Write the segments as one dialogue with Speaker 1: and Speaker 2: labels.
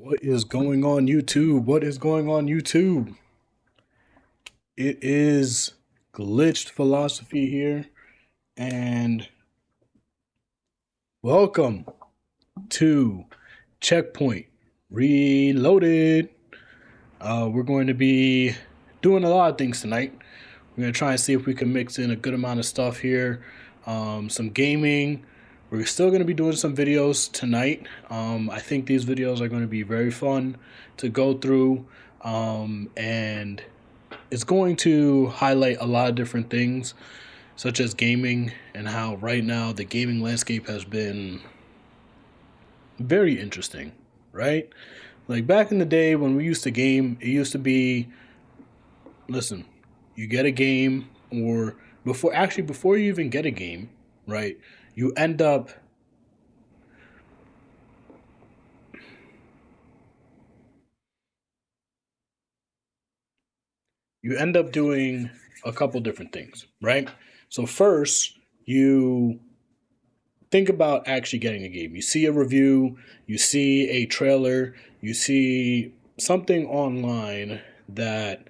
Speaker 1: What is going on YouTube? What is going on YouTube? It is Glitched Philosophy here, and welcome to Checkpoint Reloaded. We're going to be doing a lot of things tonight. We're going to try and see if we can mix in a good amount of stuff here. Some gaming. We're still going to be doing some videos tonight. I think these videos are going to be very fun to go through, and it's going to highlight a lot of different things, such as gaming and how right now the gaming landscape has been very interesting, right? Like back in the day when we used to game, it used to be, listen, you get a game, or before you even get a game, right? You end up doing a couple different things, right? So first, you think about actually getting a game. You see a review, you see a trailer, you see something online that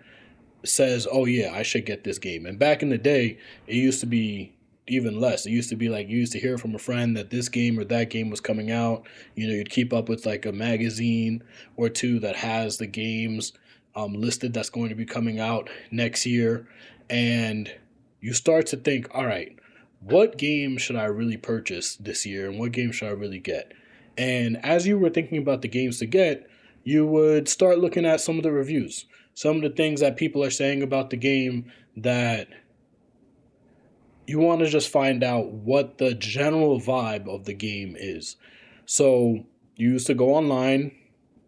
Speaker 1: says, oh yeah, I should get this game. And back in the day, it used to be even less. It used to be like you used to hear from a friend that this game or that game was coming out. You know, you'd keep up with like a magazine or two that has the games listed that's going to be coming out next year. And you start to think, all right, what game should I really purchase this year and what game should I really get? And as you were thinking about the games to get, you would start looking at some of the reviews, some of the things that people are saying about the game, that you want to just find out what the general vibe of the game is. So you used to go online,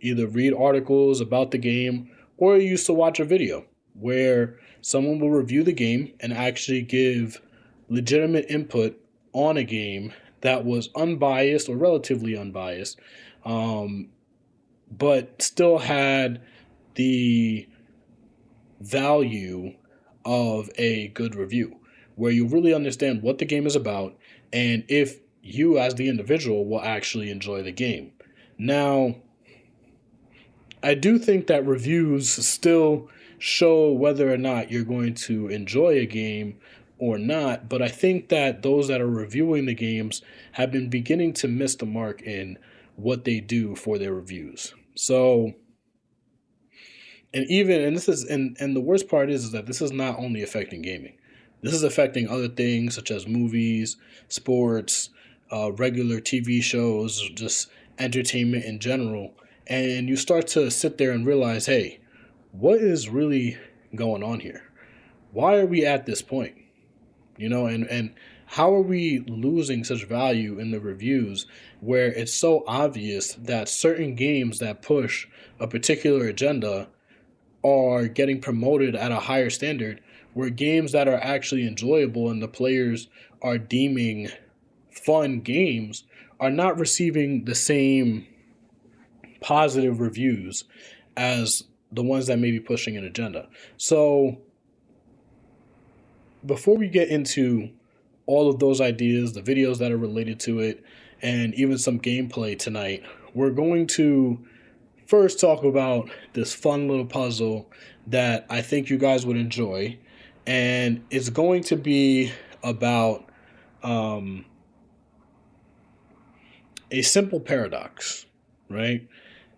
Speaker 1: either read articles about the game, or you used to watch a video where someone will review the game and actually give legitimate input on a game that was unbiased or relatively unbiased, but still had the value of a good review, where you really understand what the game is about and if you as the individual will actually enjoy the game. Now, I do think that reviews still show whether or not you're going to enjoy a game or not, but I think that those that are reviewing the games have been beginning to miss the mark in what they do for their reviews. So, and the worst part is that this is not only affecting gaming. This is affecting other things such as movies, sports, regular TV shows, just entertainment in general. And you start to sit there and realize, hey, what is really going on here? Why are we at this point? You know, and how are we losing such value in the reviews where it's so obvious that certain games that push a particular agenda are getting promoted at a higher standard, where games that are actually enjoyable and the players are deeming fun games are not receiving the same positive reviews as the ones that may be pushing an agenda. So before we get into all of those ideas, the videos that are related to it, and even some gameplay tonight, we're going to first talk about this fun little puzzle that I think you guys would enjoy. And it's going to be about a simple paradox, right?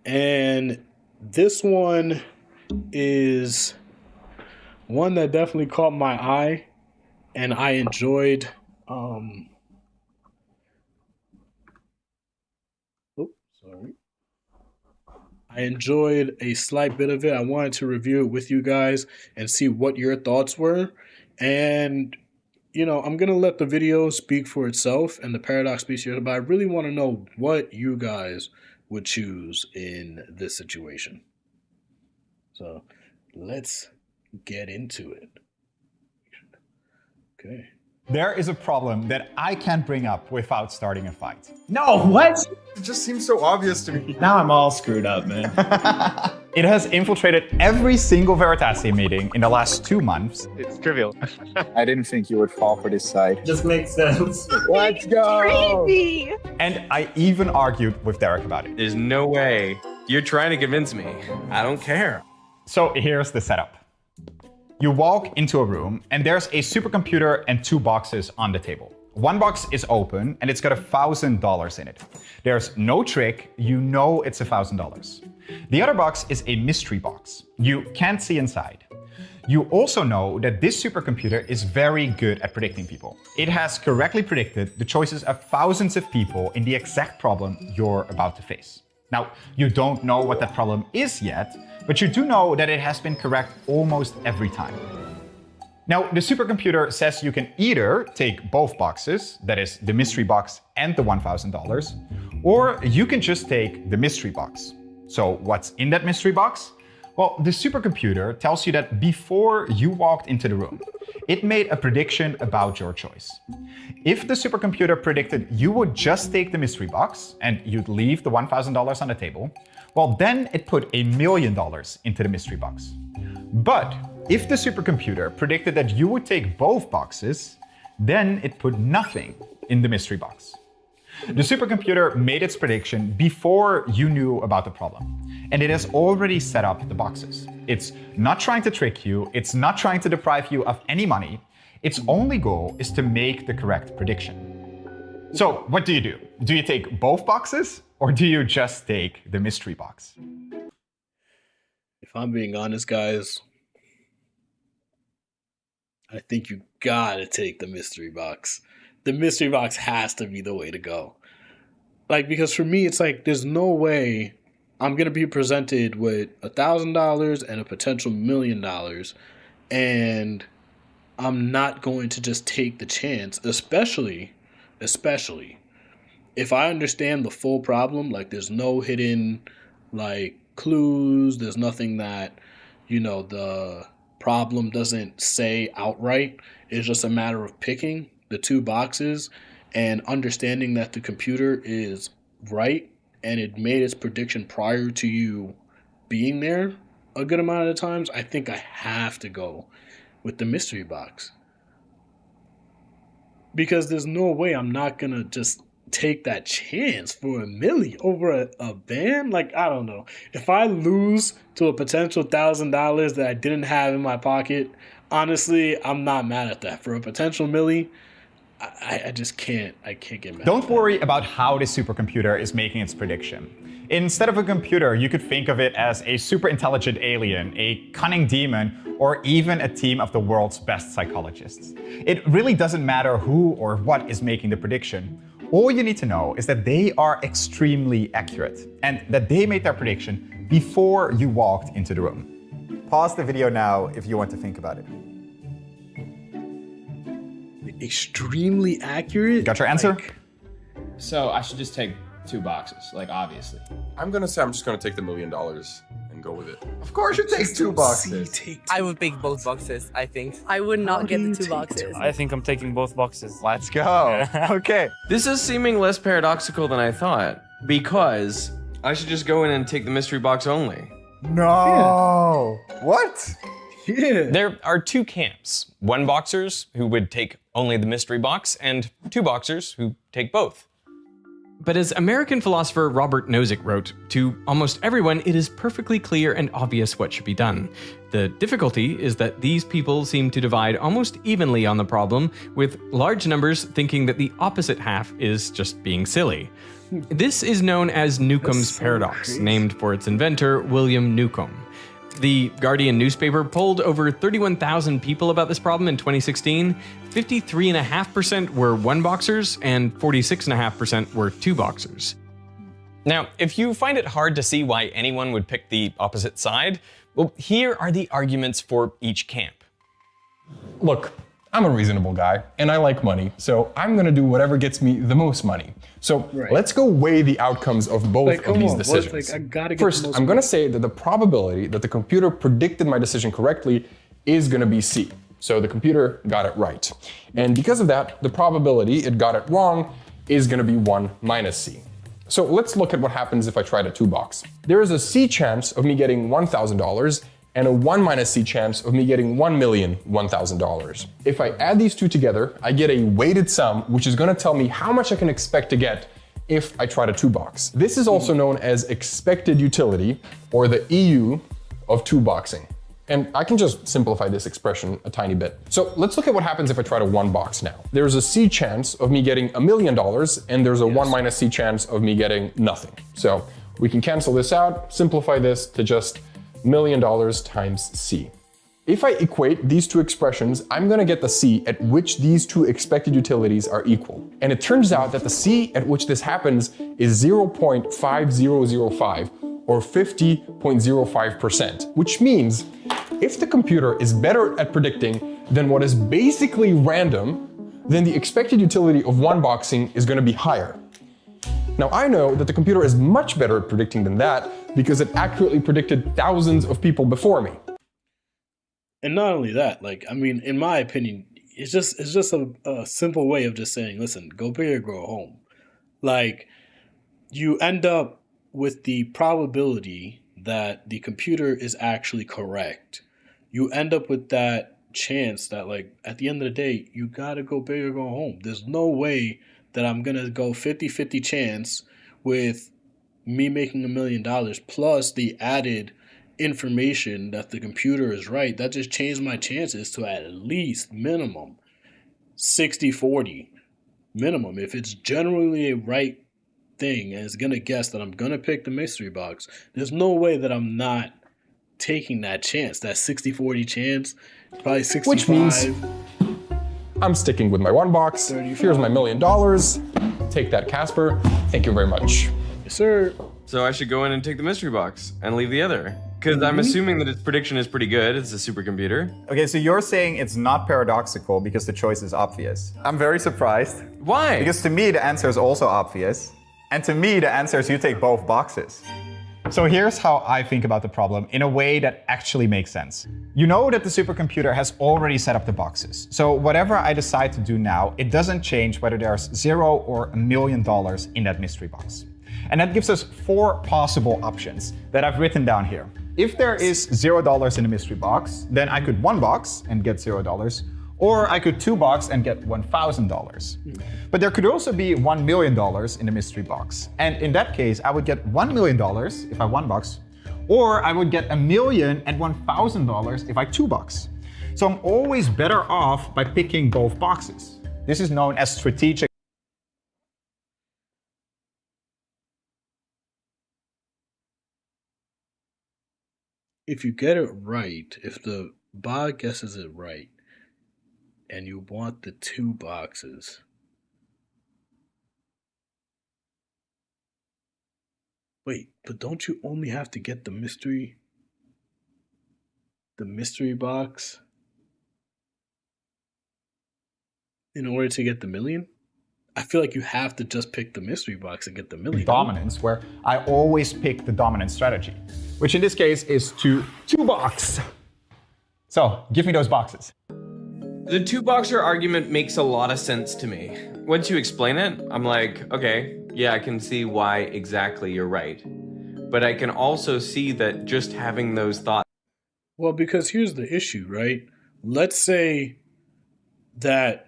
Speaker 1: And this one is one that definitely caught my eye, and I enjoyed. I enjoyed a slight bit of it. I wanted to review it with you guys and see what your thoughts were. And, you know, I'm going to let the video speak for itself and the paradox speak here, but I really want to know what you guys would choose in this situation. So let's get into it. Okay.
Speaker 2: There is a problem that I can't bring up without starting a fight.
Speaker 3: No, what?
Speaker 4: It just seems so obvious to me.
Speaker 3: Now I'm all screwed up, man.
Speaker 2: It has infiltrated every single Veritasium meeting in the last 2 months.
Speaker 5: It's trivial.
Speaker 4: I didn't think you would fall for this side.
Speaker 3: Just makes sense.
Speaker 4: Let's go!
Speaker 6: Crazy.
Speaker 2: And I even argued with Derek about it.
Speaker 5: There's no way You're trying to convince me. I don't care.
Speaker 2: So here's the setup. You walk into a room and there's a supercomputer and 2 boxes on the table. One box is open and it's got $1,000 in it. There's no trick, you know it's $1,000. The other box is a mystery box. You can't see inside. You also know that this supercomputer is very good at predicting people. It has correctly predicted the choices of thousands of people in the exact problem you're about to face. Now, you don't know what that problem is yet, but you do know that it has been correct almost every time. Now, the supercomputer says you can either take both boxes, that is the mystery box and the $1,000, or you can just take the mystery box. So what's in that mystery box? Well, the supercomputer tells you that before you walked into the room, it made a prediction about your choice. If the supercomputer predicted you would just take the mystery box and you'd leave the $1,000 on the table, well, then it put $1 million into the mystery box. But if the supercomputer predicted that you would take both boxes, then it put nothing in the mystery box. The supercomputer made its prediction before you knew about the problem, and it has already set up the boxes. It's not trying to trick you, it's not trying to deprive you of any money. Its only goal is to make the correct prediction. So what do? Do you take both boxes, or do you just take the mystery box?
Speaker 1: If I'm being honest, guys, I think you gotta take the mystery box. The mystery box has to be the way to go. Like, because for me, it's like, there's no way I'm going to be presented with $1,000 and a potential $1 million, and I'm not going to just take the chance, especially if I understand the full problem. Like, there's no hidden, like, clues. There's nothing that, the problem doesn't say outright. It's just a matter of picking the 2 boxes and understanding that the computer is right and it made its prediction prior to you being there a good amount of times. I think I have to go with the mystery box, because there's no way I'm not gonna just take that chance for $1 million over a band. Like, I don't know, if I lose to a potential $1,000 that I didn't have in my pocket, honestly, I'm not mad at that. For a potential $1 million, I just can't. I can't get mad.
Speaker 2: Don't worry about how the supercomputer is making its prediction. Instead of a computer, you could think of it as a super intelligent alien, a cunning demon, or even a team of the world's best psychologists. It really doesn't matter who or what is making the prediction. All you need to know is that they are extremely accurate and that they made their prediction before you walked into the room. Pause the video now if you want to think about it.
Speaker 1: Extremely accurate?
Speaker 2: Got your answer?
Speaker 6: So I should just take 2 boxes, like, obviously.
Speaker 7: I'm gonna say I'm just gonna take the $1 million and go with it.
Speaker 4: Of course you take 2 boxes.
Speaker 8: I would pick both boxes, I think.
Speaker 9: I would not get the 2 boxes.
Speaker 10: I think I'm taking both boxes.
Speaker 2: Let's go. Okay.
Speaker 5: This is seeming less paradoxical than I thought, because I should just go in and take the mystery box only.
Speaker 4: No. What?
Speaker 1: Yeah.
Speaker 11: There are 2 camps. 1 boxers who would take only the mystery box, and 2 boxers who take both.
Speaker 5: But as American philosopher Robert Nozick wrote, to almost everyone, it is perfectly clear and obvious what should be done. The difficulty is that these people seem to divide almost evenly on the problem, with large numbers thinking that the opposite half is just being silly. This is known as Newcomb's paradox, named for its inventor, William Newcomb. The Guardian newspaper polled over 31,000 people about this problem in 2016. 53.5% were 1 boxers and 46.5% were 2 boxers.
Speaker 11: Now, if you find it hard to see why anyone would pick the opposite side, well, here are the arguments for each camp.
Speaker 7: Look, I'm a reasonable guy and I like money, so I'm gonna do whatever gets me the most money. So let's go weigh the outcomes of both of these decisions. First, I'm gonna say that the probability that the computer predicted my decision correctly is gonna be C. So the computer got it right. And because of that, the probability it got it wrong is gonna be 1 minus C. So let's look at what happens if I try the 2 box. There is a C chance of me getting $1,000 and a 1 minus C chance of me getting $1,001,000. If I add these 2 together, I get a weighted sum, which is gonna tell me how much I can expect to get if I try to 2-box. This is also known as expected utility, or the EU of 2-boxing. And I can just simplify this expression a tiny bit. So let's look at what happens if I try to 1-box now. There's a C chance of me getting $1 million, and there's a 1 minus C chance of me getting nothing. So we can cancel this out, simplify this to just $1 million times C. If I equate these two expressions, I'm gonna get the C at which these two expected utilities are equal. And it turns out that the C at which this happens is 0.5005, or 50.05%, which means if the computer is better at predicting than what is basically random, then the expected utility of 1-boxing is gonna be higher. Now I know that the computer is much better at predicting than that because it accurately predicted thousands of people before me.
Speaker 1: And not only that, like, I mean, in my opinion, it's just a simple way of just saying, listen, go big or go home. Like, you end up with the probability that the computer is actually correct. You end up with that chance that, like, at the end of the day, you gotta go big or go home. There's no way that I'm gonna go 50-50 chance with me making $1 million plus the added information that the computer is right. That just changed my chances to at least minimum 60-40 minimum. If it's generally a right thing and it's gonna guess that I'm gonna pick the mystery box, there's no way that I'm not taking that chance, that 60-40 chance, probably 65.
Speaker 7: Which means I'm sticking with my 1-box.
Speaker 1: 35.
Speaker 7: Here's my $1 million. Take that, Casper. Thank you very much.
Speaker 1: Yes, sir.
Speaker 5: So I should go in and take the mystery box and leave the other. Because I'm assuming that its prediction is pretty good. It's a supercomputer.
Speaker 2: Okay, so you're saying it's not paradoxical because the choice is obvious. I'm very surprised.
Speaker 5: Why?
Speaker 2: Because to me, the answer is also obvious. And to me, the answer is you take both boxes. So here's how I think about the problem in a way that actually makes sense. You know that the supercomputer has already set up the boxes. So whatever I decide to do now, it doesn't change whether there's $0 or $1 million in that mystery box. And that gives us 4 possible options that I've written down here. If there is $0 in the mystery box, then I could 1-box and get $0, or I could 2-box and get $1,000. But there could also be $1 million in the mystery box. And in that case, I would get $1 million if I 1-box, or I would get $1 million and $1,000 if I 2-box. So I'm always better off by picking both boxes. This is known as strategic.
Speaker 1: If you get it right, if the bot guesses it right, and you want the 2 boxes, wait, but don't you only have to get the mystery box in order to get the million? I feel like you have to just pick the mystery box and get the million.
Speaker 2: Dominance, where I always pick the dominant strategy, which in this case is to 2-box. So give me those boxes.
Speaker 5: The 2-boxer argument makes a lot of sense to me. Once you explain it, I'm like, okay, yeah, I can see why exactly you're right. But I can also see that just having those thoughts.
Speaker 1: Well, because here's the issue, right? Let's say that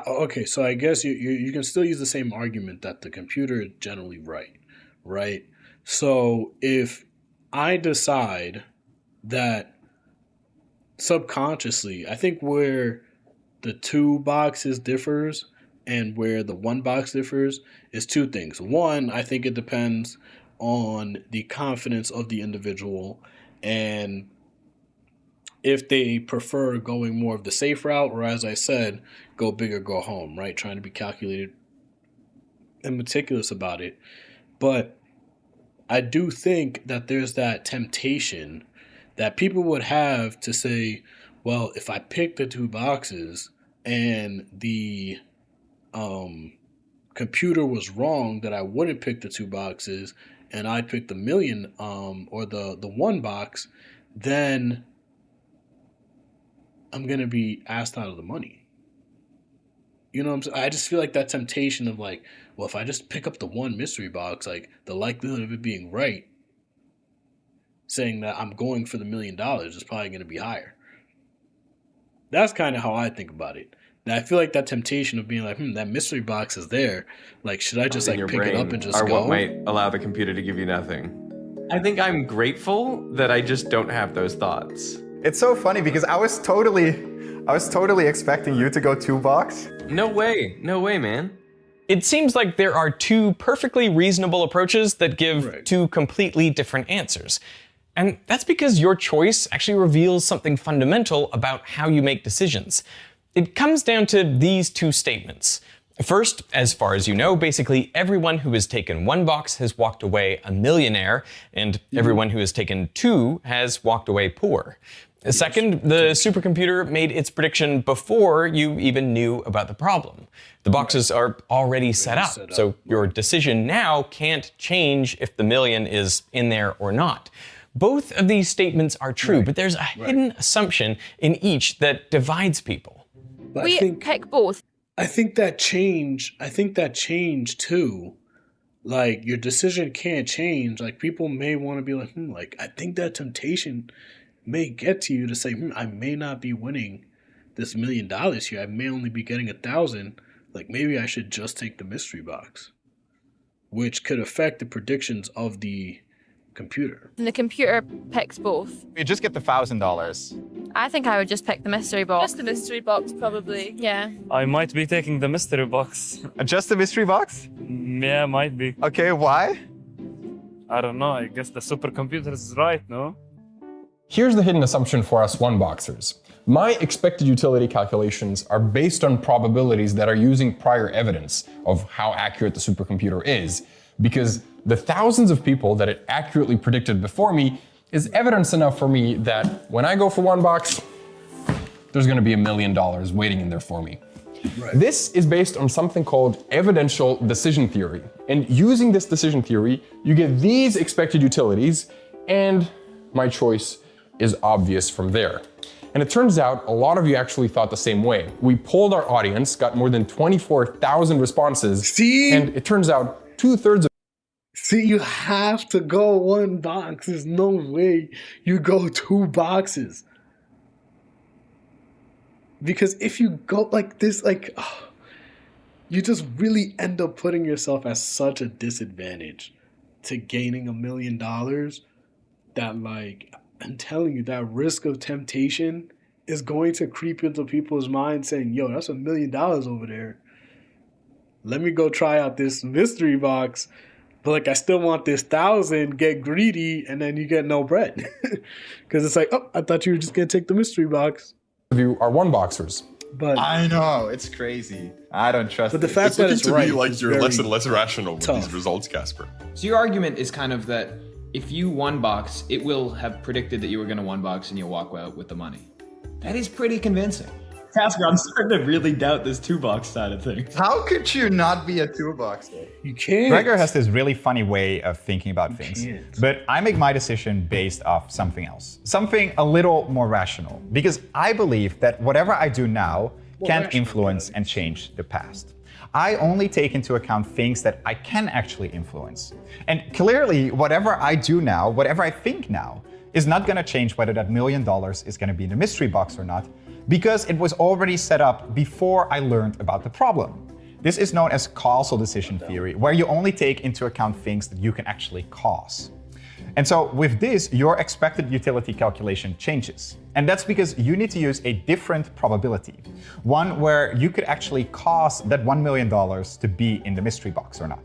Speaker 1: okay, so I guess you can still use the same argument that the computer is generally right? So if I decide that subconsciously, I think where the 2 boxes differs and where the 1 box differs is 2 things. One, I think it depends on the confidence of the individual and if they prefer going more of the safe route, or as I said, go big or go home, right? Trying to be calculated and meticulous about it. But I do think that there's that temptation that people would have to say, well, if I pick the 2 boxes and the computer was wrong that I wouldn't pick the 2 boxes and I picked the million or the 1 box, then I'm going to be asked out of the money. You know what I'm saying? I just feel like that temptation of like, well, if I just pick up the 1 mystery box, like the likelihood of it being right, saying that I'm going for the $1 million is probably going to be higher. That's kind of how I think about it. And I feel like that temptation of being like, that mystery box is there. Like, should I just like pick it up and just
Speaker 12: are
Speaker 1: go?
Speaker 12: what might allow the computer to give you nothing.
Speaker 11: I think I'm grateful that I just don't have those thoughts.
Speaker 2: It's so funny because I was totally expecting you to go 2 bucks.
Speaker 11: No way, man. It seems like there are two perfectly reasonable approaches that give two completely different answers. And that's because your choice actually reveals something fundamental about how you make decisions. It comes down to these two statements. First, as far as you know, basically everyone who has taken 1 box has walked away a millionaire, and everyone who has taken 2 has walked away poor. Second, the supercomputer made its prediction before you even knew about the problem. The boxes are already set up, so your decision now can't change if the million is in there or not. Both of these statements are true, but there's a hidden assumption in each that divides people.
Speaker 1: But
Speaker 9: We pick both.
Speaker 1: I think that change too. Like, your decision can't change. Like, people may want to be like, like, I think that temptation may get to you to say, I may not be winning this $1 million here. I may only be getting 1,000. Like, maybe I should just take the mystery box, which could affect the predictions of the computer.
Speaker 9: And the computer picks both.
Speaker 2: You just get the $1,000.
Speaker 9: I think I would just pick the mystery box.
Speaker 13: Just the mystery box, probably.
Speaker 9: Yeah.
Speaker 10: I might be taking the mystery box.
Speaker 2: Just the mystery box?
Speaker 10: Yeah, might be.
Speaker 2: Okay, why?
Speaker 10: I don't know. I guess the supercomputer is right, no?
Speaker 7: Here's the hidden assumption for us 1-boxers. My expected utility calculations are based on probabilities that are using prior evidence of how accurate the supercomputer is, because the thousands of people that it accurately predicted before me is evidence enough for me that when I go for 1 box, there's going to be $1 million waiting in there for me. This is based on something called evidential decision theory. And using this decision theory, you get these expected utilities, and my choice is obvious from there. And it turns out a lot of you actually thought the same way. We polled our audience, got more than 24,000 responses, and it turns out 2/3 of
Speaker 1: See, you have to go 1 box. There's no way you go 2 boxes. Because if you go like this, like, you just really end up putting yourself at such a disadvantage to gaining $1 million that, like, I'm telling you, that risk of temptation is going to creep into people's minds saying, yo, that's $1 million over there. Let me go try out this mystery box. But, like, I still want this 1,000, get greedy, and then you get no bread. Because it's like, oh, I thought you were just going to take the mystery box.
Speaker 7: you are 1-boxers.
Speaker 1: But
Speaker 4: I know, it's crazy. I don't trust it.
Speaker 1: the fact that it's right
Speaker 14: to be like
Speaker 1: is
Speaker 14: you're less and
Speaker 1: very
Speaker 14: less rational with
Speaker 1: tough.
Speaker 14: these results, Casper.
Speaker 6: So your argument is kind of that if you 1 box, it will have predicted that you were going to 1 box and you'll walk out with the money.
Speaker 3: That is pretty convincing. Casper, I'm starting to really doubt this 2-box side of things.
Speaker 4: How could you not be a 2-box?
Speaker 1: You can't.
Speaker 2: Gregor has this really funny way of thinking about things. But I make my decision based off something else. Something a little more rational. Because I believe that whatever I do now can influence and change the past. I only take into account things that I can actually influence. And clearly, whatever I do now, whatever I think now, is not going to change whether that $1 million is going to be in the mystery box or not, because it was already set up before I learned about the problem. This is known as causal decision theory, where you only take into account things that you can actually cause. And so with this, your expected utility calculation changes. And that's because you need to use a different probability, one where you could actually cause that $1 million to be in the mystery box or not.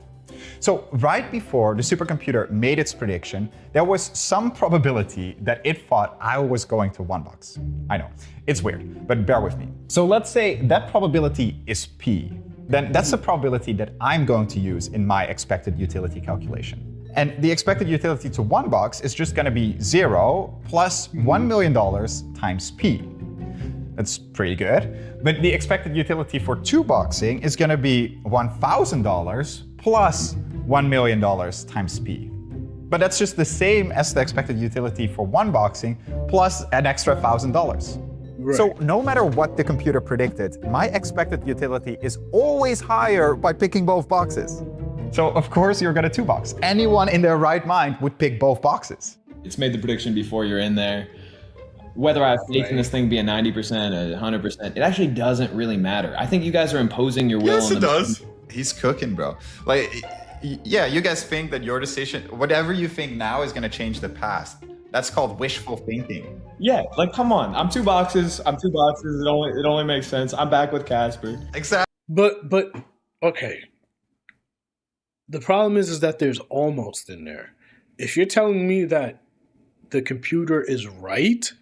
Speaker 2: So right before the supercomputer made its prediction, there was some probability that it thought I was going to 1 box. I know, it's weird, but bear with me. So let's say that probability is P. Then that's the probability that I'm going to use in my expected utility calculation. And the expected utility to 1 box is just going to be 0 plus $1 million times P. That's pretty good. But the expected utility for 2 boxing is going to be $1,000 plus $1 million times P. But that's just the same as the expected utility for 1 boxing plus an extra $1,000.
Speaker 1: Right.
Speaker 2: So no matter what the computer predicted, my expected utility is always higher by picking both boxes. So of course you're gonna 2 box. Anyone in their right mind would pick both boxes.
Speaker 3: It's made the prediction before you're in there.
Speaker 6: whether I have faith in this thing being 90%, 100%, it actually doesn't really matter. I think you guys are imposing your will.
Speaker 4: Yes, it does. He's cooking, bro. Like, yeah, you guys think that your decision, whatever you think now, is gonna change the past. That's called wishful thinking.
Speaker 6: Yeah, like come on. I'm two boxes. It only makes sense. I'm back with Casper.
Speaker 4: Exactly.
Speaker 1: But okay. The problem is that there's almost in there. If you're telling me that the computer is right,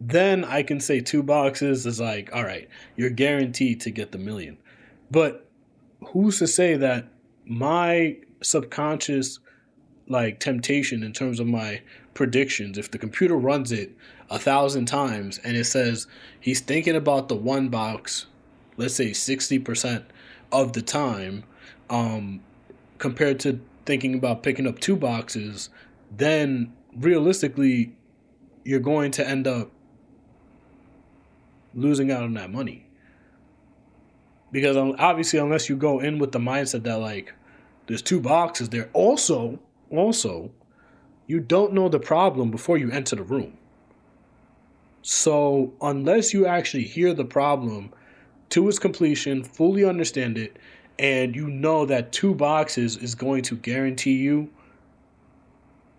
Speaker 1: then I can say 2 boxes is like, all right, you're guaranteed to get the million. But who's to say that my subconscious like temptation in terms of my predictions, if the computer runs it 1,000 times and it says he's thinking about the 1 box, let's say 60% of the time, compared to thinking about picking up 2 boxes, then realistically you're going to end up losing out on that money. Because obviously, unless you go in with the mindset that like there's 2 boxes there, also you don't know the problem before you enter the room. So unless you actually hear the problem to its completion, fully understand it, and you know that 2 boxes is going to guarantee you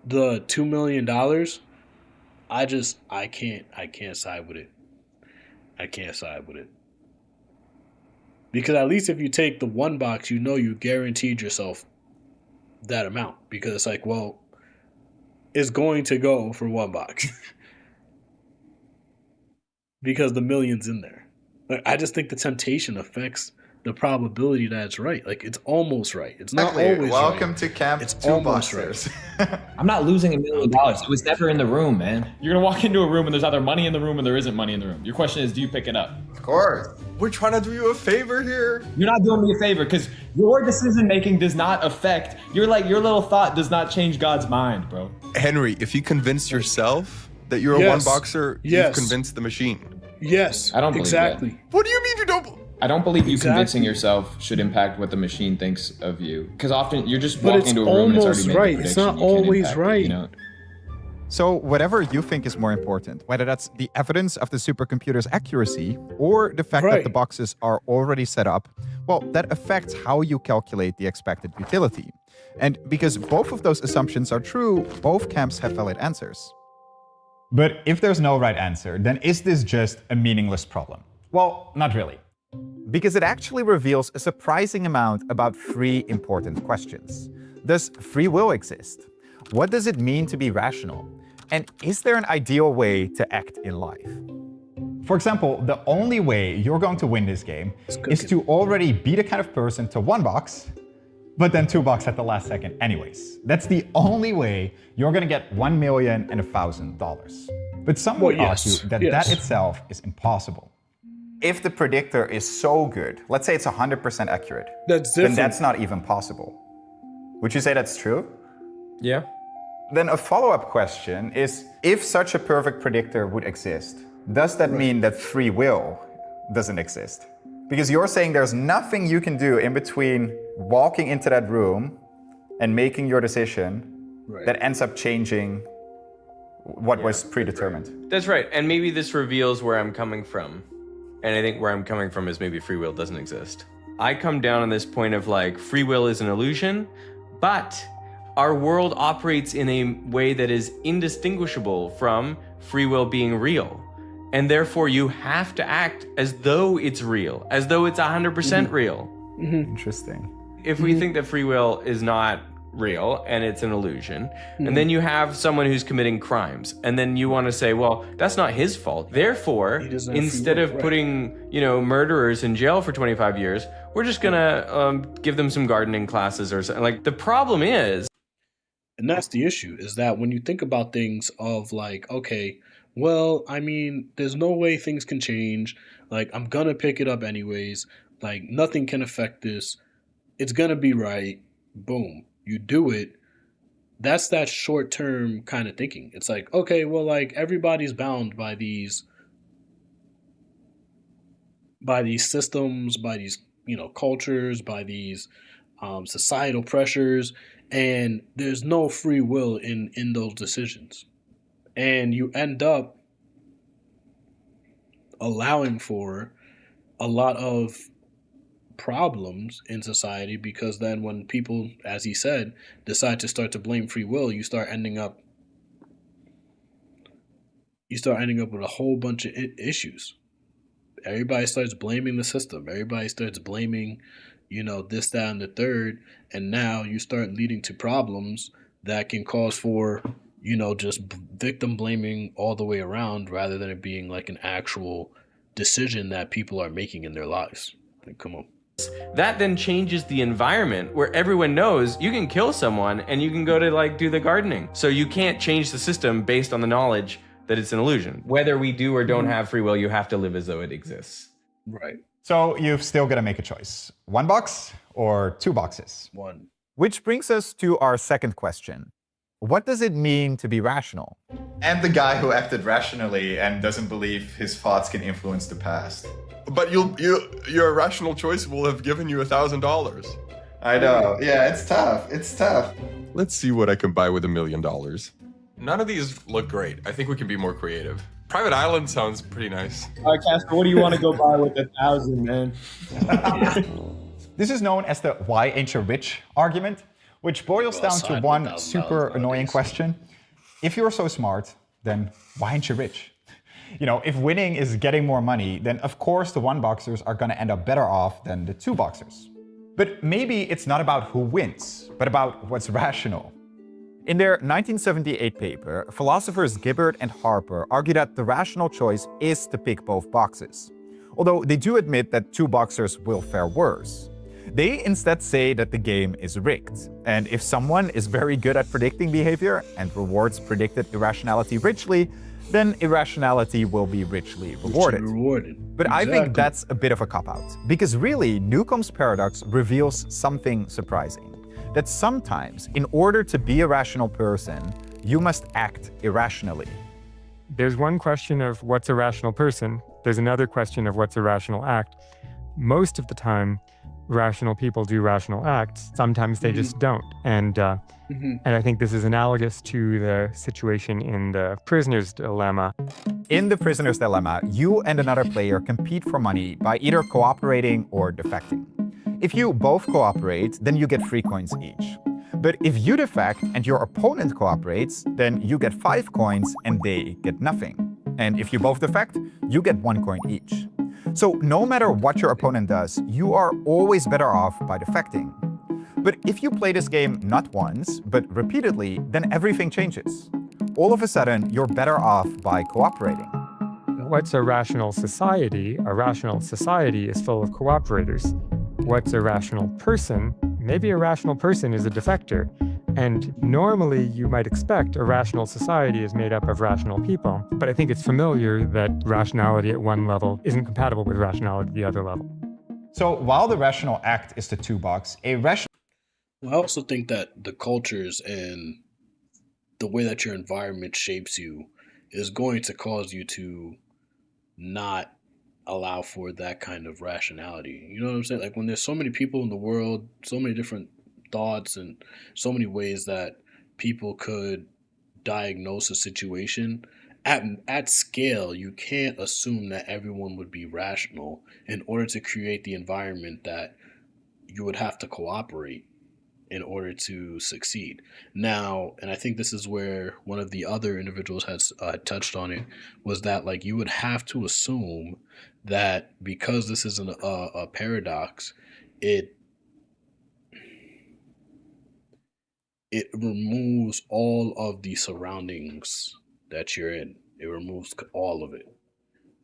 Speaker 1: the $2 million, I can't side with it. I can't side with it. Because at least if you take the 1 box, you know you guaranteed yourself that amount. Because it's like, well, it's going to go for 1 box. Because the million's in there. Like, I just think the temptation affects the probability that it's right. Like, it's almost right. It's not always
Speaker 4: Welcome
Speaker 1: right.
Speaker 4: to camp.
Speaker 1: It's
Speaker 4: 2
Speaker 1: almost
Speaker 4: boxers.
Speaker 1: right.
Speaker 6: I'm not losing $1 million. It was never in the room, man. You're gonna walk into a room and there's either money in the room or there isn't money in the room. Your question is, do you pick it up?
Speaker 4: Of course.
Speaker 7: We're trying to do you a favor here.
Speaker 6: You're not doing me a favor because your decision making does not affect. Your little thought does not change God's mind, bro.
Speaker 7: Henry, if you convince yourself that you're a
Speaker 1: Yes.
Speaker 7: 1 boxer,
Speaker 1: Yes.
Speaker 7: you've convinced the machine.
Speaker 1: Yes,
Speaker 6: I don't believe
Speaker 1: exactly.
Speaker 6: that.
Speaker 7: What do you mean you don't?
Speaker 6: I don't believe you
Speaker 1: Exactly.
Speaker 6: convincing yourself should impact what the machine thinks of you. Because often you're just
Speaker 1: But
Speaker 6: walking
Speaker 1: it's
Speaker 6: into a room and it's
Speaker 1: almost
Speaker 6: already made
Speaker 1: right.
Speaker 6: the
Speaker 1: It's
Speaker 6: prediction.
Speaker 1: not
Speaker 6: You can't
Speaker 1: always
Speaker 6: impact it,
Speaker 1: right.
Speaker 6: you know?
Speaker 2: So whatever you think is more important, whether that's the evidence of the supercomputer's accuracy or the fact that
Speaker 1: Right.
Speaker 2: the boxes are already set up, well, that affects how you calculate the expected utility. And because both of those assumptions are true, both camps have valid answers. But if there's no right answer, then is this just a meaningless problem? Well, not really. Because it actually reveals a surprising amount about 3 important questions. Does free will exist? What does it mean to be rational? And is there an ideal way to act in life? For example, the only way you're going to win this game is to already be the kind of person to 1 box, but then 2 box at the last second anyways. That's the only way you're going to get $1 million and $1,000. But some would argue that that itself is impossible. If the predictor is so good, let's say it's 100% accurate, then that's not even possible. Would you say that's true?
Speaker 11: Yeah.
Speaker 2: Then a follow-up question is, if such a perfect predictor would exist, does that mean that free will doesn't exist? Because you're saying there's nothing you can do in between walking into that room and making your decision that ends up changing what was predetermined.
Speaker 11: That's right. And maybe this reveals where I'm coming from. And I think where I'm coming from is maybe free will doesn't exist. I come down on this point of like, free will is an illusion, but our world operates in a way that is indistinguishable from free will being real. And therefore you have to act as though it's real, as though it's 100% real.
Speaker 2: Interesting.
Speaker 11: If we think that free will is not real and it's an illusion, and then you have someone who's committing crimes, and then you want to say, well, that's not his fault. Therefore, instead of putting, murderers in jail for 25 years, we're just gonna give them some gardening classes or something. Like, the problem is,
Speaker 1: and that's the issue, is that when you think about things of like, okay, well, I mean, there's no way things can change. Like, I'm gonna pick it up anyways. Like, nothing can affect this. It's gonna be right. Boom. You do it. That's that short-term kind of thinking. It's like, okay, well, like, everybody's bound by these systems, by these, cultures, by these societal pressures, and there's no free will in those decisions. And you end up allowing for a lot of problems in society, because then when people, as he said, decide to start to blame free will, you start ending up with a whole bunch of issues. Everybody starts blaming the system. Everybody starts blaming, this, that, and the third. And now you start leading to problems that can cause for, just victim blaming all the way around, rather than it being like an actual decision that people are making in their lives. Like, come on.
Speaker 5: That then changes the environment where everyone knows you can kill someone and you can go to do the gardening. So you can't change the system based on the knowledge that it's an illusion. Whether we do or don't have free will, you have to live as though it exists.
Speaker 1: Right.
Speaker 2: So you've still got to make a choice. 1 box or 2 boxes?
Speaker 1: 1.
Speaker 14: Which brings us to our second question. What does it mean to be rational?
Speaker 4: And the guy who acted rationally and doesn't believe his thoughts can influence the past.
Speaker 7: But your rational choice will have given you $1,000.
Speaker 4: I know. Yeah, it's tough. It's tough.
Speaker 7: Let's see what I can buy with $1 million. None of these look great. I think we can be more creative. Private Island sounds pretty nice.
Speaker 3: All right, Casper, what do you want to go buy with 1,000, man?
Speaker 2: This is known as the why ain't you rich argument, which boils down to one super annoying question. If you're so smart, then why ain't you rich? If winning is getting more money, then of course the 1 boxers are going to end up better off than the 2 boxers. But maybe it's not about who wins, but about what's rational.
Speaker 14: In their 1978 paper, philosophers Gibbard and Harper argue that the rational choice is to pick both boxes, although they do admit that 2 boxers will fare worse. They instead say that the game is rigged, and if someone is very good at predicting behavior and rewards predicted irrationality richly, then irrationality will be richly rewarded. But I think that's a bit of a cop-out, because really, Newcomb's paradox reveals something surprising. That sometimes, in order to be a rational person, you must act irrationally.
Speaker 15: There's one question of what's a rational person. There's another question of what's a rational act. Most of the time, rational people do rational acts. Sometimes they just don't. And I think this is analogous to the situation in the prisoner's dilemma.
Speaker 14: In the prisoner's dilemma, you and another player compete for money by either cooperating or defecting. If you both cooperate, then you get 3 coins each. But if you defect and your opponent cooperates, then you get 5 coins and they get nothing. And if you both defect, you get 1 coin each. So no matter what your opponent does, you are always better off by defecting. But if you play this game not once, but repeatedly, then everything changes. All of a sudden, you're better off by cooperating.
Speaker 15: What's a rational society? A rational society is full of cooperators. What's a rational person? Maybe a rational person is a defector. And normally you might expect a rational society is made up of rational people. But I think it's familiar that rationality at one level isn't compatible with rationality at the other level.
Speaker 2: So while the rational act is the 2 box, I
Speaker 1: also think that the cultures and the way that your environment shapes you is going to cause you to not allow for that kind of rationality. You know what I'm saying? Like when there's so many people in the world, so many different thoughts and so many ways that people could diagnose a situation, at scale, you can't assume that everyone would be rational in order to create the environment that you would have to cooperate in order to succeed. Now, and I think this is where one of the other individuals has touched on it, was that like you would have to assume that because this is a paradox, it removes all of the surroundings that you're in. It removes all of it,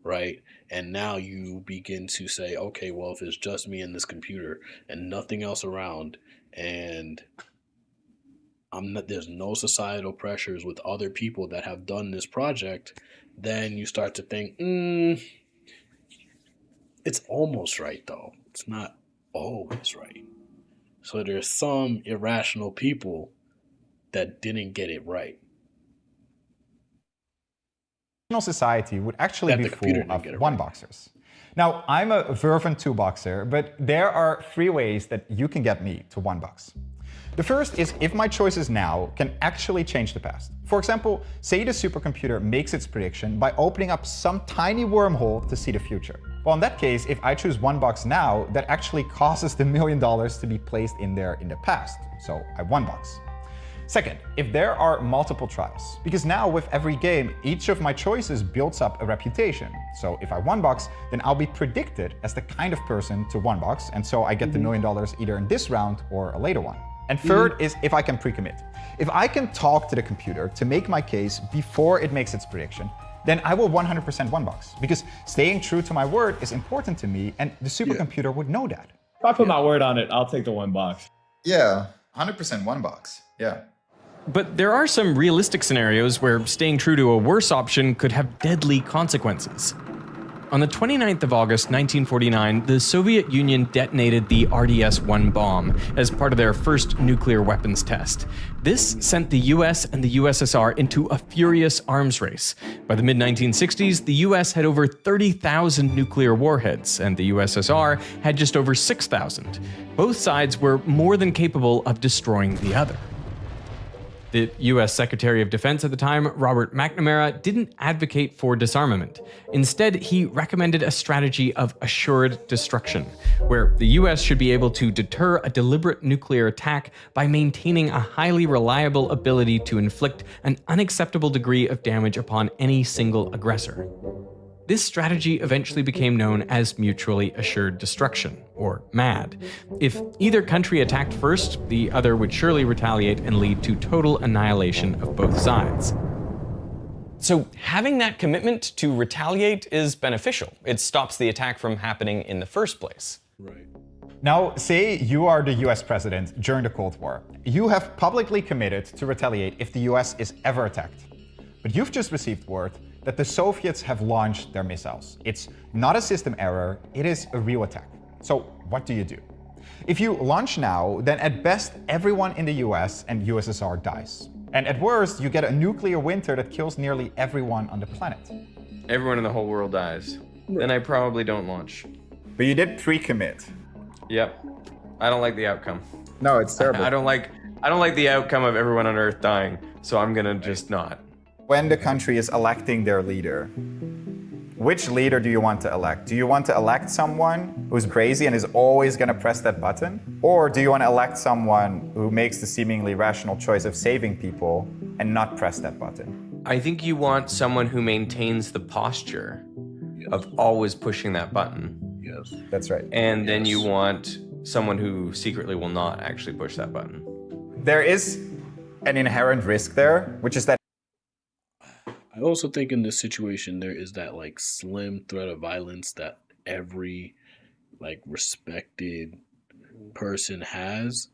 Speaker 1: right? And now you begin to say, okay, well, if it's just me and this computer and nothing else around, and there's no societal pressures with other people that have done this project, then you start to think, it's almost right though. It's not always right. So there's some irrational people that didn't get it right.
Speaker 2: Society would actually be full of 1 boxers. Now, I'm a fervent 2 boxer, but there are 3 ways that you can get me to 1 box. The first is if my choices now can actually change the past. For example, say the supercomputer makes its prediction by opening up some tiny wormhole to see the future. Well, in that case, if I choose one box now, that actually causes the $1 million to be placed in there in the past. So I one box. Second, if there are multiple trials, because now with every game, each of my choices builds up a reputation. So if I one box, then I'll be predicted as the kind of person to one box, and so I get the $1 million either in this round or a later one. And third is if I can pre-commit. If I can talk to the computer to make my case before it makes its prediction, then I will 100% one box, because staying true to my word is important to me, and the supercomputer would know that.
Speaker 3: If I put my word on it, I'll take the one box.
Speaker 4: Yeah, 100% one box. Yeah.
Speaker 5: But there are some realistic scenarios where staying true to a worse option could have deadly consequences. On the 29th of August 1949, the Soviet Union detonated the RDS-1 bomb as part of their first nuclear weapons test. This sent the US and the USSR into a furious arms race. By the mid-1960s, the US had over 30,000 nuclear warheads, and the USSR had just over 6,000. Both sides were more than capable of destroying the other. The US Secretary of Defense at the time, Robert McNamara, didn't advocate for disarmament. Instead, he recommended a strategy of assured destruction, where the US should be able to deter a deliberate nuclear attack by maintaining a highly reliable ability to inflict an unacceptable degree of damage upon any single aggressor. This strategy eventually became known as mutually assured destruction, or MAD. If either country attacked first, the other would surely retaliate and lead to total annihilation of both sides.
Speaker 11: So having that commitment to retaliate is beneficial. It stops the attack from happening in the first place.
Speaker 1: Right.
Speaker 2: Now, say you are the US president during the Cold War. You have publicly committed to retaliate if the US is ever attacked. But you've just received word that the Soviets have launched their missiles. It's not a system error, it is a real attack. So what do you do? If you launch now, then at best everyone in the US and USSR dies. And at worst, you get a nuclear winter that kills nearly everyone on the planet.
Speaker 12: Everyone in the whole world dies. Then I probably don't launch.
Speaker 2: But you did pre-commit.
Speaker 12: Yep. I don't like the outcome.
Speaker 4: No, it's terrible.
Speaker 12: I don't like the outcome of everyone on Earth dying, so I'm gonna just not.
Speaker 2: When the country is electing their leader, which leader do you want to elect? Do you want to elect someone who's crazy and is always going to press that button? Or do you want to elect someone who makes the seemingly rational choice of saving people and not press that button?
Speaker 12: I think you want someone who maintains the posture of always pushing that button.
Speaker 1: Yes.
Speaker 2: That's right.
Speaker 12: And then you want someone who secretly will not actually push that button.
Speaker 2: There is an inherent risk there, which is that
Speaker 1: I also think in this situation there is that like slim threat of violence that every like respected person has,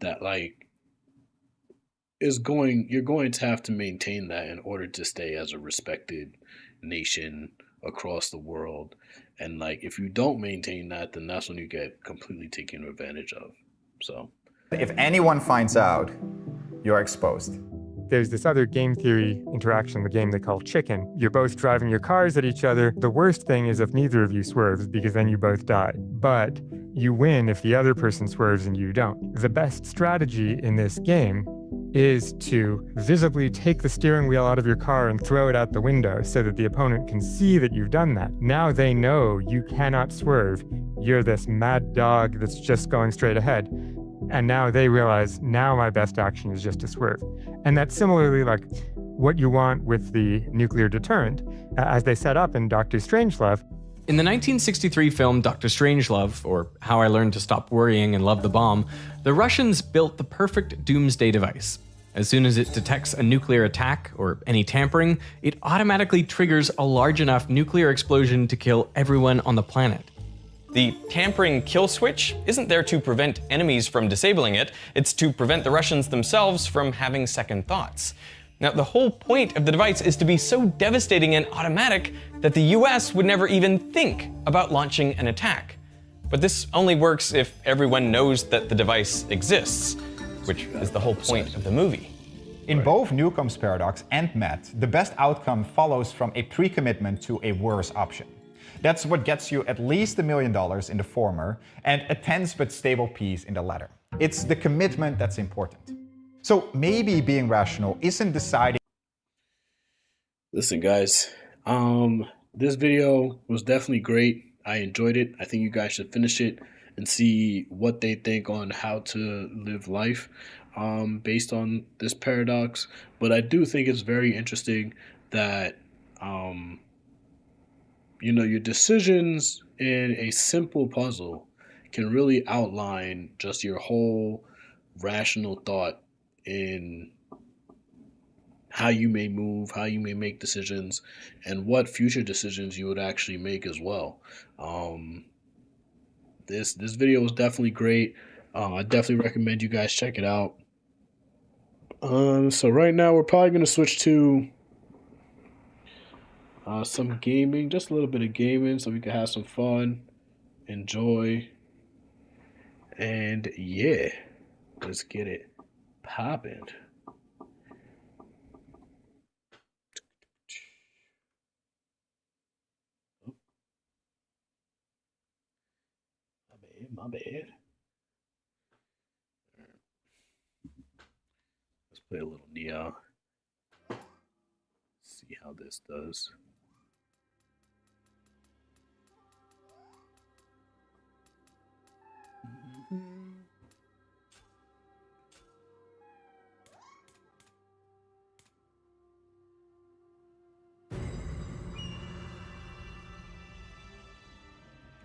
Speaker 1: that like you're going to have to maintain that in order to stay as a respected nation across the world. And like if you don't maintain that, then that's when you get completely taken advantage of. So
Speaker 2: if anyone finds out, you're exposed.
Speaker 15: There's this other game theory interaction, the game they call chicken. You're both driving your cars at each other. The worst thing is if neither of you swerves, because then you both die. But you win if the other person swerves and you don't. The best strategy in this game is to visibly take the steering wheel out of your car and throw it out the window so that the opponent can see that you've done that. Now they know you cannot swerve. You're this mad dog that's just going straight ahead. And now they realize, now my best action is just to swerve. And that's similarly like what you want with the nuclear deterrent, as they set up in Dr. Strangelove.
Speaker 5: In the 1963 film Dr. Strangelove, or How I Learned to Stop Worrying and Love the Bomb, the Russians built the perfect doomsday device. As soon as it detects a nuclear attack or any tampering, it automatically triggers a large enough nuclear explosion to kill everyone on the planet.
Speaker 11: The tampering kill switch isn't there to prevent enemies from disabling it, it's to prevent the Russians themselves from having second thoughts. Now, the whole point of the device is to be so devastating and automatic that the US would never even think about launching an attack. But this only works if everyone knows that the device exists, which is the whole point of the movie.
Speaker 2: In both Newcomb's paradox and MAD, the best outcome follows from a pre-commitment to a worse option. That's what gets you at least $1 million in the former and a tense but stable peace in the latter. It's the commitment that's important. So maybe being rational isn't deciding.
Speaker 1: Listen, guys, this video was definitely great. I enjoyed it. I think you guys should finish it and see what they think on how to live life based on this paradox. But I do think it's very interesting that you know, your decisions in a simple puzzle can really outline just your whole rational thought in how you may move, how you may make decisions, and what future decisions you would actually make as well. This video was definitely great. I definitely recommend you guys check it out. So right now we're probably gonna switch to some gaming, just a little bit of gaming, so we can have some fun, enjoy, and yeah, let's get it popping. My bad. Let's play a little Neo. See how this does.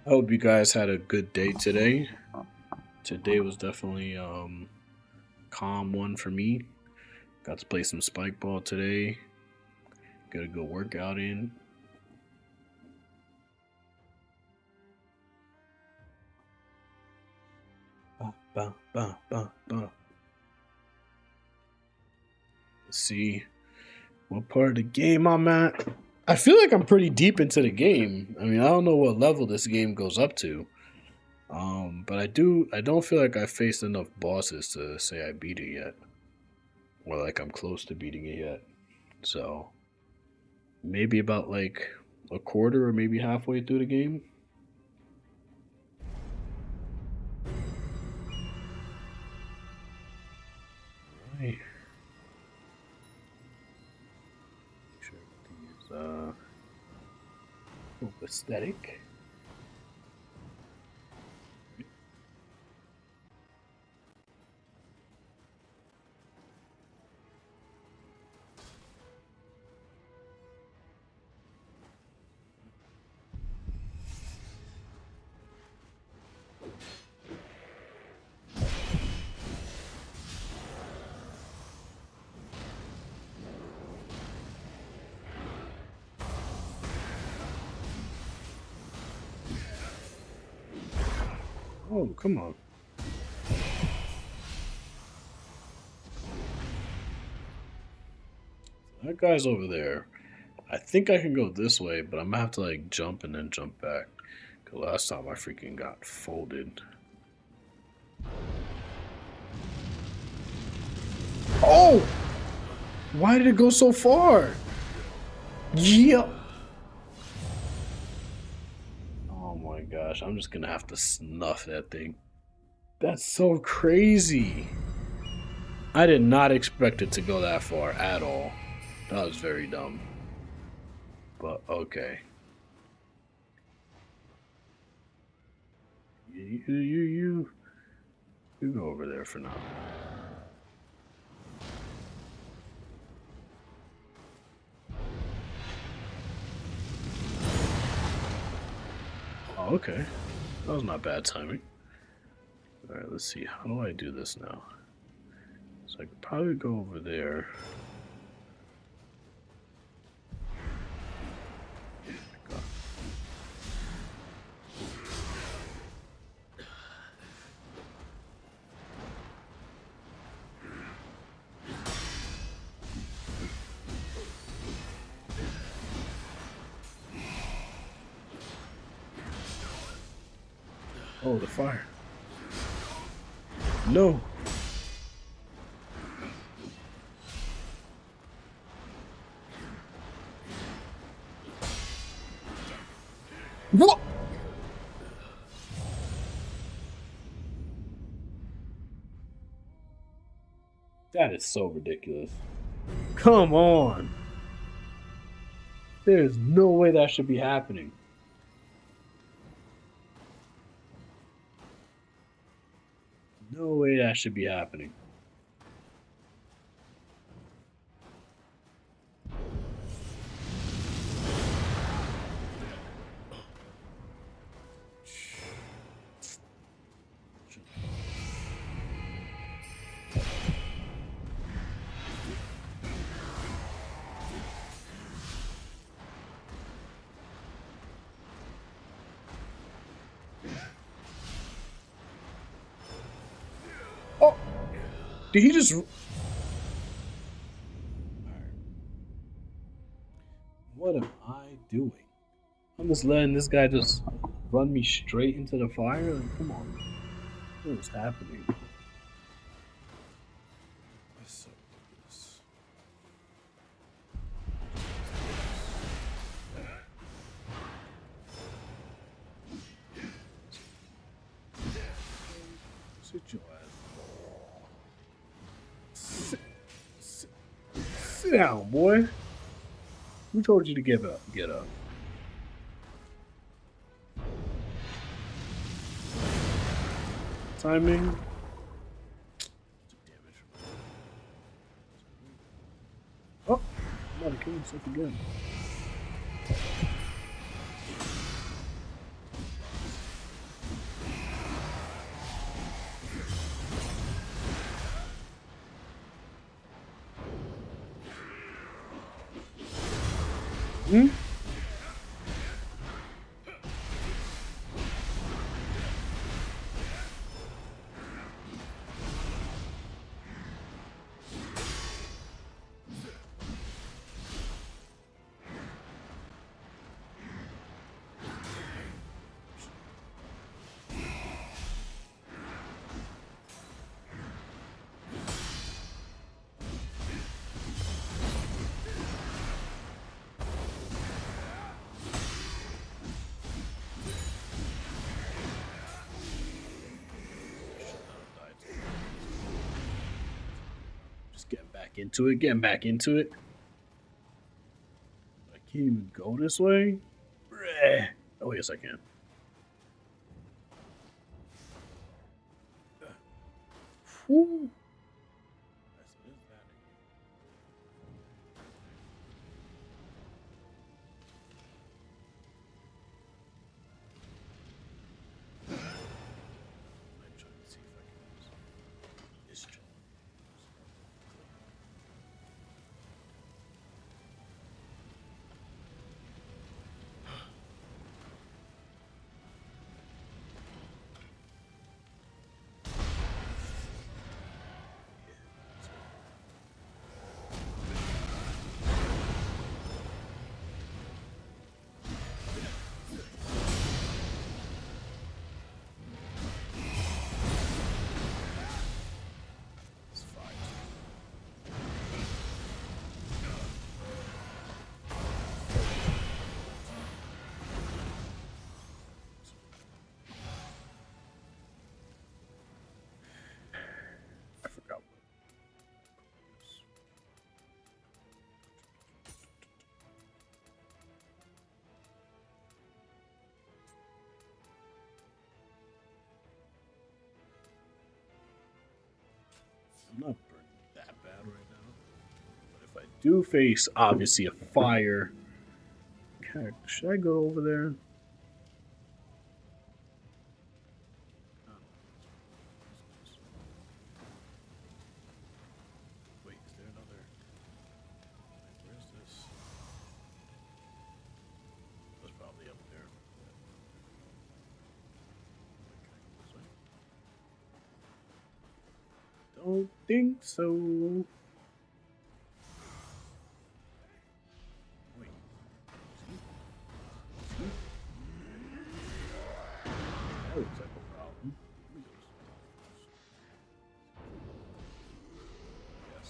Speaker 1: I hope you guys had a good day today. Today was definitely calm one for me. Got to play some spike ball today. Got a good workout in. Let's see what part of the game I'm at. I feel like I'm pretty deep into the game. I mean, I don't know what level this game goes up to. But I don't feel like I faced enough bosses to say I beat it yet. Or like I'm close to beating it yet. So maybe about like a quarter or maybe halfway through the game. Right. Aesthetic. Oh, come on. That guy's over there. I think I can go this way, but I'm gonna have to like jump and then jump back. Cause last time I freaking got folded. Oh! Why did it go so far? Yeah. Oh my gosh, I'm just gonna have to snuff that thing. That's so crazy. I did not expect it to go that far at all. That was very dumb. But okay. You go over there for now. Oh, okay. That was not bad timing. Alright, let's see. How do I do this now? So I could probably go over there. Oh, the fire. No. What? That is so ridiculous. Come on. There's no way that should be happening. No way that should be happening. Did he just... What am I doing? I'm just letting this guy just run me straight into the fire? Like, come on. What is happening? That's so ridiculous. Sit your ass. Sit down, boy. Who told you to give up? Get up. Timing. Oh, I'm about to kill himself again. Hmm? Getting back into it. I can't even go this way. Bruh. Oh, yes, I can. Whew. I'm not burning that bad right now. But if I do face, obviously, a fire... Okay, should I go over there? Wait, is there another... Where's this? That's probably up there. Don't think so. Wait. That looks like a problem. Yes.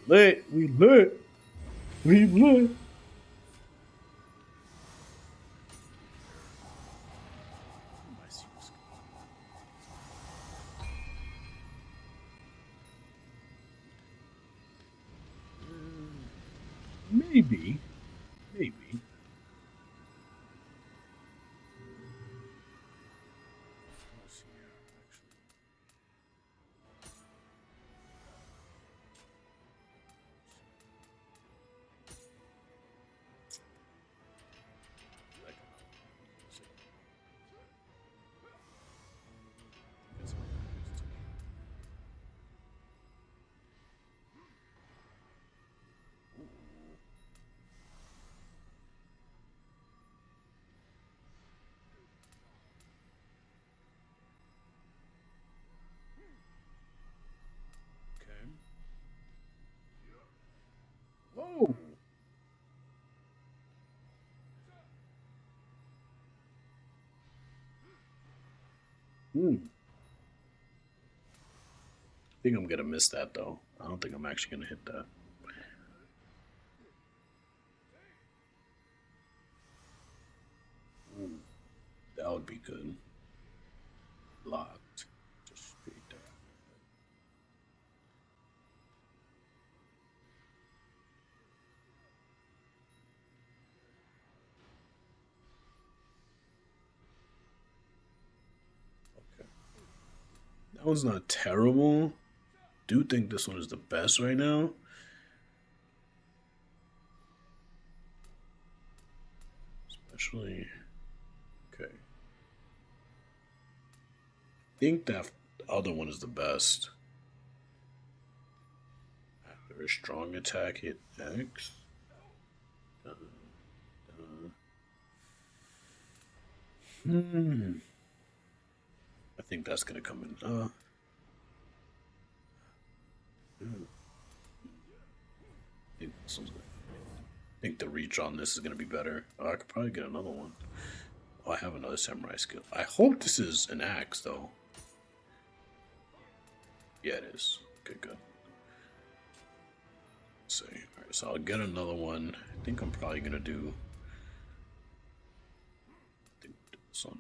Speaker 1: Lit. We lit. We lit. Maybe. Maybe. Whoa. I think I'm gonna miss that though. I don't think I'm actually gonna hit that. Ooh, that would be good. Locked. Just straight there. Okay. That one's not terrible. Do think this one is the best right now. Especially, okay. I think that other one is the best. After a strong attack, hit X. I think that's gonna come in. I think the reach on this is gonna be better. Oh, I could probably get another one. Oh, I have another samurai skill. I hope this is an axe though. Yeah, it is. Okay, good. Let's see. Alright, so I'll get another one. I think I'm probably gonna do this one.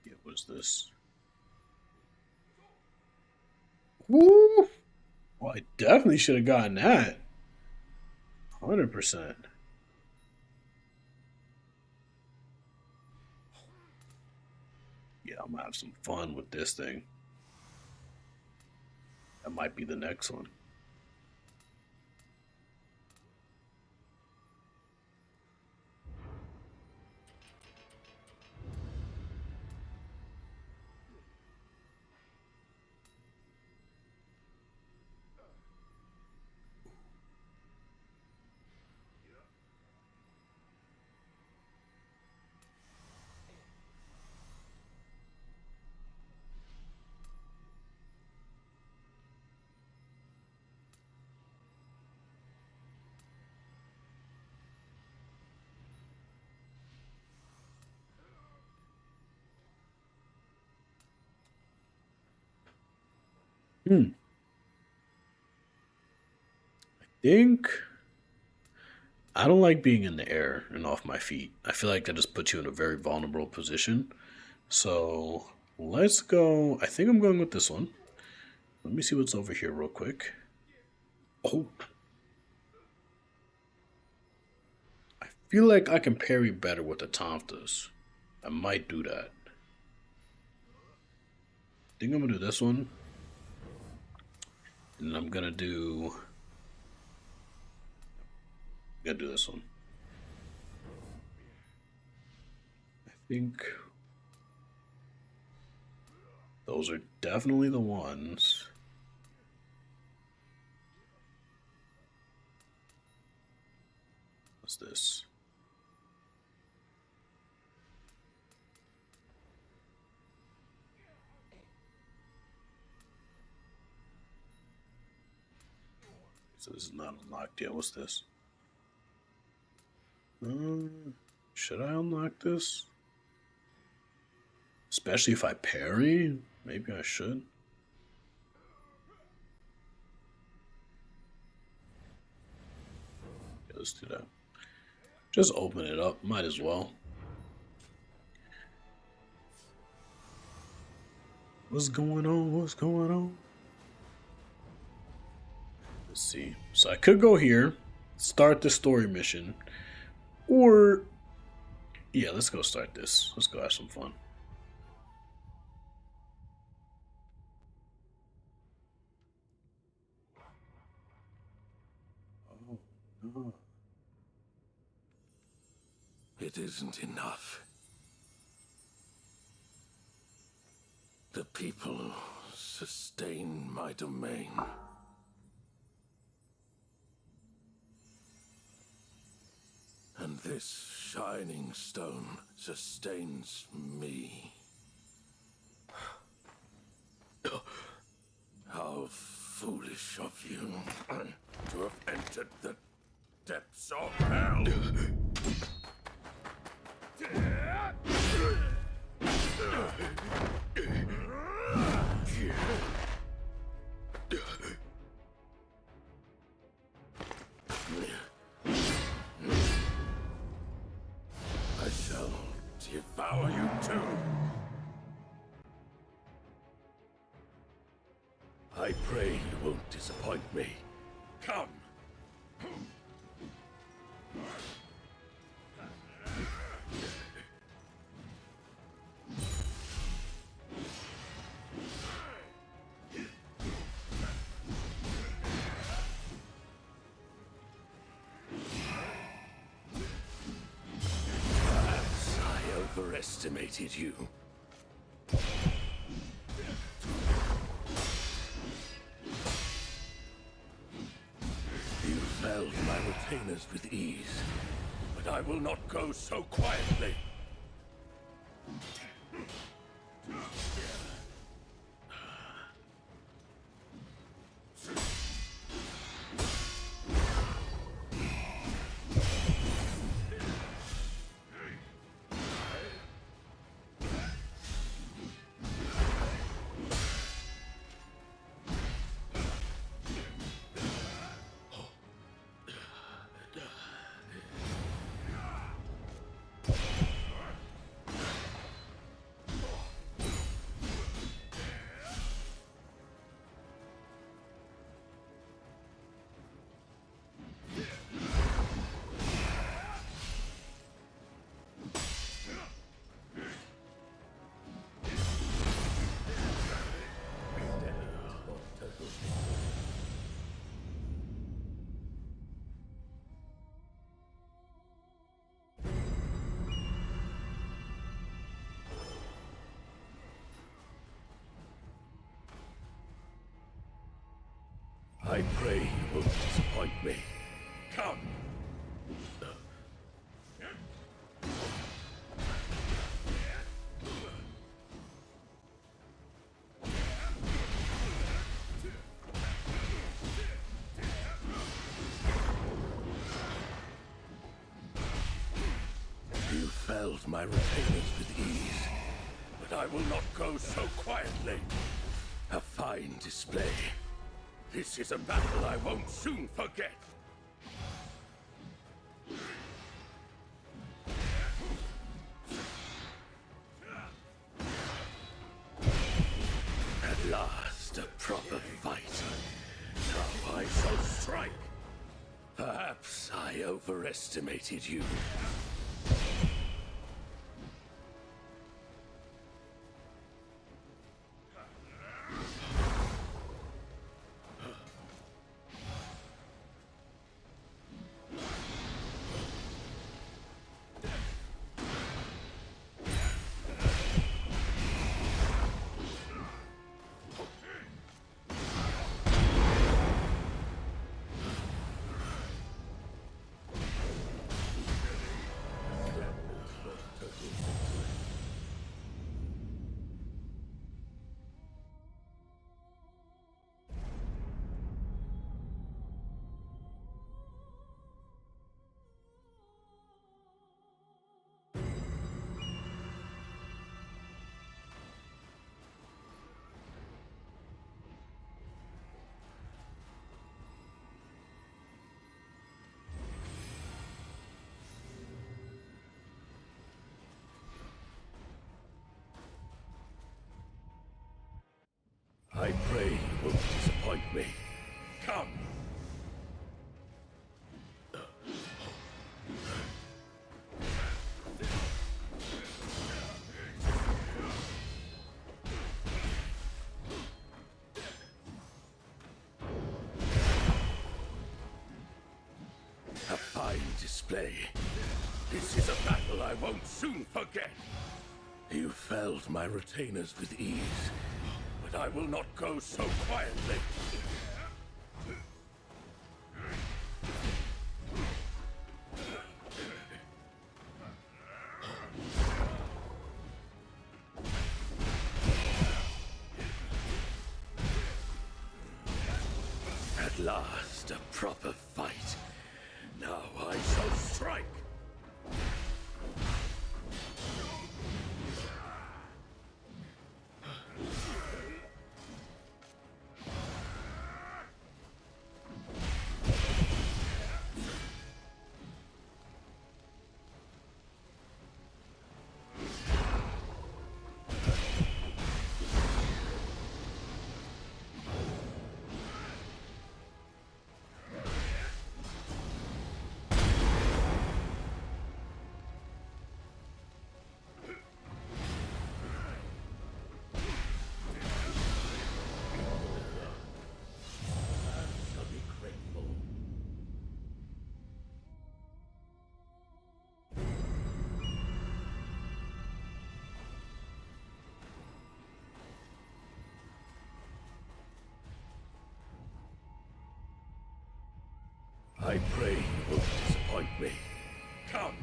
Speaker 1: Yeah, what is this? Woo! Well, I definitely should have gotten that. 100%. Yeah, I'm gonna have some fun with this thing. That might be the next one. I think I don't like being in the air and off my feet. I feel like that just puts you in a very vulnerable position. So let's go. I think I'm going with this one. Let me see what's over here real quick. Oh. I feel like I can parry better with the Tonftas. I might do that. I think I'm going to do this one. And I'm gonna do this one. I think those are definitely the ones. What's this? So this is not unlocked yet. What's this? Should I unlock this? Especially if I parry? Maybe I should. Yeah, let's do that. Just open it up. Might as well. What's going on? What's going on? Let's see. So I could go here, start the story mission, or yeah, let's go start this. Let's go have some fun. Oh.
Speaker 16: It isn't enough. The people sustain my domain. And this shining stone sustains me. How foolish of you to have entered the depths of hell. I shall devour you too. I pray you won't disappoint me. Come. Perhaps I overestimated you. You felled my retainers with ease, but I will not go so quietly. I pray you won't disappoint me. Come! You felled my retainers with ease, but I will not go so quietly. A fine display. This is a battle I won't soon forget. At last, a proper fight. Now I shall strike. Perhaps I overestimated you. I pray you won't disappoint me. Come! display. This is a battle I won't soon forget. You felled my retainers with ease, but I will not go so quietly. At last, a proper fight. Now I shall strike. I pray you won't disappoint me. Come!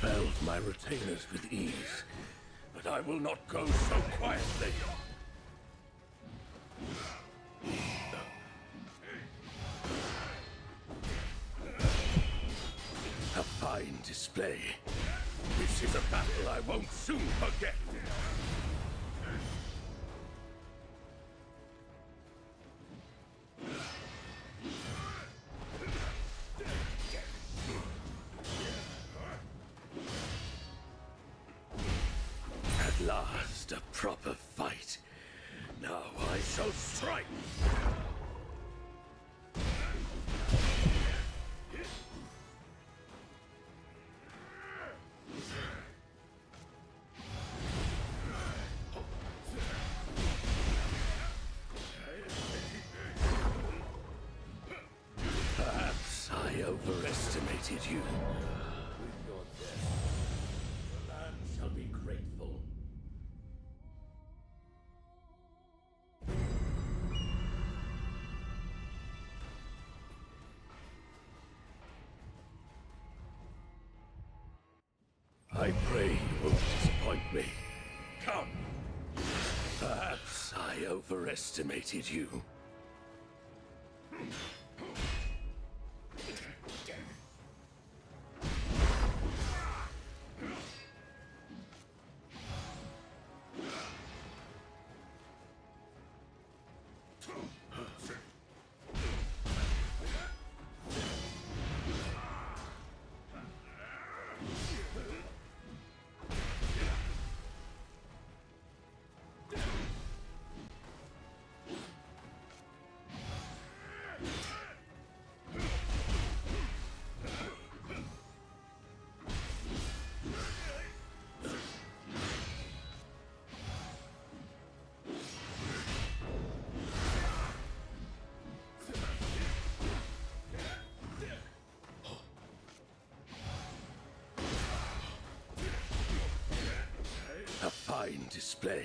Speaker 16: Felled my retainers with ease, but I will not go so quietly. A fine display. This is a battle I won't soon forget. At last, a proper fight. Now I shall strike. Perhaps I overestimated you. With your death, the land shall be grateful. I pray you won't disappoint me. Come! Perhaps I overestimated you. A fine display.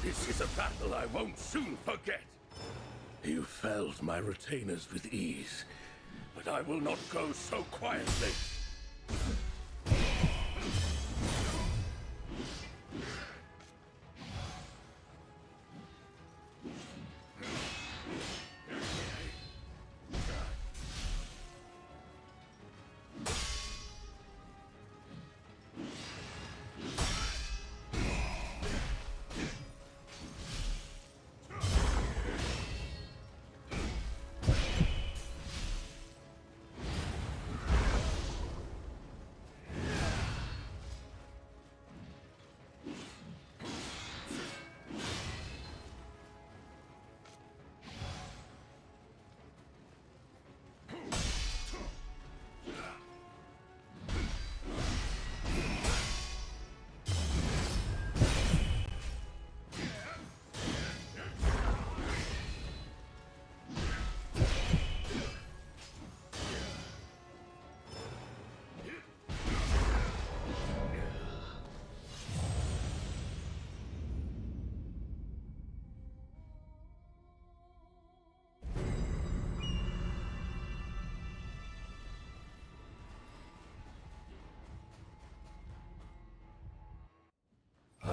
Speaker 16: This is a battle I won't soon forget. You felled my retainers with ease, but I will not go so quietly.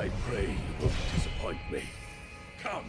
Speaker 16: I pray you won't disappoint me. Come.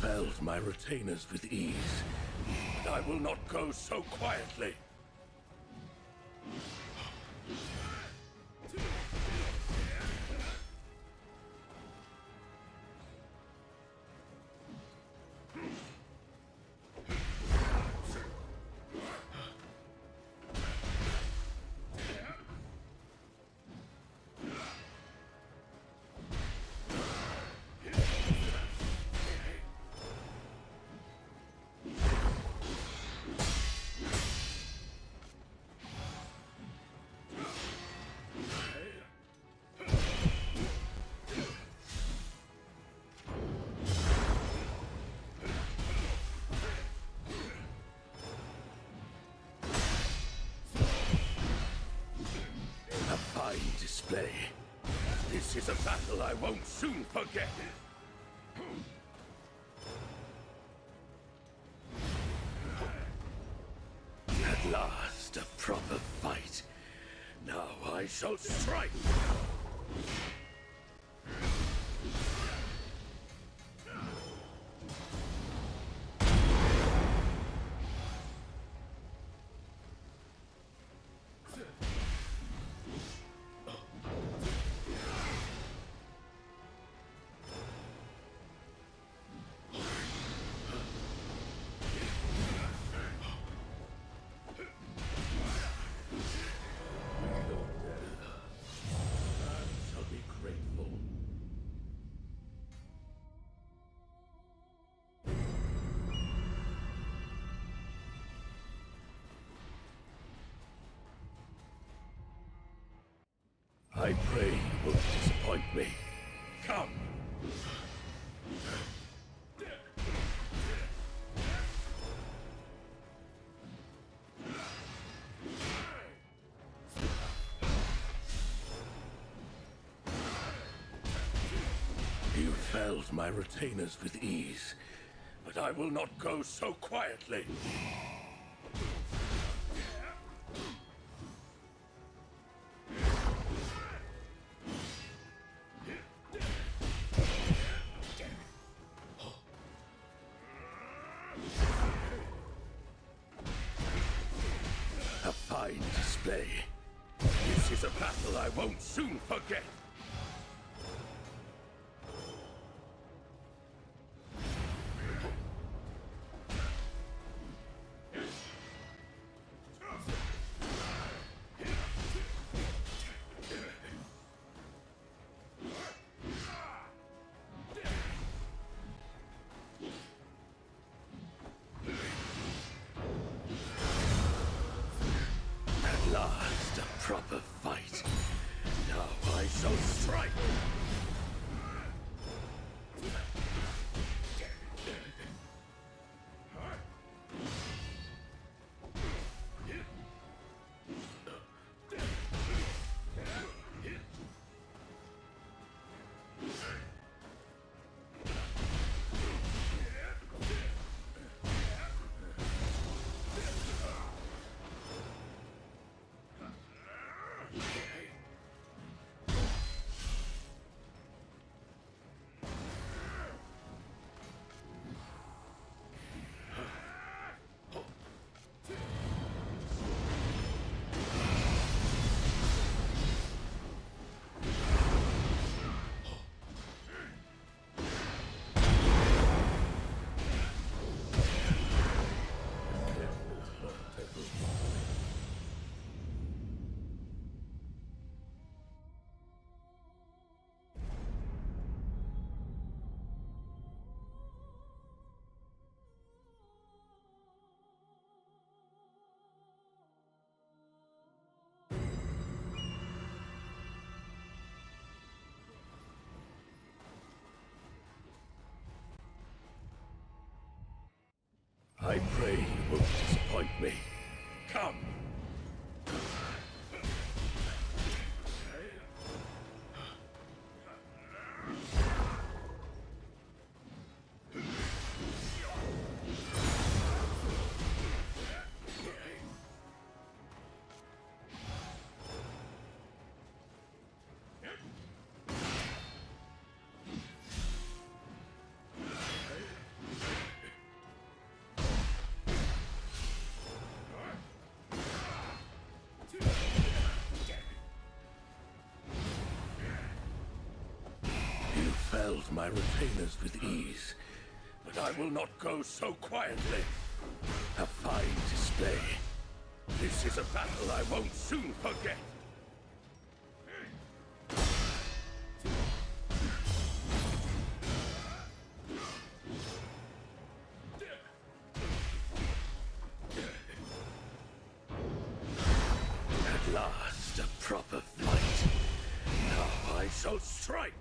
Speaker 16: Felled my retainers with ease, but I will not go so quietly. Display. This is a battle I won't soon forget. At last, a proper fight. Now I shall strike. I pray you won't disappoint me. Come! You felled my retainers with ease, but I will not go so quietly. A fine display. This is a battle I won't soon forget. At last, a proper fight. Now I shall strike. I pray you won't disappoint me. Come. Felled my retainers with ease, but I will not go so quietly. A fine display. This is a battle I won't soon forget. At last, a proper fight. Now I shall strike.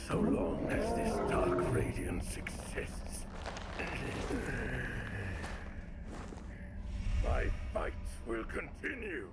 Speaker 16: So long. will continue.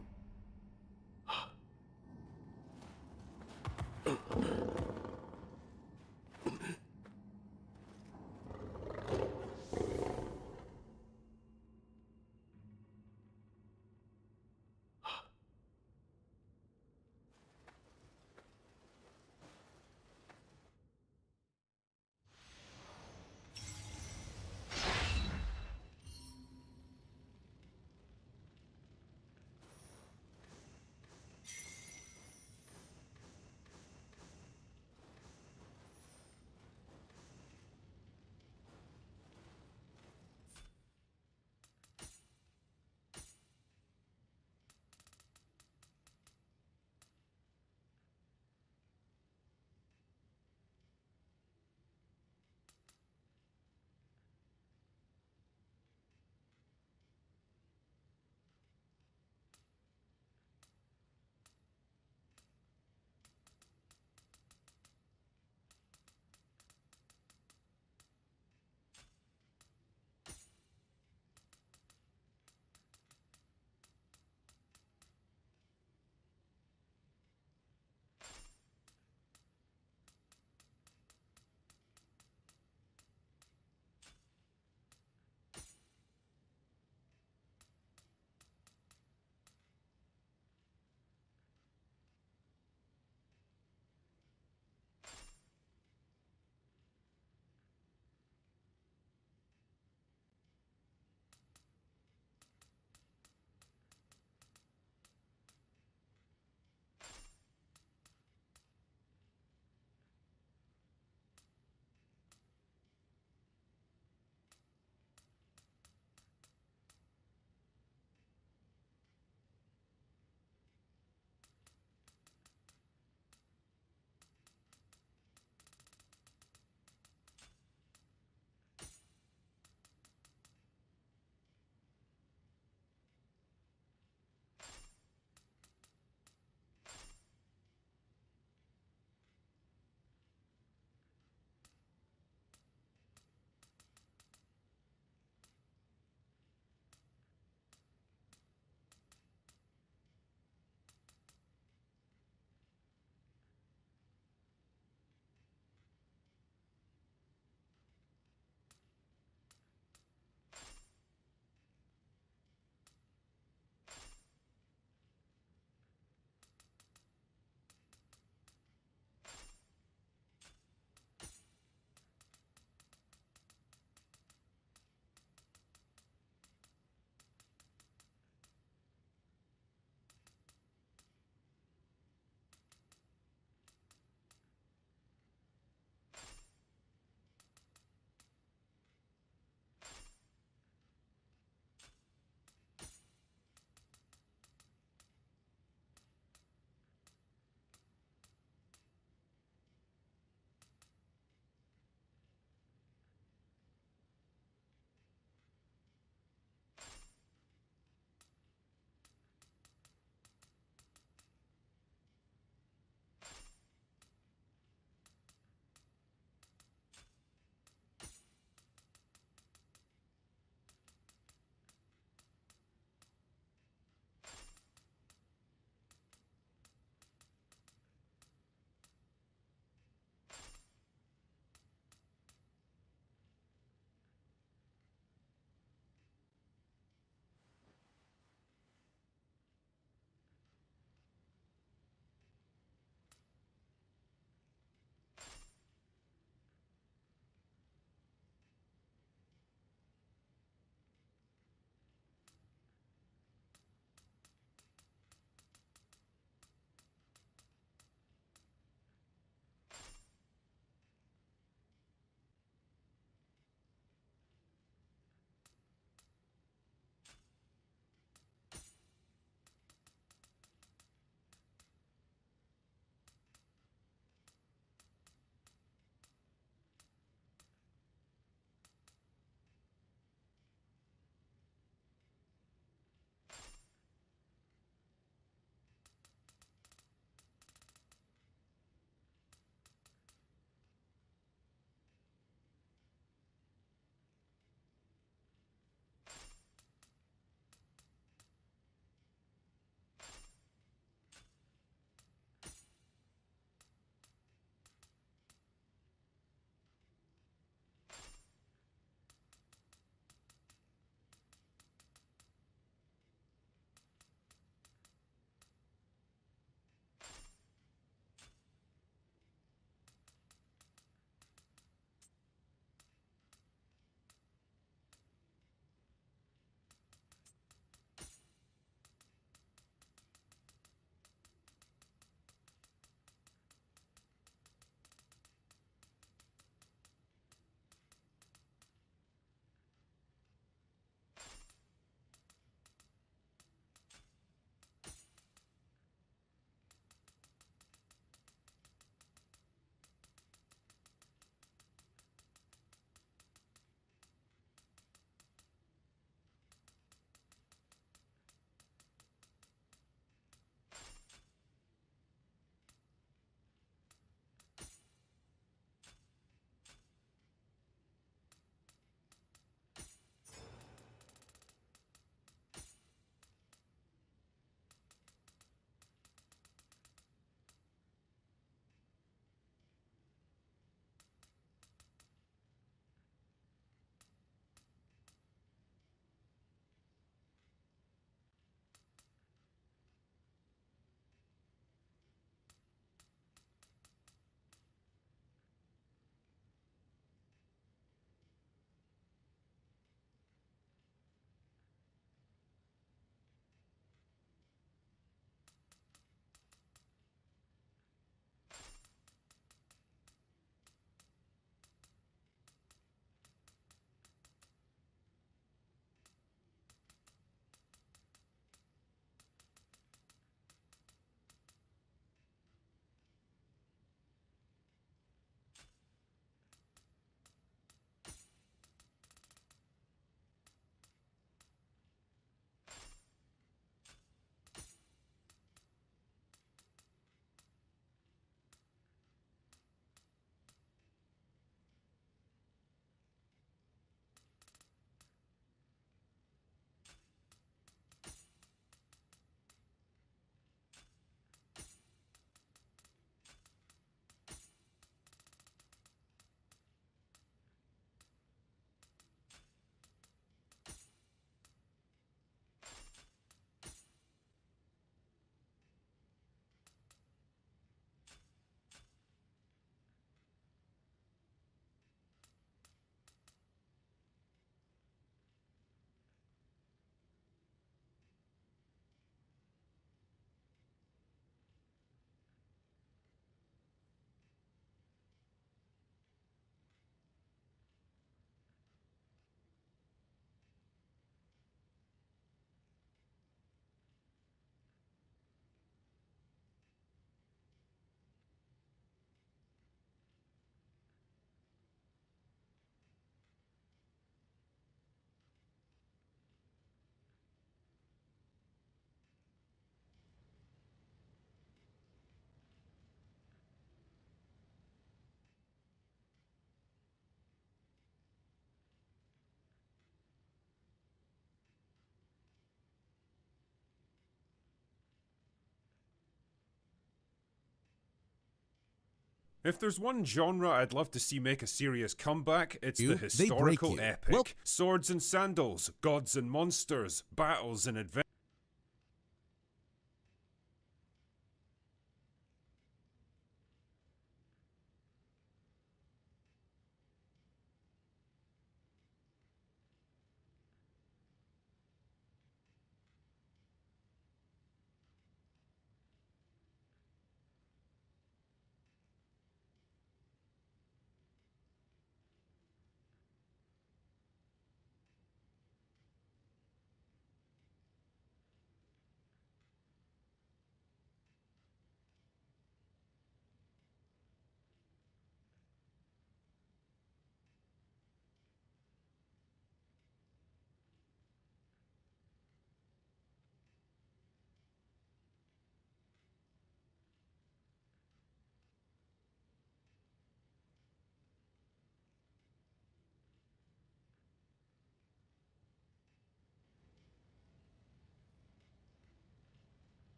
Speaker 17: If there's one genre I'd love to see make a serious comeback, it's the historical epic. Swords and sandals, gods and monsters, battles and adventures.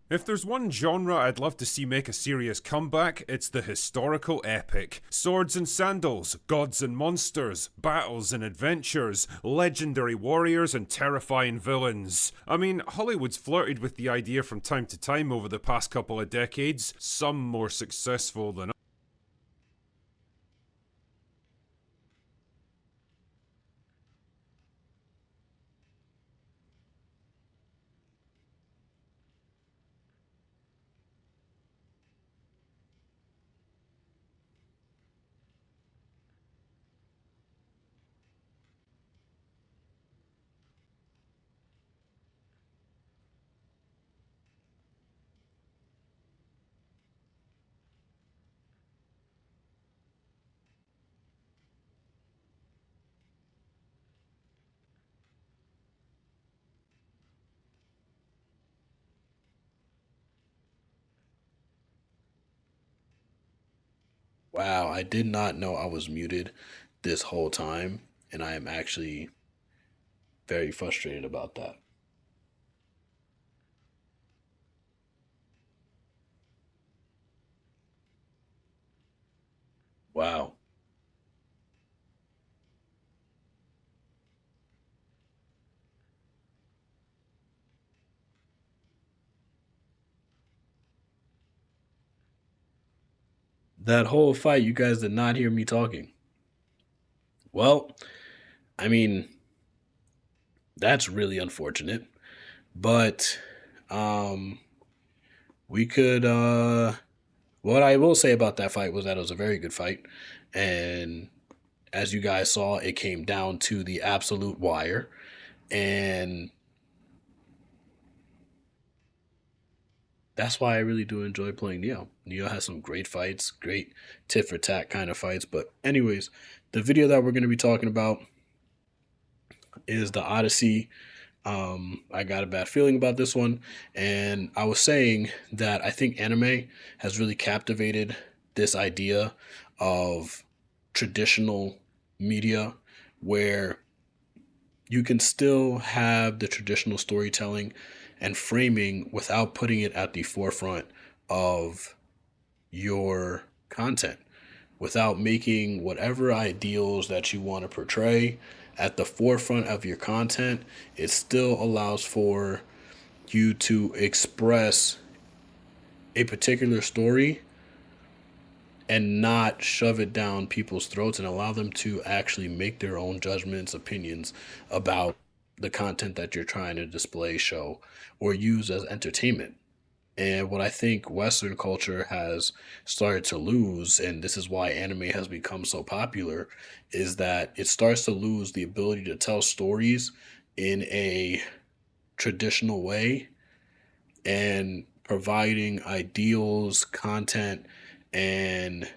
Speaker 17: If there's one genre I'd love to see make a serious comeback, it's the historical epic. Swords and sandals, gods and monsters, battles and adventures, legendary warriors and terrifying villains. I mean, Hollywood's flirted with the idea from time to time over the past couple of decades, some more successful than others.
Speaker 1: Wow, I did not know I was muted this whole time, and I am actually very frustrated about that. Wow. That whole fight, you guys did not hear me talking. Well, I mean, that's really unfortunate. But we could what I will say about that fight was that it was a very good fight. And as you guys saw, it came down to the absolute wire. And that's why I really do enjoy playing Neo. Neo has some great fights, great tit for tat kind of fights. But anyways, the video that we're going to be talking about is the Odyssey. I got a bad feeling about this one, and I was saying that I think anime has really captivated this idea of traditional media where you can still have the traditional storytelling and framing without putting it at the forefront of your content, without making whatever ideals that you want to portray at the forefront of your content. It still allows for you to express a particular story and not shove it down people's throats and allow them to actually make their own judgments, opinions about the content that you're trying to display, show, or use as entertainment. And what I think Western culture has started to lose, and this is why anime has become so popular, is that it starts to lose the ability to tell stories in a traditional way and providing ideals, content, and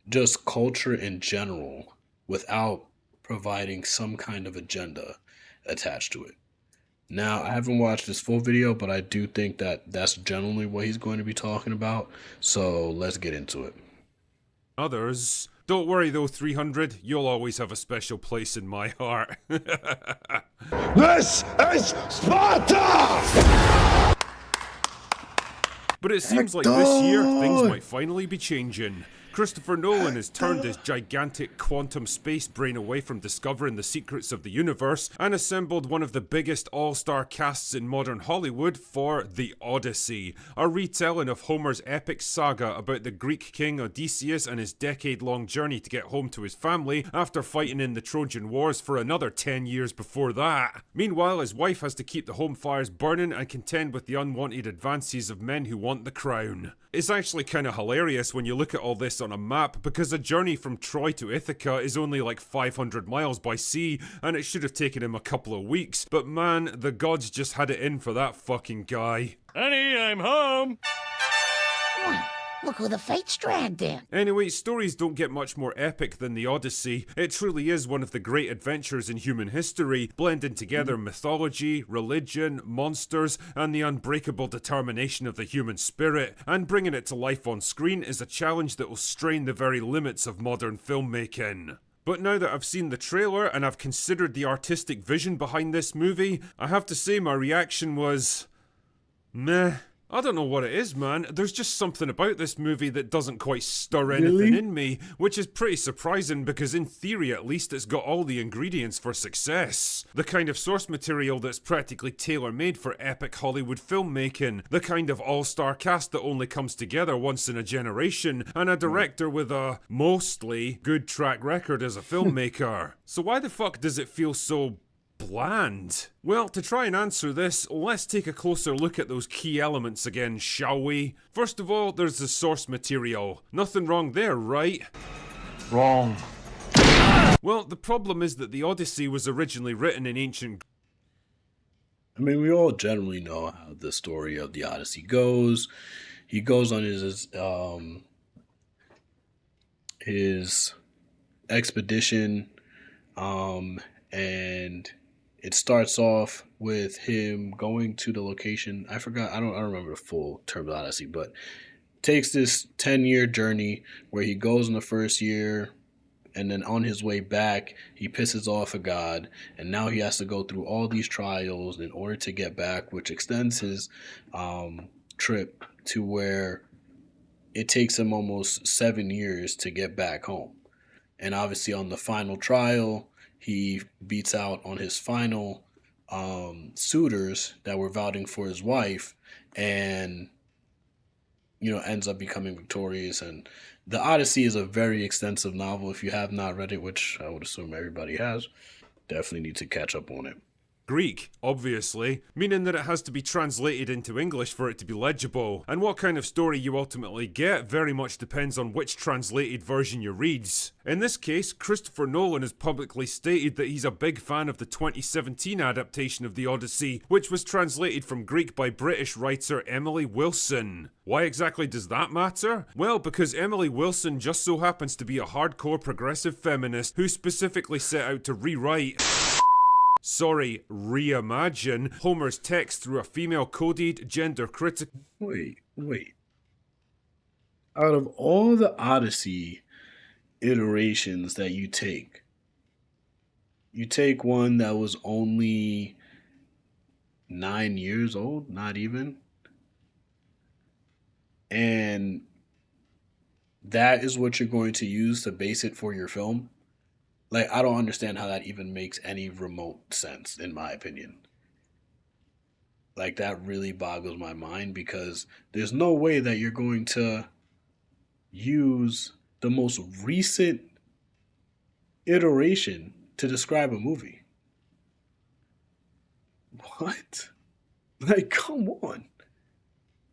Speaker 1: just culture in general without providing some kind of agenda attached to it. Now, I haven't watched this full video, but I do think that that's generally what he's going to be talking about. So let's get into it.
Speaker 17: others. Don't worry though, 300, you'll always have a special place in my heart.
Speaker 16: This is Sparta!
Speaker 17: But it seems like this year, things might finally be changing. Christopher Nolan has turned his gigantic quantum space brain away from discovering the secrets of the universe and assembled one of the biggest all-star casts in modern Hollywood for The Odyssey, a retelling of Homer's epic saga about the Greek king Odysseus and his decade-long journey to get home to his family after fighting in the Trojan Wars for another 10 years before that. Meanwhile, his wife has to keep the home fires burning and contend with the unwanted advances of men who want the crown. It's actually kind of hilarious when you look at all this on a map, because a journey from Troy to Ithaca is only like 500 miles by sea, and it should have taken him a couple of weeks, but man, the gods just had it in for that fucking guy.
Speaker 10: Honey, I'm home!
Speaker 18: Look who the fates dragged in.
Speaker 17: Anyway, stories don't get much more epic than The Odyssey. It truly is one of the great adventures in human history, blending together mythology, religion, monsters, and the unbreakable determination of the human spirit. And bringing it to life on screen is a challenge that will strain the very limits of modern filmmaking. But now that I've seen the trailer and I've considered the artistic vision behind this movie, I have to say my reaction was... meh. I don't know what it is, man. There's just something about this movie that doesn't quite stir anything in me, which is pretty surprising because in theory at least it's got all the ingredients for success. The kind of source material that's practically tailor-made for epic Hollywood filmmaking, the kind of all-star cast that only comes together once in a generation, and a director with a, mostly, good track record as a filmmaker. So why the fuck does it feel so... bland? Well, to try and answer this, let's take a closer look at those key elements again, shall we? First of all, there's the source material. Nothing wrong there, right?
Speaker 16: Wrong.
Speaker 17: Well, the problem is that the Odyssey was originally written in ancient...
Speaker 1: I mean, we all generally know how the story of the Odyssey goes. He goes on his expedition, and it starts off with him going to the location. I don't remember the full term of Odyssey, but takes this 10-year journey where he goes in the first year, and then on his way back, he pisses off a god, and now he has to go through all these trials in order to get back, which extends his trip to where it takes him almost 7 years to get back home. And obviously on the final trial, he beats out on his final suitors that were vouching for his wife, and ends up becoming victorious. And the Odyssey is a very extensive novel. If you have not read it, which I would assume everybody has, definitely need to catch up on it.
Speaker 17: Greek, obviously, meaning that it has to be translated into English for it to be legible, and what kind of story you ultimately get very much depends on which translated version you read. In this case, Christopher Nolan has publicly stated that he's a big fan of the 2017 adaptation of The Odyssey, which was translated from Greek by British writer Emily Wilson. Why exactly does that matter? Well, because Emily Wilson just so happens to be a hardcore progressive feminist who specifically set out to reimagine Homer's text through a female-coded, gender-critical...
Speaker 1: Wait. Out of all the Odyssey iterations that you take one that was only 9 years old, not even, and that is what you're going to use to base it for your film? Like, I don't understand how that even makes any remote sense, in my opinion. Like, that really boggles my mind, because there's no way that you're going to use the most recent iteration to describe a movie. What? Like, come on.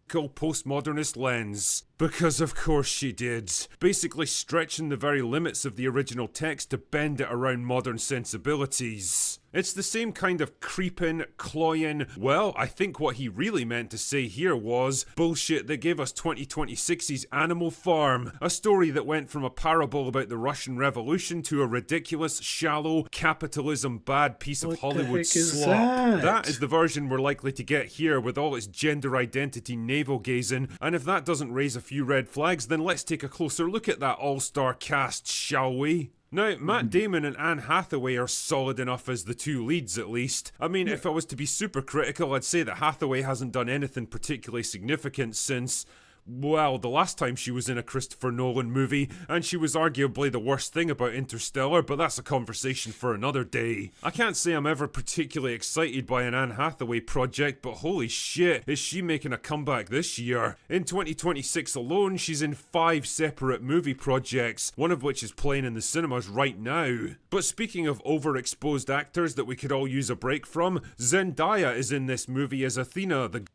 Speaker 17: Postmodernist lens. Because of course she did. Basically stretching the very limits of the original text to bend it around modern sensibilities. It's the same kind of creeping, cloying, well, I think what he really meant to say here was bullshit that gave us 2026's Animal Farm, a story that went from a parable about the Russian Revolution to a ridiculous, shallow, capitalism bad piece of Hollywood slop. That is the version we're likely to get here with all its gender identity navel-gazing, and if that doesn't raise a few few red flags, then let's take a closer look at that all-star cast, shall we? Now, Matt Damon and Anne Hathaway are solid enough as the two leads, at least. I mean, if I was to be super critical, I'd say that Hathaway hasn't done anything particularly significant since, well, the last time she was in a Christopher Nolan movie, and she was arguably the worst thing about Interstellar, but that's a conversation for another day. I can't say I'm ever particularly excited by an Anne Hathaway project, but holy shit, is she making a comeback this year. In 2026 alone, she's in 5 separate movie projects, one of which is playing in the cinemas right now. But speaking of overexposed actors that we could all use a break from, Zendaya is in this movie as Athena, the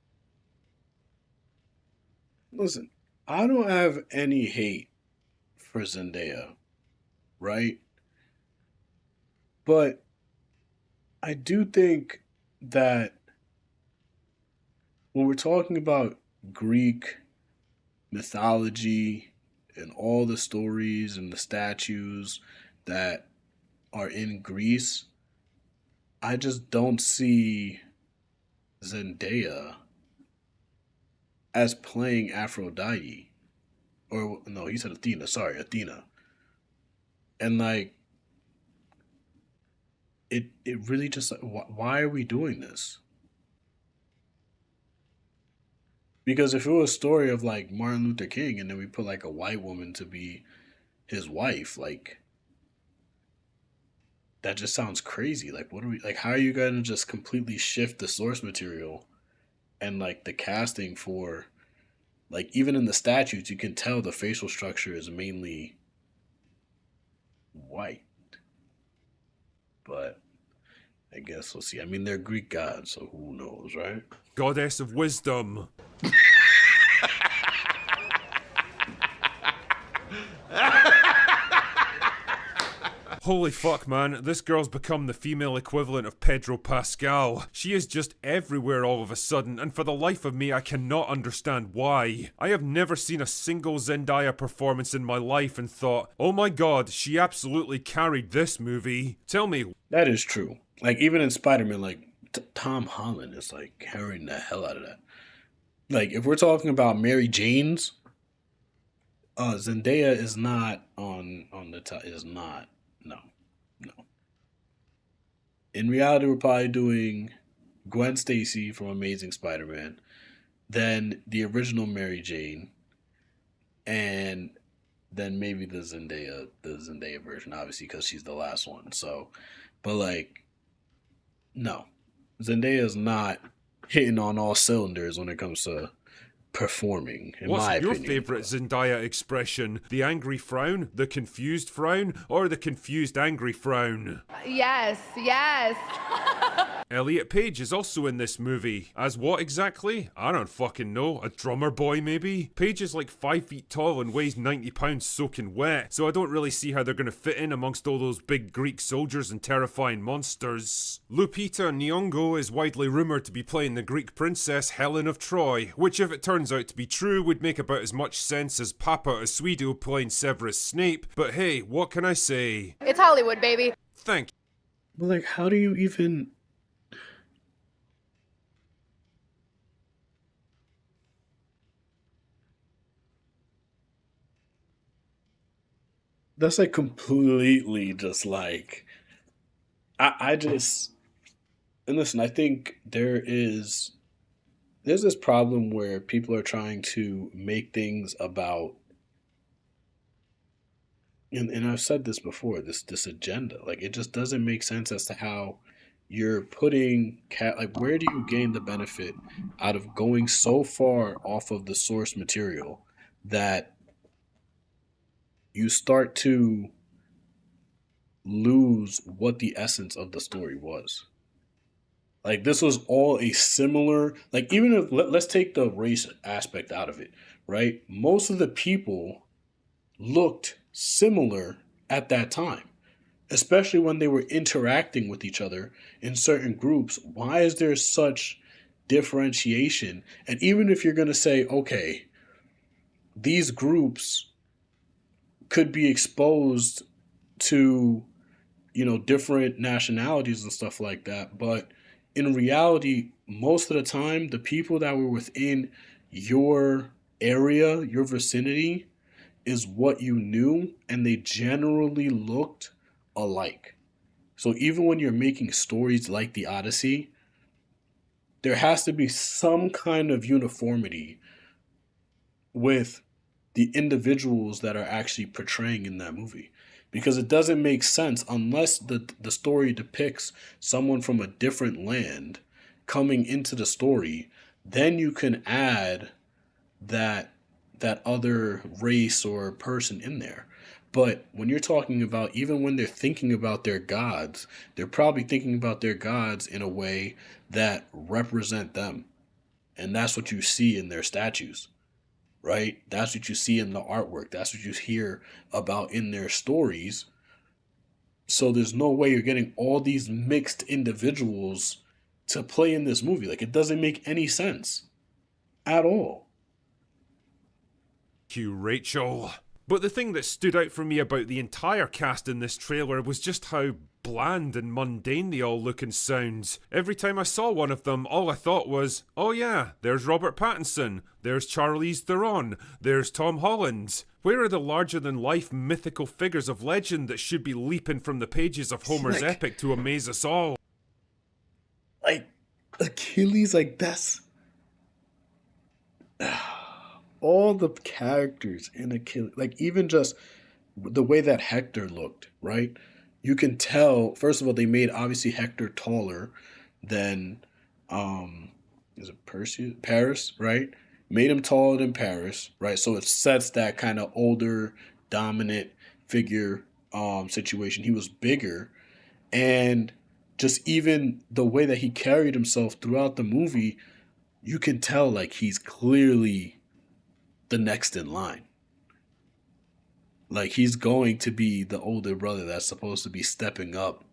Speaker 1: Listen, I don't have any hate for Zendaya, right? But I do think that when we're talking about Greek mythology and all the stories and the statues that are in Greece, I just don't see Zendaya as playing Aphrodite. Or, no, he said Athena. Sorry, Athena. And, like, it really just, why are we doing this? Because if it was a story of, like, Martin Luther King and then we put, like, a white woman to be his wife, like, that just sounds crazy. Like, what are we, like, how are you going to just completely shift the source material and, like, the casting for, like, even in the statues, you can tell the facial structure is mainly white. But I guess we'll see. I mean, they're Greek gods, so who knows, right?
Speaker 17: goddess of wisdom. Holy fuck, man, this girl's become the female equivalent of Pedro Pascal. She is just everywhere all of a sudden, and for the life of me, I cannot understand why. I have never seen a single Zendaya performance in my life and thought, oh my god, she absolutely carried this movie. Tell me.
Speaker 1: That is true. Like, even in Spider-Man, like, Tom Holland is, like, carrying the hell out of that. Like, if we're talking about Mary Jane's, Zendaya is not on the top, is not. No. In reality, we're probably doing Gwen Stacy from Amazing Spider-Man, then the original Mary Jane, and then maybe the Zendaya version, obviously, because she's the last one. So, but like, no, Zendaya is not hitting on all cylinders when it comes to performing, in my opinion.
Speaker 17: What's your favorite Zendaya expression? The angry frown, the confused frown, or the confused angry frown?
Speaker 13: Yes.
Speaker 17: Elliot Page is also in this movie. As what exactly? I don't fucking know. A drummer boy, maybe? Page is like 5 feet tall and weighs 90 pounds soaking wet, so I don't really see how they're gonna fit in amongst all those big Greek soldiers and terrifying monsters. Lupita Nyong'o is widely rumored to be playing the Greek princess Helen of Troy, which if it turns out to be true would make about as much sense as Papa Asuido playing Severus Snape, but hey, what can I say?
Speaker 13: It's Hollywood, baby.
Speaker 17: Thank you.
Speaker 1: But like, how do you even... That's like completely just like, I just, and listen, I think there's this problem where people are trying to make things about, and I've said this before, this agenda, like it just doesn't make sense as to how you're putting like, where do you gain the benefit out of going so far off of the source material that you start to lose what the essence of the story was. Like, this was all a similar, like, even if, let's take the race aspect out of it, right? Most of the people looked similar at that time, especially when they were interacting with each other in certain groups. Why is there such differentiation? And even if you're going to say, okay, these groups could be exposed to, different nationalities and stuff like that. But in reality, most of the time, the people that were within your area, your vicinity, is what you knew, and they generally looked alike. So even when you're making stories like the Odyssey, there has to be some kind of uniformity with the individuals that are actually portraying in that movie. Because it doesn't make sense unless the story depicts someone from a different land coming into the story, then you can add that other race or person in there. But when you're talking about, even when they're thinking about their gods, they're probably thinking about their gods in a way that represent them. And that's what you see in their statues, right? That's what you see in the artwork. That's what you hear about in their stories. So there's no way you're getting all these mixed individuals to play in this movie. Like, it doesn't make any sense at all.
Speaker 17: Thank you, Rachel. But the thing that stood out for me about the entire cast in this trailer was just how bland and mundane they all look and sound. Every time I saw one of them, all I thought was, oh yeah, there's Robert Pattinson, there's Charlize Theron, there's Tom Holland. Where are the larger-than-life mythical figures of legend that should be leaping from the pages of Homer's epic to amaze us all?
Speaker 1: Like, Achilles, like, that's... all the characters in Achilles, like, even just the way that Hector looked, right? You can tell, first of all, they made, obviously, Hector taller than, is it Perseus? Paris, right? Made him taller than Paris, right? So it sets that kind of older, dominant figure situation. He was bigger, and just even the way that he carried himself throughout the movie, you can tell, like, he's clearly the next in line. Like, he's going to be the older brother that's supposed to be stepping up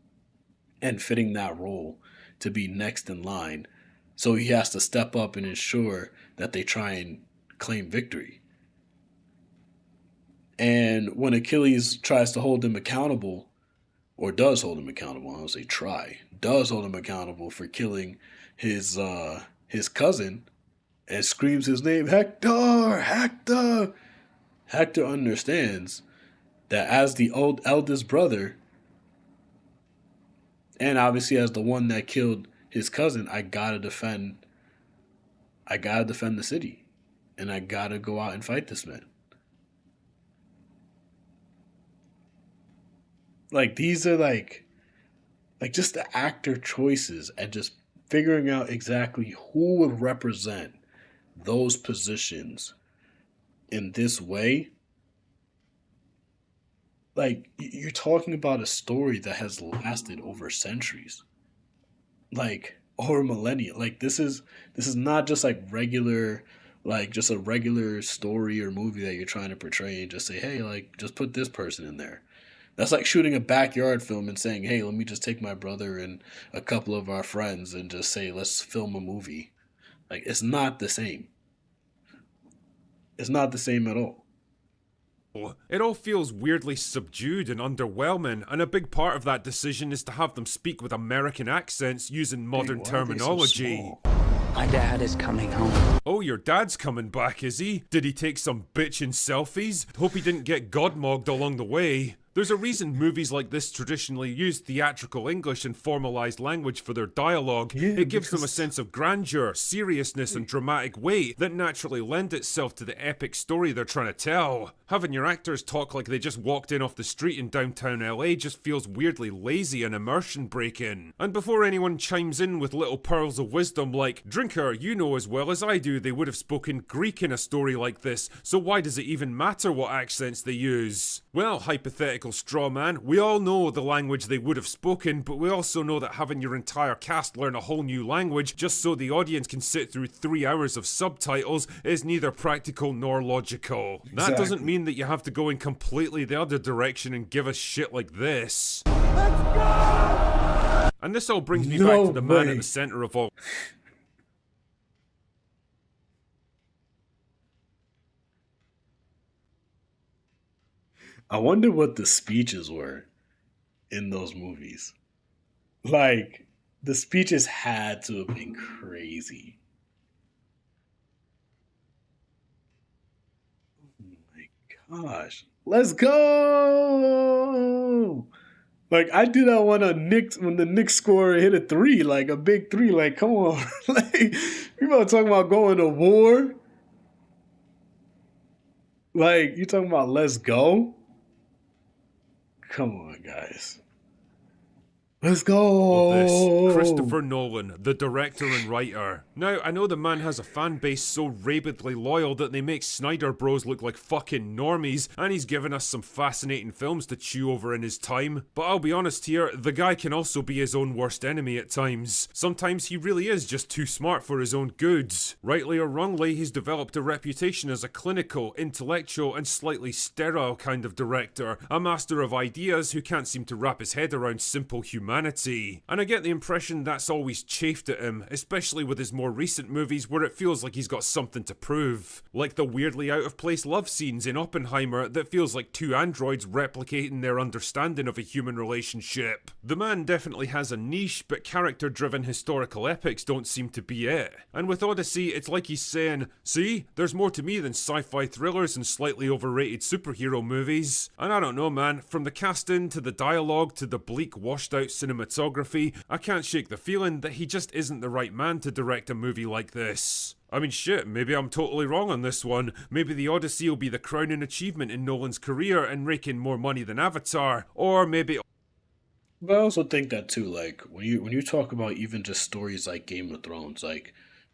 Speaker 1: and fitting that role to be next in line. So he has to step up and ensure that they try and claim victory. And when Achilles tries to hold him accountable, or does hold him accountable, I don't say try, does hold him accountable for killing his cousin, and screams his name, Hector, Hector. Hector understands that as the eldest brother, and obviously as the one that killed his cousin, I gotta defend the city, and I gotta go out and fight this man. Like, these are like just the actor choices and just figuring out exactly who would represent those positions in this way. Like, you're talking about a story that has lasted over centuries, like over millennia. Like, this is not just like regular, like just a regular story or movie that you're trying to portray and just say, hey, like, just put this person in there. That's like shooting a backyard film and saying, hey, let me just take my brother and a couple of our friends and just say, let's film a movie. Like, it's not the same. It's not the same at all.
Speaker 17: It all feels weirdly subdued and underwhelming, and a big part of that decision is to have them speak with American accents using modern terminology.
Speaker 19: My dad is coming home.
Speaker 17: Oh, your dad's coming back, is he? Did he take some bitchin' selfies? Hope he didn't get godmogged along the way. There's a reason movies like this traditionally use theatrical English and formalized language for their dialogue. It gives them a sense of grandeur, seriousness, and dramatic weight that naturally lend itself to the epic story they're trying to tell. Having your actors talk like they just walked in off the street in downtown LA just feels weirdly lazy and immersion breaking. And before anyone chimes in with little pearls of wisdom like, Drinker, you know as well as I do they would have spoken Greek in a story like this, so why does it even matter what accents they use? Well, hypothetical straw man, we all know the language they would have spoken, but we also know that having your entire cast learn a whole new language just so the audience can sit through 3 hours of subtitles is neither practical nor logical.
Speaker 1: Exactly.
Speaker 17: That doesn't mean that you have to go in completely the other direction and give us shit like this.
Speaker 16: Let's go!
Speaker 17: And this all brings me back to the man at the center of all.
Speaker 1: I wonder what the speeches were in those movies. Like, the speeches had to have been crazy. Gosh, let's go! Like I did that one on Knicks when the Knicks scorer hit a three, like a big three. Like, come on, like people are talking about going to war. Like you talking about let's go? Come on, guys. Let's go.
Speaker 17: This, Christopher Nolan, the director and writer. Now, I know the man has a fan base so rabidly loyal that they make Snyder Bros look like fucking normies, and he's given us some fascinating films to chew over in his time. But I'll be honest here, the guy can also be his own worst enemy at times. Sometimes he really is just too smart for his own goods. Rightly or wrongly, he's developed a reputation as a clinical, intellectual, and slightly sterile kind of director, a master of ideas who can't seem to wrap his head around simple humanity. And I get the impression that's always chafed at him, especially with his more recent movies where it feels like he's got something to prove. Like the weirdly out of place love scenes in Oppenheimer that feels like two androids replicating their understanding of a human relationship. The man definitely has a niche, but character-driven historical epics don't seem to be it. And with Odyssey, it's like he's saying, see, there's more to me than sci-fi thrillers and slightly overrated superhero movies. And I don't know, man, from the casting to the dialogue to the bleak washed out cinematography, I can't shake the feeling that he just isn't the right man to direct a movie like this. I mean shit, maybe I'm totally wrong on this one. Maybe the Odyssey will be the crowning achievement in Nolan's career and rake in more money than Avatar, or maybe...
Speaker 1: But I also think that too, like when you talk about even just stories like Game of Thrones, like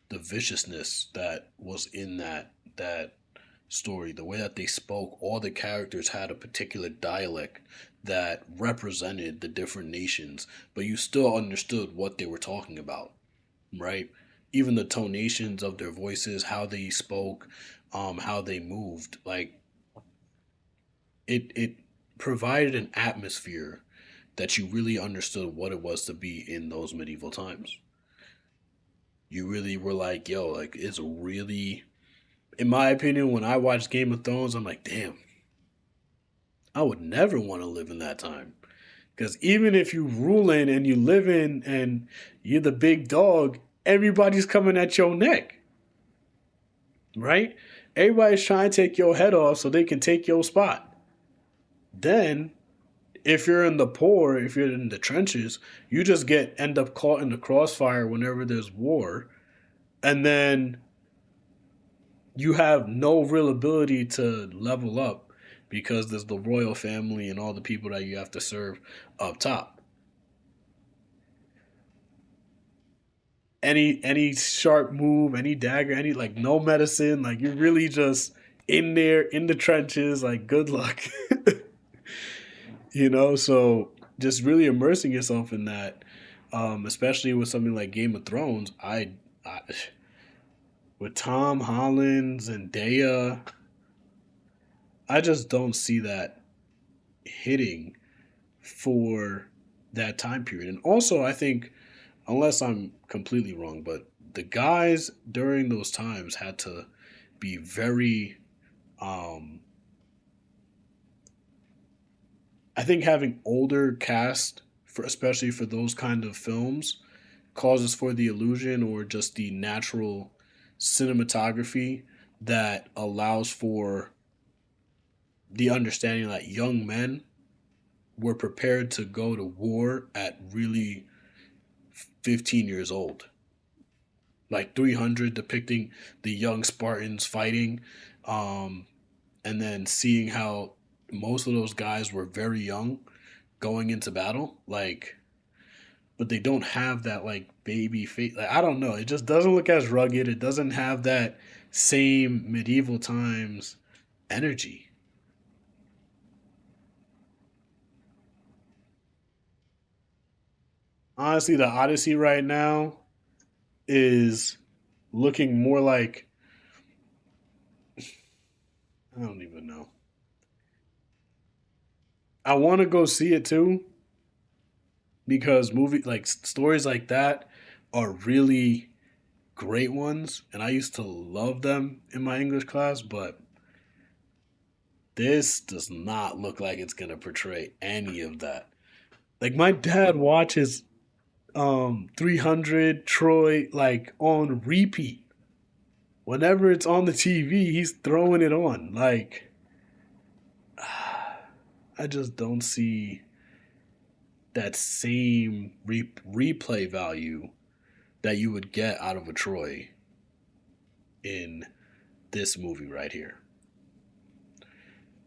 Speaker 1: the viciousness that was in that story, the way that they spoke, all the characters had a particular dialect that represented the different nations, but you still understood what they were talking about, right? Even the tonations of their voices, how they spoke, how they moved, like it provided an atmosphere that you really understood what it was to be in those medieval times. You really were like, yo, like it's really, in my opinion, when I watched Game of Thrones, I'm like, damn, I would never want to live in that time. Because even if you rule in and you live in and you're the big dog, everybody's coming at your neck. Right? Everybody's trying to take your head off so they can take your spot. Then, if you're in the poor, if you're in the trenches, you just end up caught in the crossfire whenever there's war. And then you have no real ability to level up because there's the royal family and all the people that you have to serve up top. Any sharp move, any dagger, any like no medicine, like you're really just in there in the trenches, like good luck. You know, so just really immersing yourself in that, especially with something like Game of Thrones, I with Tom Holland, Zendaya, I just don't see that hitting for that time period. And also, I think, unless I'm completely wrong, but the guys during those times had to be very, I think having older cast, especially for those kind of films, causes for the illusion or just the natural cinematography that allows for the understanding that young men were prepared to go to war at really 15 years old. Like 300 depicting the young Spartans fighting, and then seeing how most of those guys were very young going into battle, like, but they don't have that like baby face. Like, I don't know. It just doesn't look as rugged. It doesn't have that same medieval times energy. Honestly, the Odyssey right now is looking more like, I don't even know. I want to go see it too, because stories like that are really great ones, and I used to love them in my English class, but this does not look like it's gonna portray any of that. Like my dad watches 300 Troy like on repeat. whenever it's on the TV, he's throwing it on. Like, I just don't see that same replay value that you would get out of a Troy in this movie right here.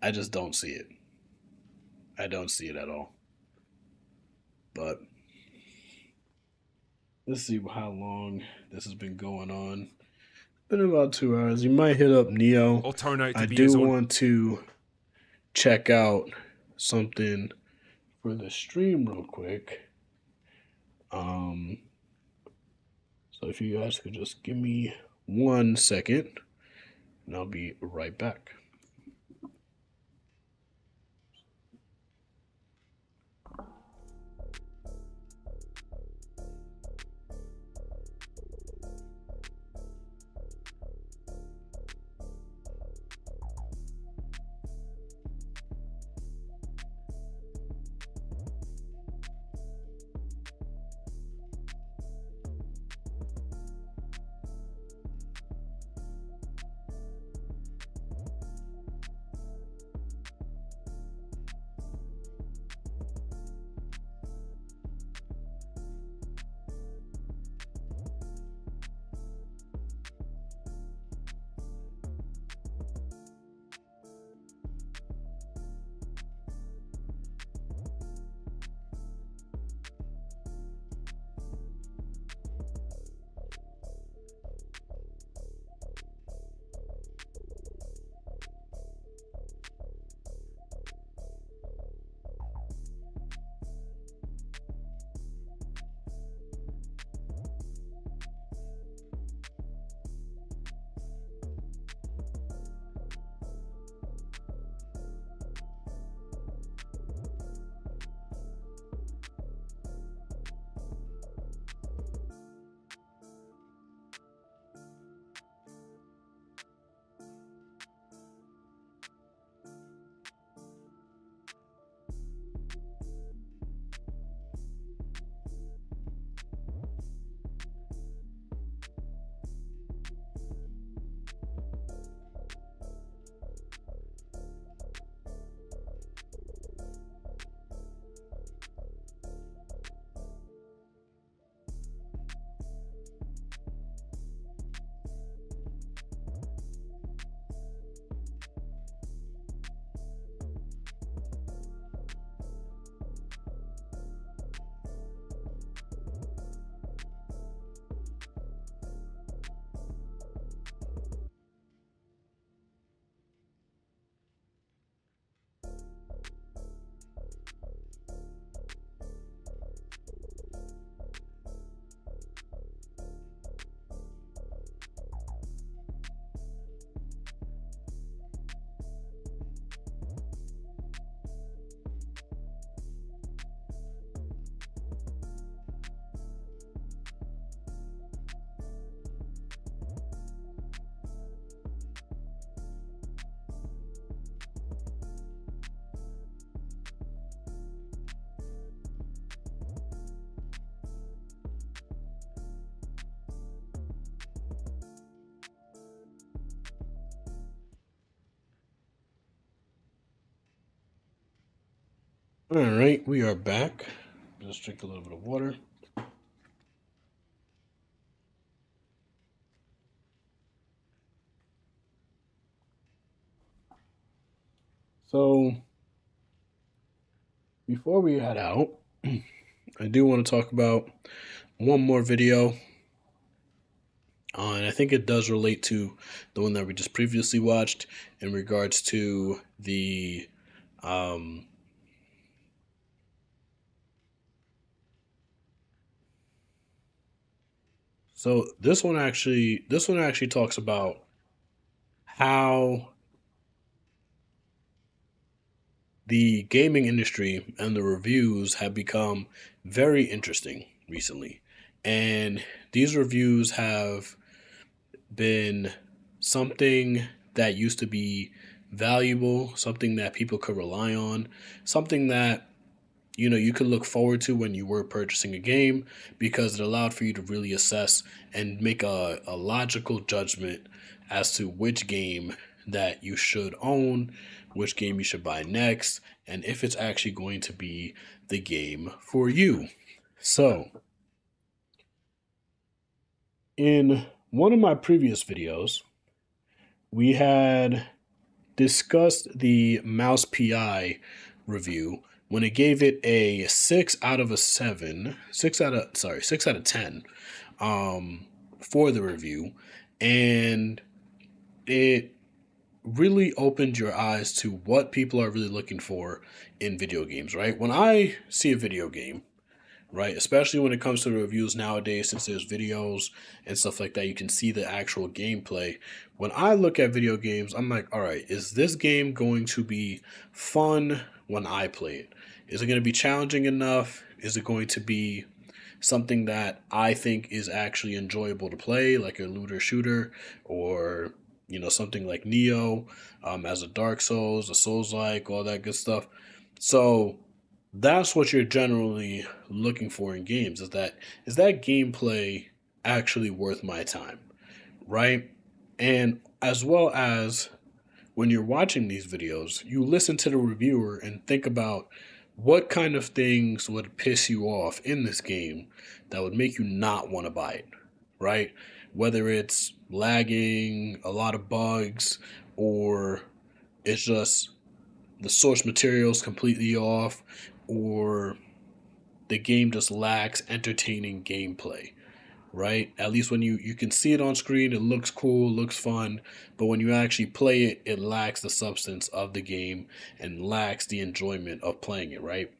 Speaker 1: I just don't see it. I don't see it at all. But let's see how long this has been going on. It's been about 2 hours. You might hit up Neo.
Speaker 17: I'll turn out to
Speaker 1: I
Speaker 17: be
Speaker 1: do
Speaker 17: his own.
Speaker 1: want to check out something for the stream real quick. So if you guys could just give me 1 second, and I'll be right back. All right, we are back. Just drink a little bit of water. So, before we head out, I do want to talk about one more video. And I think it does relate to the one that we just previously watched in regards to the so this one actually talks about how the gaming industry and the reviews have become very interesting recently. And these reviews have been something that used to be valuable, something that people could rely on, something that you could look forward to when you were purchasing a game, because it allowed for you to really assess and make a logical judgment as to which game that you should own, which game you should buy next, and if it's actually going to be the game for you. So, in one of my previous videos, we had discussed the Mouse PI review when it gave it a 6 out of 10 for the review, and it really opened your eyes to what people are really looking for in video games, right? When I see a video game, right, especially when it comes to the reviews nowadays, since there's videos and stuff like that, you can see the actual gameplay. When I look at video games, I'm like, all right, is this game going to be fun when I play it? Is it going to be challenging enough? Is it going to be something that I think is actually enjoyable to play, like a looter shooter, or something like Neo, as a Dark Souls, a Souls-like, all that good stuff. So that's what you're generally looking for in games, is that gameplay actually worth my time, right? And as well as when you're watching these videos, you listen to the reviewer and think about what kind of things would piss you off in this game that would make you not want to buy it, right? Whether it's lagging, a lot of bugs, or it's just the source material's completely off, or the game just lacks entertaining gameplay, right? At least when you can see it on screen, it looks cool, looks fun, but when you actually play it, it lacks the substance of the game and lacks the enjoyment of playing it, right?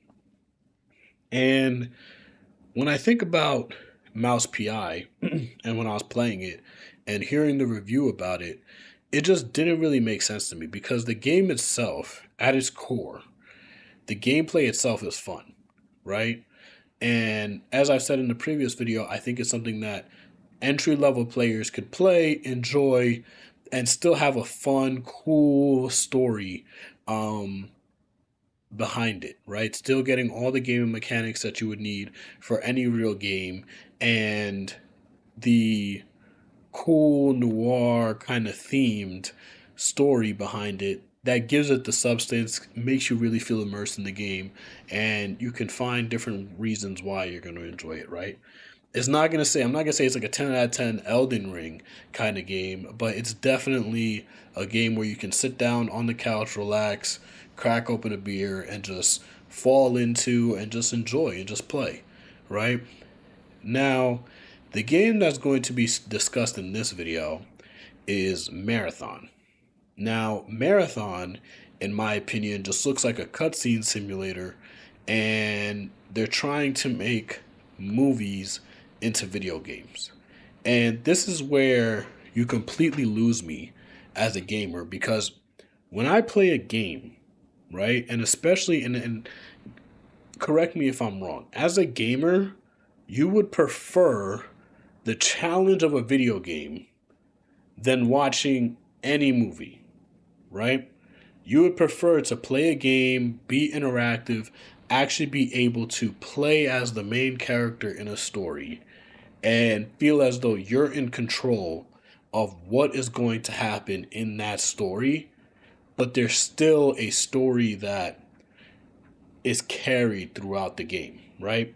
Speaker 1: And when I think about Mouse PI and when I was playing it and hearing the review about it, it just didn't really make sense to me, because the game itself, at its core, the gameplay itself is fun, right? And as I've said in the previous video, I think it's something that entry-level players could play, enjoy, and still have a fun, cool story behind it, right? Still getting all the gaming mechanics that you would need for any real game, and the cool noir kind of themed story behind it that gives it the substance, makes you really feel immersed in the game, and you can find different reasons why you're going to enjoy it, right? I'm not going to say it's like a 10 out of 10 Elden Ring kind of game, but it's definitely a game where you can sit down on the couch, relax, crack open a beer, and just fall into and just enjoy and just play, right? Now, the game that's going to be discussed in this video is Marathon. Now, Marathon, in my opinion, just looks like a cutscene simulator, and they're trying to make movies into video games. And this is where you completely lose me as a gamer, because when I play a game, right, and especially, and correct me if I'm wrong, as a gamer, you would prefer the challenge of a video game than watching any movie, right? You would prefer to play a game, be interactive, actually be able to play as the main character in a story, and feel as though you're in control of what is going to happen in that story, but there's still a story that is carried throughout the game, right?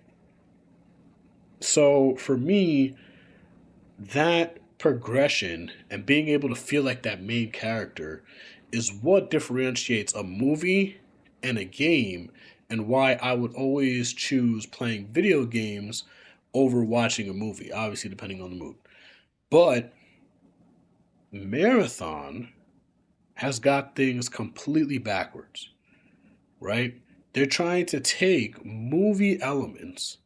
Speaker 1: So for me, that progression and being able to feel like that main character is what differentiates a movie and a game, and why I would always choose playing video games over watching a movie, obviously depending on the mood. But Marathon has got things completely backwards, right? They're trying to take movie elements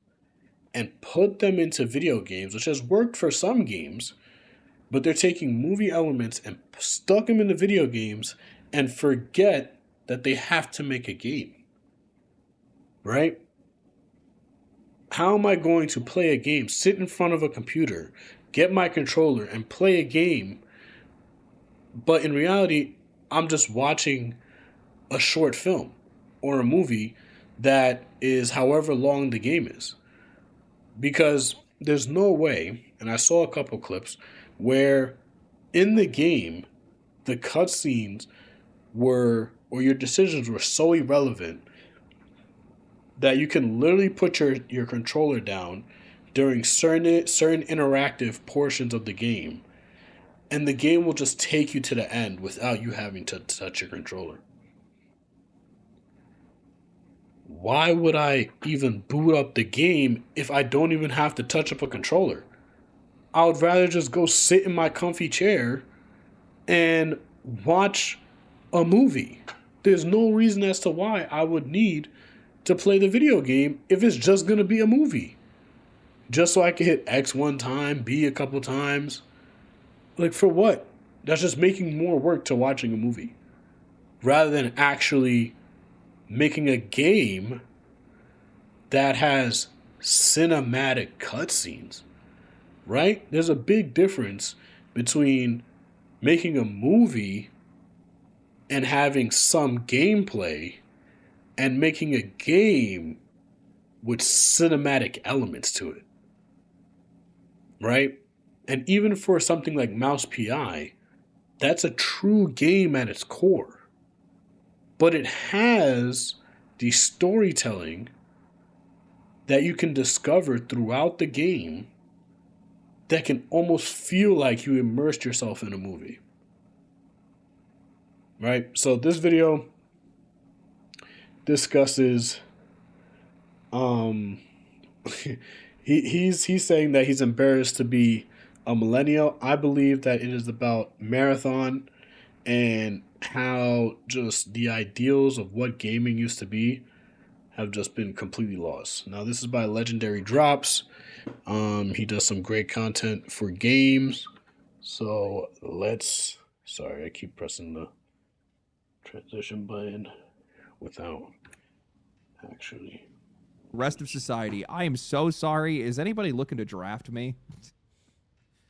Speaker 1: and put them into video games, which has worked for some games, but they're taking movie elements and stuck them into video games and forget that they have to make a game, right? How am I going to play a game, sit in front of a computer, get my controller, and play a game, but in reality, I'm just watching a short film or a movie that is however long the game is. Because there's no way, and I saw a couple clips, where in the game, the cutscenes were, or your decisions were so irrelevant that you can literally put your controller down during certain interactive portions of the game, and the game will just take you to the end without you having to touch your controller. Why would I even boot up the game if I don't even have to touch up a controller? I would rather just go sit in my comfy chair and watch a movie. There's no reason as to why I would need to play the video game if it's just going to be a movie. Just so I can hit X one time, B a couple times. Like, for what? That's just making more work to watching a movie. Rather than actually making a game that has cinematic cutscenes. Right? There's a big difference between making a movie and having some gameplay and making a game with cinematic elements to it. Right? And even for something like Mouse PI, that's a true game at its core. But it has the storytelling that you can discover throughout the game that can almost feel like you immersed yourself in a movie. Right? So this video discusses he's saying that he's embarrassed to be a millennial. I believe that it is about Marathon and how just the ideals of what gaming used to be have just been completely lost. Now, this is by Legendary Drops. He does some great content for games. So let's... Sorry, I keep pressing the transition button without actually...
Speaker 20: Rest of society. I am so sorry. Is anybody looking to draft me?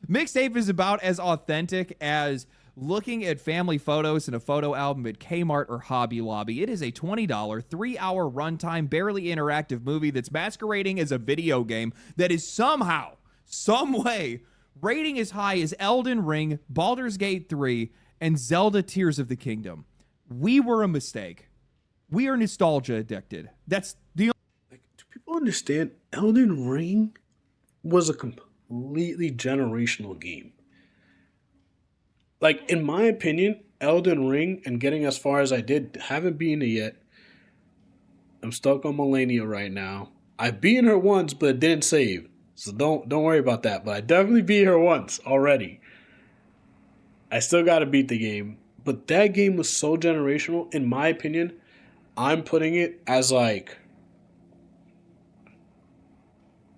Speaker 20: Mixtape is about as authentic as looking at family photos in a photo album at Kmart or Hobby Lobby. It is a $20, 3-hour runtime, barely interactive movie that's masquerading as a video game that is somehow, some way, rating as high as Elden Ring, Baldur's Gate 3, and Zelda Tears of the Kingdom. We were a mistake. We are nostalgia addicted. That's the
Speaker 1: People understand Elden Ring was a completely generational game. Like, in my opinion, Elden Ring, and getting as far as I did, haven't beaten it yet. I'm stuck on Melania right now. I've beaten her once, but it didn't save. So don't worry about that. But I definitely beat her once already. I still got to beat the game. But that game was so generational. In my opinion, I'm putting it as like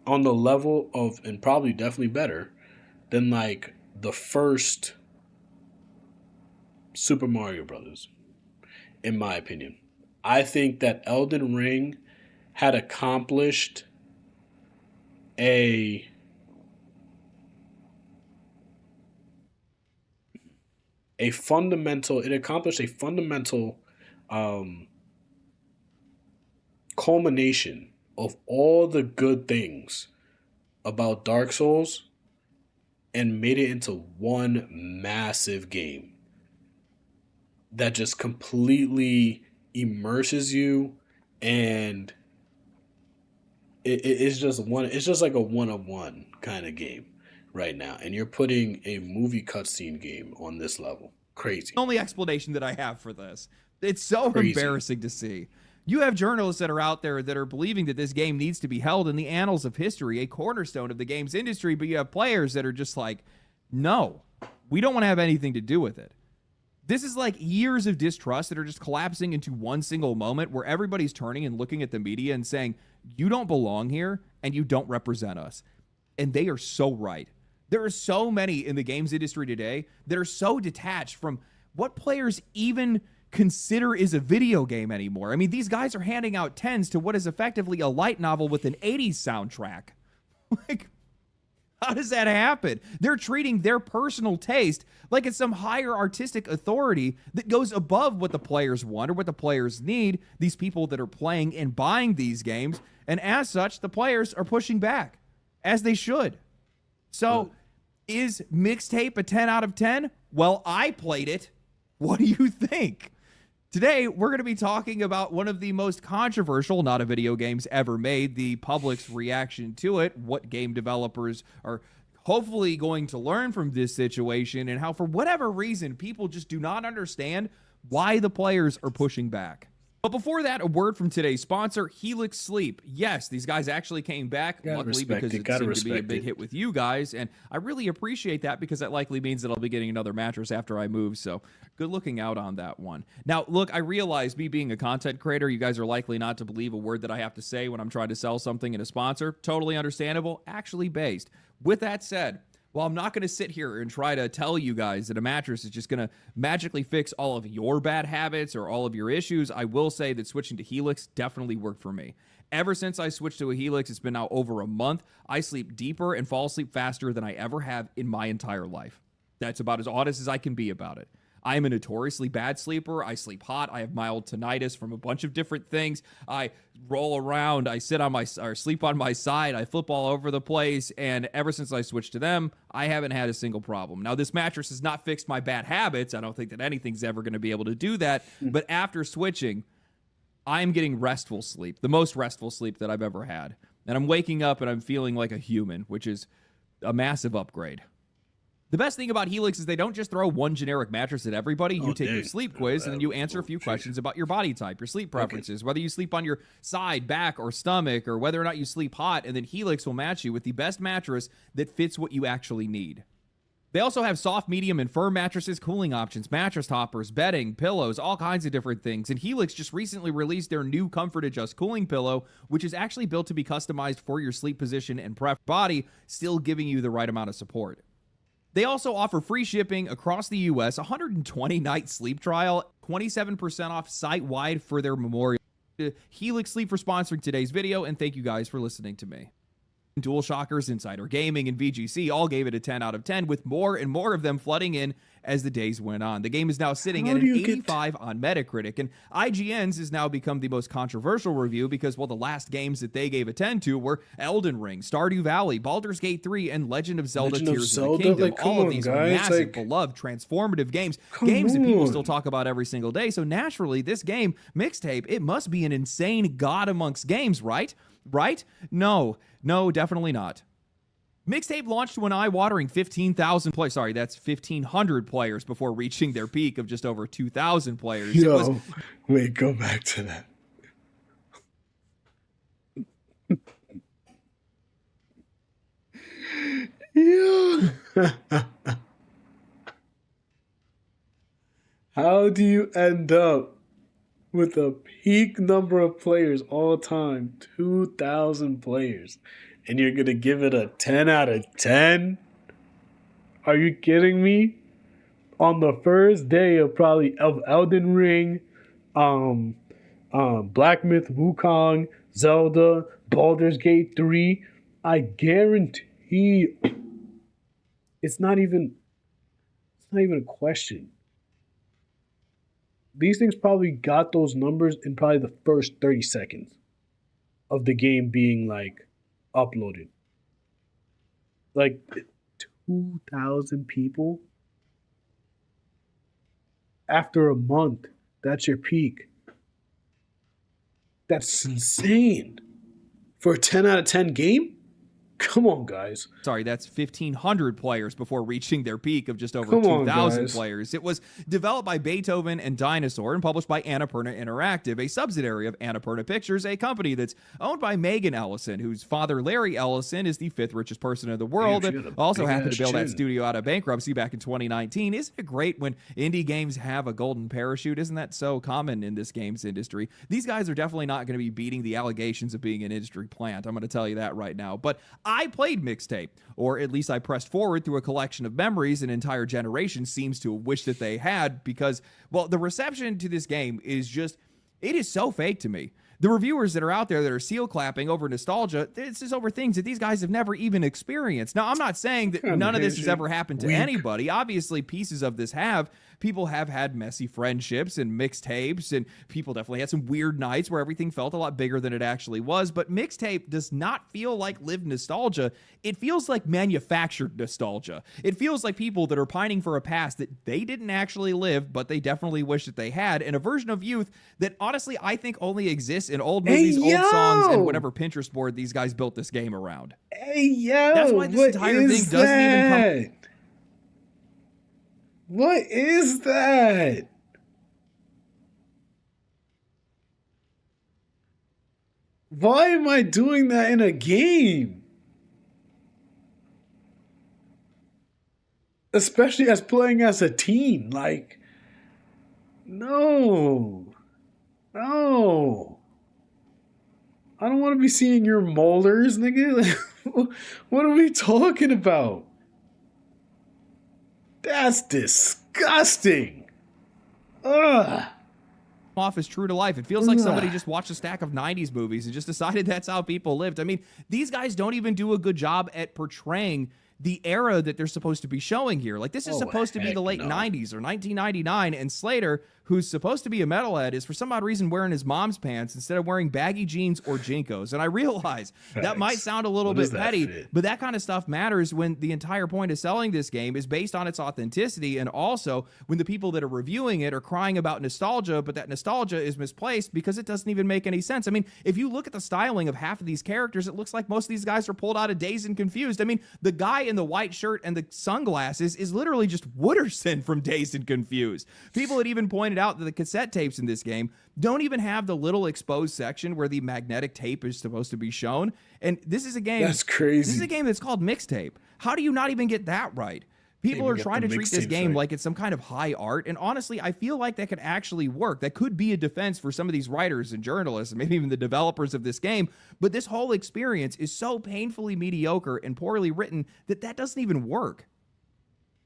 Speaker 1: on the level of, and probably definitely better than like the first Super Mario Brothers, in my opinion. I think that Elden Ring had accomplished a fundamental culmination of all the good things about Dark Souls and made it into one massive game that just completely immerses you, and it's just like a one-on-one kind of game right now, and you're putting a movie cutscene game on this level. Crazy.
Speaker 20: only explanation that I have for this. It's so
Speaker 1: Crazy.
Speaker 20: embarrassing to see. You have journalists that are out there that are believing that this game needs to be held in the annals of history, a cornerstone of the games industry, but you have players that are just like, no, we don't want to have anything to do with it. This is like years of distrust that are just collapsing into one single moment where everybody's turning and looking at the media and saying, you don't belong here and you don't represent us. And they are so right. There are so many in the games industry today that are so detached from what players even consider is a video game anymore. I mean, these guys are handing out 10s to what is effectively a light novel with an 80s soundtrack. Like, How does that happen? They're treating their personal taste like it's some higher artistic authority that goes above what the players want or what the players need, these people that are playing and buying these games. And as such, the players are pushing back, as they should. So, is Mixtape a 10 out of 10? Well, I played it. What do you think? Today, we're going to be talking about one of the most controversial not a video games ever made, the public's reaction to it, what game developers are hopefully going to learn from this situation, and how, for whatever reason, people just do not understand why the players are pushing back. But before that, a word from today's sponsor, Helix Sleep. Yes, these guys actually came back, luckily, because it seemed to be a big hit with you guys, and I really appreciate that because that likely means that I'll be getting another mattress after I move, so good looking out on that one. Now, look, I realize me being a content creator, you guys are likely not to believe a word that I have to say when I'm trying to sell something in a sponsor. Totally understandable, actually based. With that said, well, I'm not going to sit here and try to tell you guys that a mattress is just going to magically fix all of your bad habits or all of your issues. I will say that switching to Helix definitely worked for me. Ever since I switched to a Helix, it's been now over a month, I sleep deeper and fall asleep faster than I ever have in my entire life. That's about as honest as I can be about it. I am a notoriously bad sleeper. I sleep hot. I have mild tinnitus from a bunch of different things. I roll around. I sit on or sleep on my side. I flip all over the place. And ever since I switched to them, I haven't had a single problem. Now, this mattress has not fixed my bad habits. I don't think that anything's ever going to be able to do that. But after switching, I'm getting restful sleep, the most restful sleep that I've ever had. And I'm waking up and I'm feeling like a human, which is a massive upgrade. The best thing about Helix is they don't just throw one generic mattress at everybody. You take your sleep quiz, and then you answer a few questions about your body type, your sleep preferences, whether you sleep on your side, back, or stomach, or whether or not you sleep hot, and then Helix will match you with the best mattress that fits what you actually need. They also have soft, medium, and firm mattresses, cooling options, mattress toppers, bedding, pillows, all kinds of different things. And Helix just recently released their new Comfort Adjust cooling pillow, which is actually built to be customized for your sleep position and body, still giving you the right amount of support. They also offer free shipping across the U.S., 120-night sleep trial, 27% off site-wide for their memorial. Helix Sleep for sponsoring today's video, and thank you guys for listening to me. DualShockers, Insider Gaming, and VGC all gave it a 10 out of 10, with more and more of them flooding in as the days went on. The game is now sitting at an 85 on Metacritic, and IGN's has now become the most controversial review because, well, the last games that they gave a 10 to were Elden Ring, Stardew Valley, Baldur's Gate 3, and Legend of Zelda Tears of the Kingdom. All of these are massive, beloved, transformative games, games that people still talk about every single day, so naturally, this game, Mixtape, it must be an insane god amongst games, right? Right? No, definitely not. Mixtape launched to an eye-watering 15,000 players. Sorry, that's 1,500 players before reaching their peak of just over 2,000 players.
Speaker 1: Wait, go back to that. Yeah. How do you end up with a peak number of players all time, 2,000 players, and you're going to give it a 10 out of 10? Are you kidding me? On the first day of Elden Ring, Black Myth Wukong, Zelda, Baldur's Gate 3, I guarantee it's not even a question. These things probably got those numbers in probably the first 30 seconds of the game being uploaded. 2,000 people after a month. That's your peak. That's insane for a 10 out of 10 game. Come on, guys.
Speaker 20: Sorry, that's 1,500 players before reaching their peak of just over 2,000 players. It was developed by Beethoven and Dinosaur and published by Annapurna Interactive, a subsidiary of Annapurna Pictures, a company that's owned by Megan Ellison, whose father, Larry Ellison, is the 5th richest person in the world, and also happened to bail that studio out of bankruptcy back in 2019. Isn't it great when indie games have a golden parachute? Isn't that so common in this games industry? These guys are definitely not going to be beating the allegations of being an industry plant. I'm going to tell you that right now. But I played Mixtape, or at least I pressed forward through a collection of memories an entire generation seems to wish that they had, because, well, the reception to this game is just, it is so fake to me. The reviewers that are out there that are seal clapping over nostalgia, it's just over things that these guys have never even experienced. Now, I'm not saying that none of this has ever happened to anybody. Obviously, pieces of this have. People have had messy friendships and mixtapes, and people definitely had some weird nights where everything felt a lot bigger than it actually was. But mixtape does not feel like lived nostalgia. It feels like manufactured nostalgia. It feels like people that are pining for a past that they didn't actually live, but they definitely wish that they had, and a version of youth that honestly I think only exists in old movies, old songs, and whatever Pinterest board these guys built this game around.
Speaker 1: Hey, yo,
Speaker 20: that's why this entire thing doesn't even come.
Speaker 1: What is that? Why am I doing that in a game? Especially as playing as a teen. Like, no. No. I don't want to be seeing your molars, nigga. What are we talking about? That's disgusting. Ugh.
Speaker 20: Off is true to life. It feels like somebody just watched a stack of 90s movies and just decided that's how people lived. I mean, these guys don't even do a good job at portraying the era that they're supposed to be showing here. Like, this is supposed to be the late 90s or 1999, and Slater, who's supposed to be a metalhead, is for some odd reason wearing his mom's pants instead of wearing baggy jeans or Jinkos. And I realize that might sound a little bit petty, but that kind of stuff matters when the entire point of selling this game is based on its authenticity, and also when the people that are reviewing it are crying about nostalgia, but that nostalgia is misplaced because it doesn't even make any sense. I mean, if you look at the styling of half of these characters, it looks like most of these guys are pulled out of Dazed and Confused. I mean, the guy in the white shirt and the sunglasses is literally just Wooderson from Dazed and Confused. People had even pointed out that the cassette tapes in this game don't even have the little exposed section where the magnetic tape is supposed to be shown. And this is a game.
Speaker 1: That's crazy.
Speaker 20: This is a game that's called Mixtape. How do you not even get that right? People are trying to treat this game like it's some kind of high art. And honestly, I feel like that could actually work. That could be a defense for some of these writers and journalists and maybe even the developers of this game. But this whole experience is so painfully mediocre and poorly written that that doesn't even work.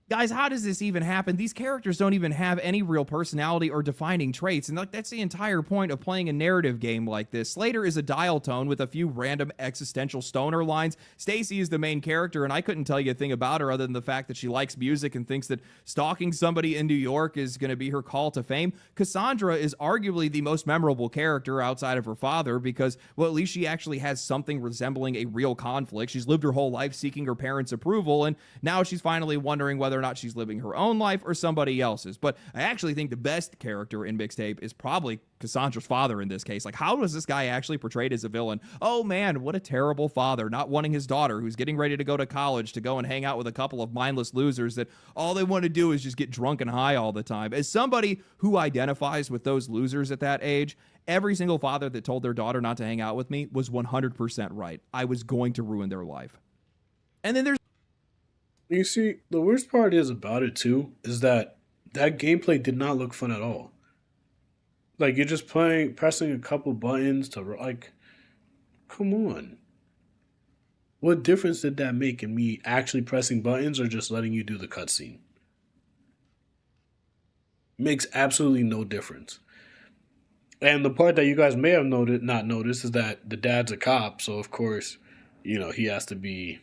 Speaker 20: Guys, how does this even happen? These characters don't even have any real personality or defining traits, and that's the entire point of playing a narrative game like this. Slater is a dial tone with a few random existential stoner lines. Stacy is the main character, and I couldn't tell you a thing about her other than the fact that she likes music and thinks that stalking somebody in New York is going to be her call to fame. Cassandra is arguably the most memorable character outside of her father because, well, at least she actually has something resembling a real conflict. She's lived her whole life seeking her parents' approval, and now she's finally wondering whether or not she's living her own life or somebody else's. But I actually think the best character in Mixtape is probably Cassandra's father in this case. Like, how was this guy actually portrayed as a villain? Oh man, what a terrible father, not wanting his daughter, who's getting ready to go to college, to go and hang out with a couple of mindless losers that all they want to do is just get drunk and high all the time. As somebody who identifies with those losers at that age, every single father that told their daughter not to hang out with me was 100% right. I was going to ruin their life. And then there's
Speaker 1: You see, the worst part is about it too, is that gameplay did not look fun at all. Like, you're just pressing a couple buttons to, like, come on. What difference did that make in me actually pressing buttons or just letting you do the cutscene? Makes absolutely no difference. And the part that you guys may have not noticed is that the dad's a cop, so of course, you know, he has to be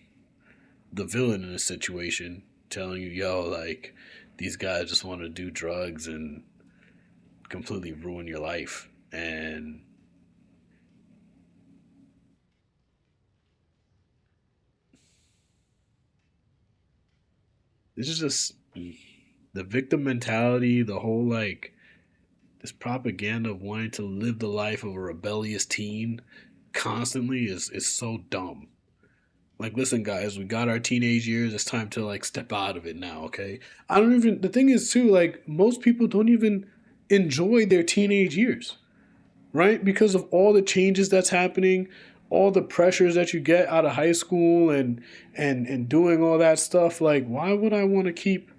Speaker 1: the villain in this situation, telling you, yo, like, these guys just want to do drugs and completely ruin your life. And this is just the victim mentality, the whole, like, this propaganda of wanting to live the life of a rebellious teen constantly is so dumb. Like, listen, guys, we got our teenage years. It's time to, like, step out of it now, okay? The thing is, too, like, most people don't even enjoy their teenage years, right? Because of all the changes that's happening, all the pressures that you get out of high school and doing all that stuff. Like, why would I want to keep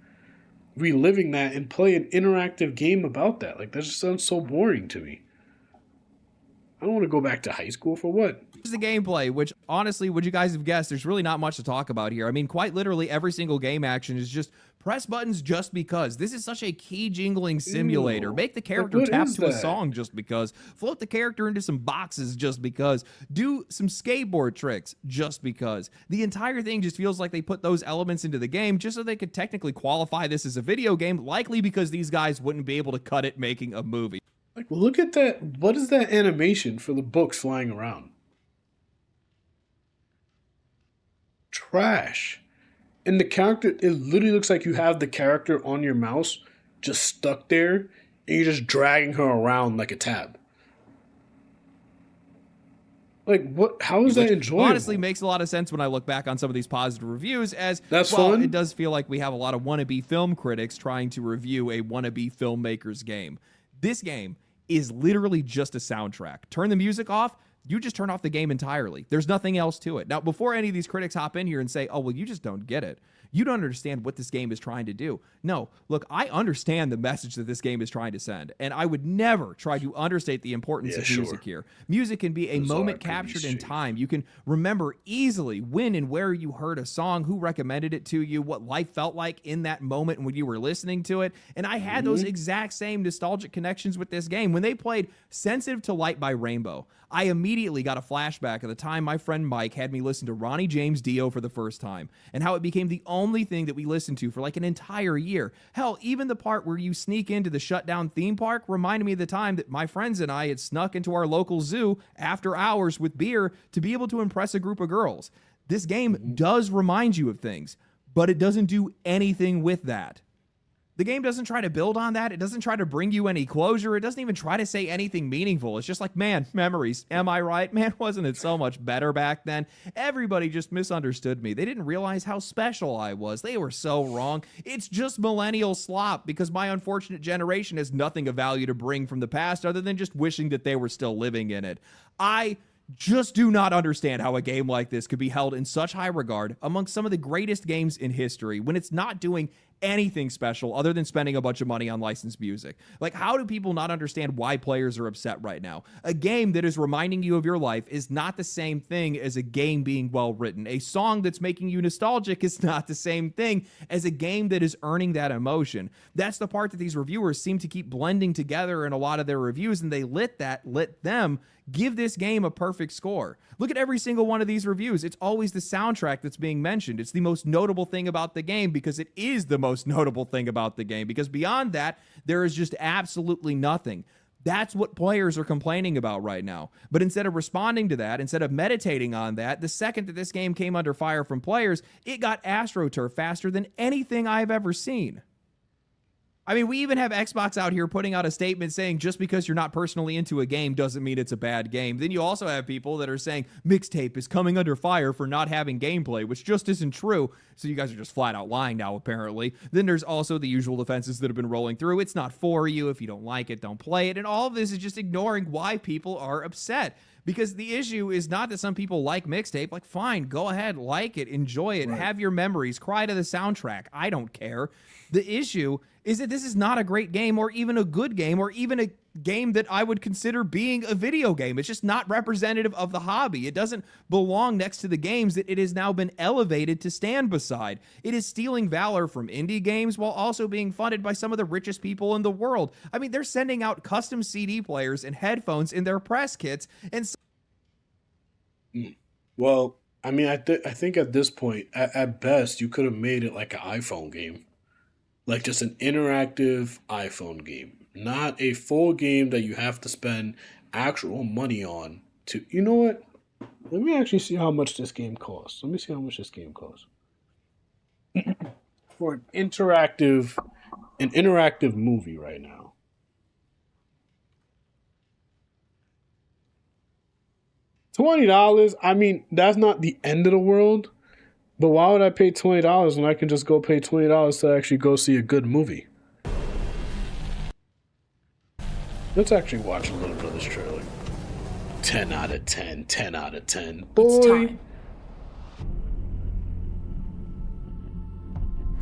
Speaker 1: reliving that and play an interactive game about that? Like, that just sounds so boring to me. I don't want to go back to high school for what?
Speaker 20: Here's the gameplay, which honestly, would you guys have guessed, there's really not much to talk about here. I mean, quite literally every single game action is just press buttons just because. This is such a key jingling simulator.
Speaker 1: Ew.
Speaker 20: Make the character
Speaker 1: Like, what
Speaker 20: tap
Speaker 1: is
Speaker 20: to a
Speaker 1: that?
Speaker 20: song just because. Float the character into some boxes just because. Do some skateboard tricks just because. The entire thing just feels like they put those elements into the game just so they could technically qualify this as a video game, likely because these guys wouldn't be able to cut it making a movie.
Speaker 1: Like, look at that. What is that animation for the books flying around? Trash. And the character, it literally looks like you have the character on your mouse just stuck there and you're just dragging her around like a tab. Like, what? How is that enjoyable?
Speaker 20: Honestly, makes a lot of sense when I look back on some of these positive reviews as,
Speaker 1: That's
Speaker 20: well,
Speaker 1: fun.
Speaker 20: it does feel like we have a lot of wannabe film critics trying to review a wannabe filmmaker's game. This game is literally just a soundtrack. Turn the music off, you just turn off the game entirely. There's nothing else to it. Now, before any of these critics hop in here and say, oh, well, you just don't get it. You don't understand what this game is trying to do. No, look, I understand the message that this game is trying to send, and I would never try to understate the importance of music here. Music can be a moment captured in time. You can remember easily when and where you heard a song, who recommended it to you, what life felt like in that moment when you were listening to it. And I had those exact same nostalgic connections with this game. When they played Sensitive to Light by Rainbow, I immediately got a flashback of the time my friend Mike had me listen to Ronnie James Dio for the first time, and how it became the only thing that we listened to for like an entire year. Hell, even the part where you sneak into the shutdown theme park reminded me of the time that my friends and I had snuck into our local zoo after hours with beer to be able to impress a group of girls. This game does remind you of things, but it doesn't do anything with that. The game doesn't try to build on that. It doesn't try to bring you any closure. It doesn't even try to say anything meaningful. It's just like, man, memories. Am I right? Man, wasn't it so much better back then? Everybody just misunderstood me. They didn't realize how special I was. They were so wrong. It's just millennial slop because my unfortunate generation has nothing of value to bring from the past other than just wishing that they were still living in it. I just do not understand how a game like this could be held in such high regard among some of the greatest games in history when it's not doing anything special other than spending a bunch of money on licensed music. Like, how do people not understand why players are upset right now? A game that is reminding you of your life is not the same thing as a game being well written. A song that's making you nostalgic is not the same thing as a game that is earning that emotion. That's the part that these reviewers seem to keep blending together in a lot of their reviews, and they let them give this game a perfect score. Look at every single one of these reviews. It's always the soundtrack that's being mentioned. It's the most notable thing about the game because it is the most notable thing about the game, because beyond that, there is just absolutely nothing. That's what players are complaining about right now. But instead of responding to that, instead of meditating on that, the second that this game came under fire from players, it got AstroTurf faster than anything I've ever seen. I mean, we even have Xbox out here putting out a statement saying just because you're not personally into a game doesn't mean it's a bad game. Then you also have people that are saying Mixtape is coming under fire for not having gameplay, which just isn't true. So you guys are just flat out lying now, apparently. Then there's also the usual defenses that have been rolling through. It's not for you. If you don't like it, don't play it. And all of this is just ignoring why people are upset. Because the issue is not that some people like Mixtape. Like, fine, go ahead, like it, enjoy it, have your memories, cry to the soundtrack. I don't care. The issue is that this is not a great game or even a good game or even a game that I would consider being a video game. It's just not representative of the hobby. It doesn't belong next to the games that it has now been elevated to stand beside. It is stealing valor from indie games while also being funded by some of the richest people in the world. I mean, they're sending out custom CD players and headphones in their press kits. And
Speaker 1: well, I mean, I think at this point, at best, you could have made it like an iPhone game. Like just an interactive iPhone game. Not a full game that you have to spend actual money on to... You know what? Let me actually see how much this game costs. Let me see how much this game costs. For an interactive movie right now. $20. I mean, that's not the end of the world. But why would I pay $20 when I can just go pay $20 to actually go see a good movie? Let's actually watch a little bit of this trailer. 10 out of 10. 10 out of 10. Boy.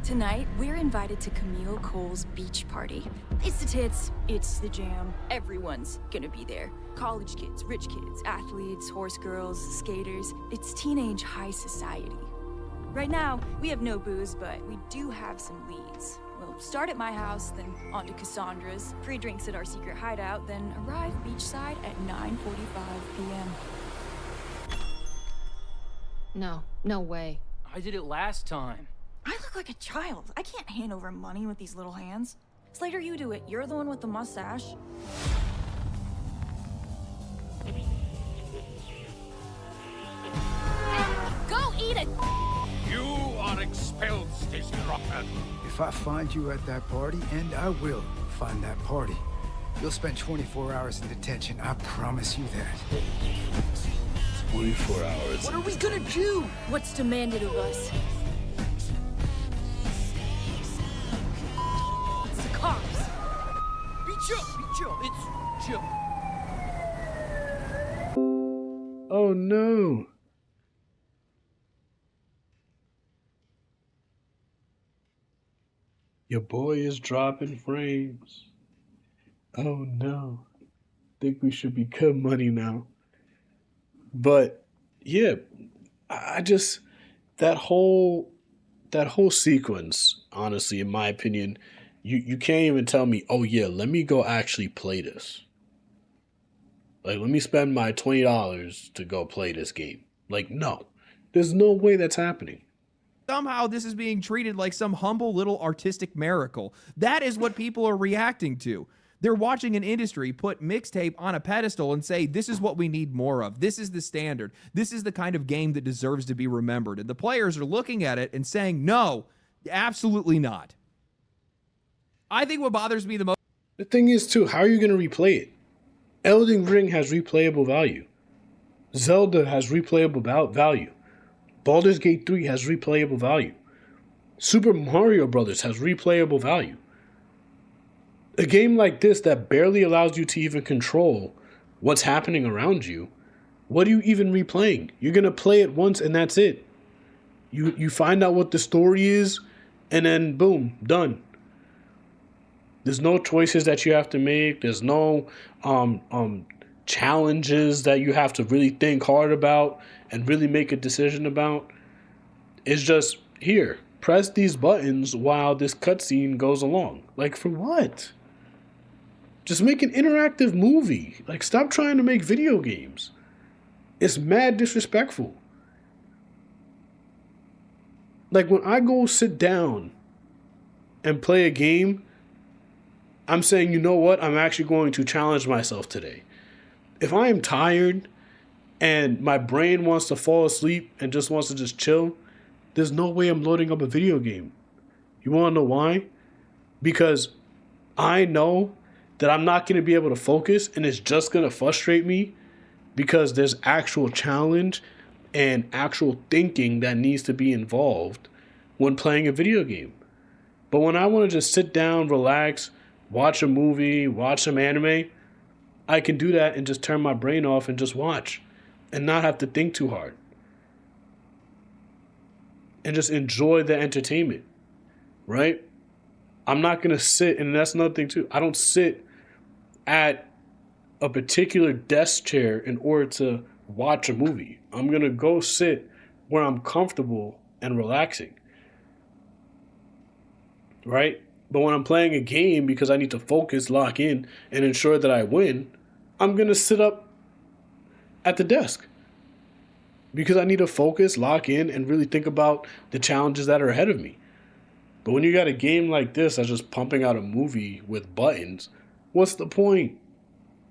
Speaker 21: Tonight, we're invited to Camille Cole's beach party. It's the tits, it's the jam. Everyone's gonna be there. College kids, rich kids, athletes, horse girls, skaters. It's teenage high society. Right now, we have no booze, but we do have some leads. We'll start at my house, then on to Cassandra's, free drinks at our secret hideout, then arrive beachside at 9:45 p.m.
Speaker 22: No way.
Speaker 19: I did it last time.
Speaker 21: I look like a child. I can't hand over money with these little hands. Slater, you do it. You're the one with the mustache. Go eat it!
Speaker 16: You are expelled, Stacy Rockman.
Speaker 23: If I find you at that party, and I will find that party, you'll spend 24 hours in detention. I promise you that.
Speaker 1: 24 hours.
Speaker 21: What are we gonna do? What's demanded of us? It's the cops.
Speaker 20: Be chill. It's chill.
Speaker 1: Oh no. Your boy is dropping frames. Oh no. Think we should be cut money now. But yeah, I just that whole sequence, honestly, in my opinion, you can't even tell me, oh yeah, let me go actually play this. Like, let me spend my $20 to go play this game. Like, no. There's no way that's happening.
Speaker 20: Somehow this is being treated like some humble little artistic miracle. That is what people are reacting to. They're watching an industry put mixtape on a pedestal and say, this is what we need more of. This is the standard. This is the kind of game that deserves to be remembered. And the players are looking at it and saying, no, absolutely not. I think what bothers me the most...
Speaker 1: The thing is, too, how are you going to replay it? Elden Ring has replayable value. Zelda has replayable value. Baldur's Gate 3 has replayable value. Super Mario Brothers has replayable value. A game like this that barely allows you to even control what's happening around you, what are you even replaying? You're going to play it once and that's it. You find out what the story is and then boom, done. There's no choices that you have to make. There's no challenges that you have to really think hard about and really make a decision about. It's just, here, press these buttons while this cutscene goes along. Like, for what? Just make an interactive movie. Like, stop trying to make video games. It's mad disrespectful. Like, when I go sit down and play a game, I'm saying, you know what? I'm actually going to challenge myself today. If I am tired and my brain wants to fall asleep and just wants to just chill, there's no way I'm loading up a video game. You want to know why? Because I know that I'm not going to be able to focus and it's just going to frustrate me because there's actual challenge and actual thinking that needs to be involved when playing a video game. But when I want to just sit down, relax, watch a movie, watch some anime, I can do that and just turn my brain off and just watch and not have to think too hard. And just enjoy the entertainment, right? I'm not going to sit, and that's another thing too, I don't sit at a particular desk chair in order to watch a movie. I'm going to go sit where I'm comfortable and relaxing, right? But when I'm playing a game because I need to focus, lock in, and ensure that I win, I'm going to sit up at the desk because I need to focus, lock in, and really think about the challenges that are ahead of me. But when you got a game like this that's just pumping out a movie with buttons, what's the point?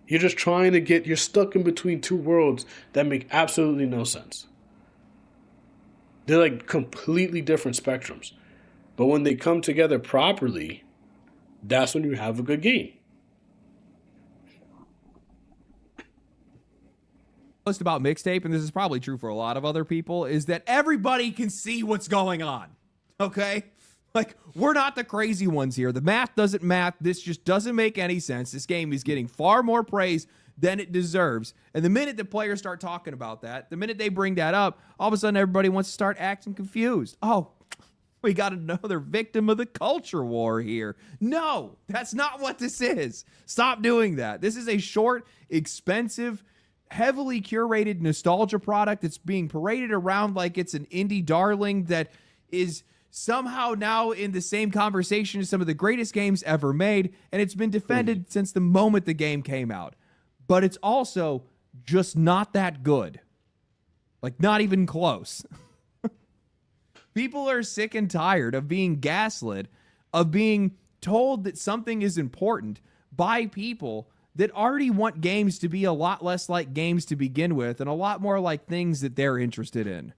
Speaker 1: You're just trying to you're stuck in between two worlds that make absolutely no sense. They're like completely different spectrums. But when they come together properly, that's when you have a good game.
Speaker 20: Most about mixtape, and this is probably true for a lot of other people, is that everybody can see what's going on. Okay? Like, we're not the crazy ones here. The math doesn't math. This just doesn't make any sense. This game is getting far more praise than it deserves. And the minute the players start talking about that, the minute they bring that up, all of a sudden everybody wants to start acting confused. Oh, We got another victim of the culture war here. No, that's not what this is. Stop doing that. This is a short, expensive, heavily curated nostalgia product that's being paraded around like it's an indie darling that is somehow now in the same conversation as some of the greatest games ever made, and it's been defended since the moment the game came out. But it's also just not that good. Like, not even close. People are sick and tired of being gaslit, of being told that something is important by people that already want games to be a lot less like games to begin with and a lot more like things that they're interested in.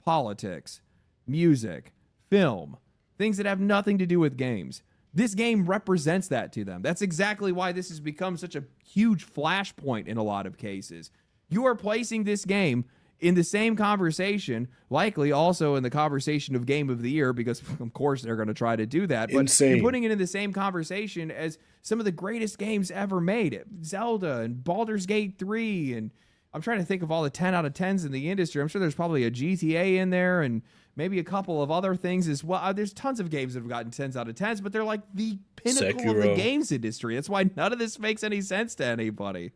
Speaker 20: Politics, music, film, things that have nothing to do with games. This game represents that to them. That's exactly why this has become such a huge flashpoint in a lot of cases. You are placing this game in the same conversation, likely also in the conversation of Game of the Year, because of course they're going to try to do that. But
Speaker 1: Insane.
Speaker 20: You're putting it in the same conversation as some of the greatest games ever made. Zelda and Baldur's Gate 3. And I'm trying to think of all the 10 out of 10s in the industry. I'm sure there's probably a GTA in there and maybe a couple of other things as well. There's tons of games that have gotten 10s out of 10s, but they're like the pinnacle of the
Speaker 1: Sekiro.
Speaker 20: games industry. That's why none of this makes any sense to anybody.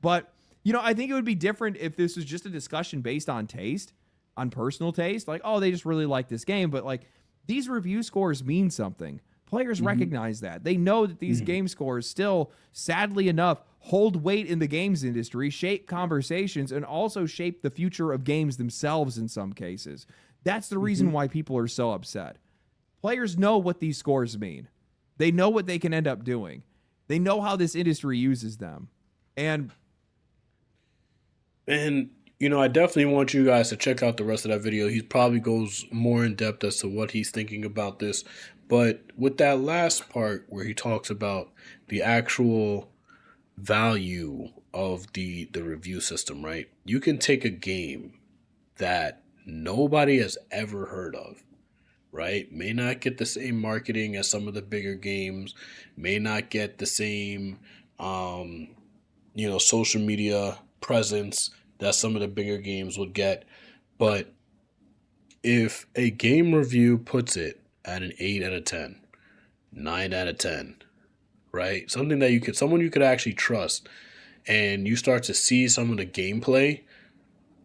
Speaker 20: But you know, I think it would be different if this was just a discussion based on taste, on personal taste. Like, oh, they just really like this game. But like, these review scores mean something. Players recognize that. They know that these game scores still, sadly enough, hold weight in the games industry, shape conversations, and also shape the future of games themselves in some cases. That's the reason why people are so upset. Players know what these scores mean. They know what they can end up doing. They know how this industry uses them. And
Speaker 1: you know, I definitely want you guys to check out the rest of that video. He probably goes more in depth as to what he's thinking about this. But with that last part where he talks about the actual value of the review system, right? You can take a game that nobody has ever heard of, right? May not get the same marketing as some of the bigger games, may not get the same, social media presence that some of the bigger games would get. But if a game review puts it at an 8 out of 10, 9 out of 10, right? Something that someone you could actually trust, and you start to see some of the gameplay,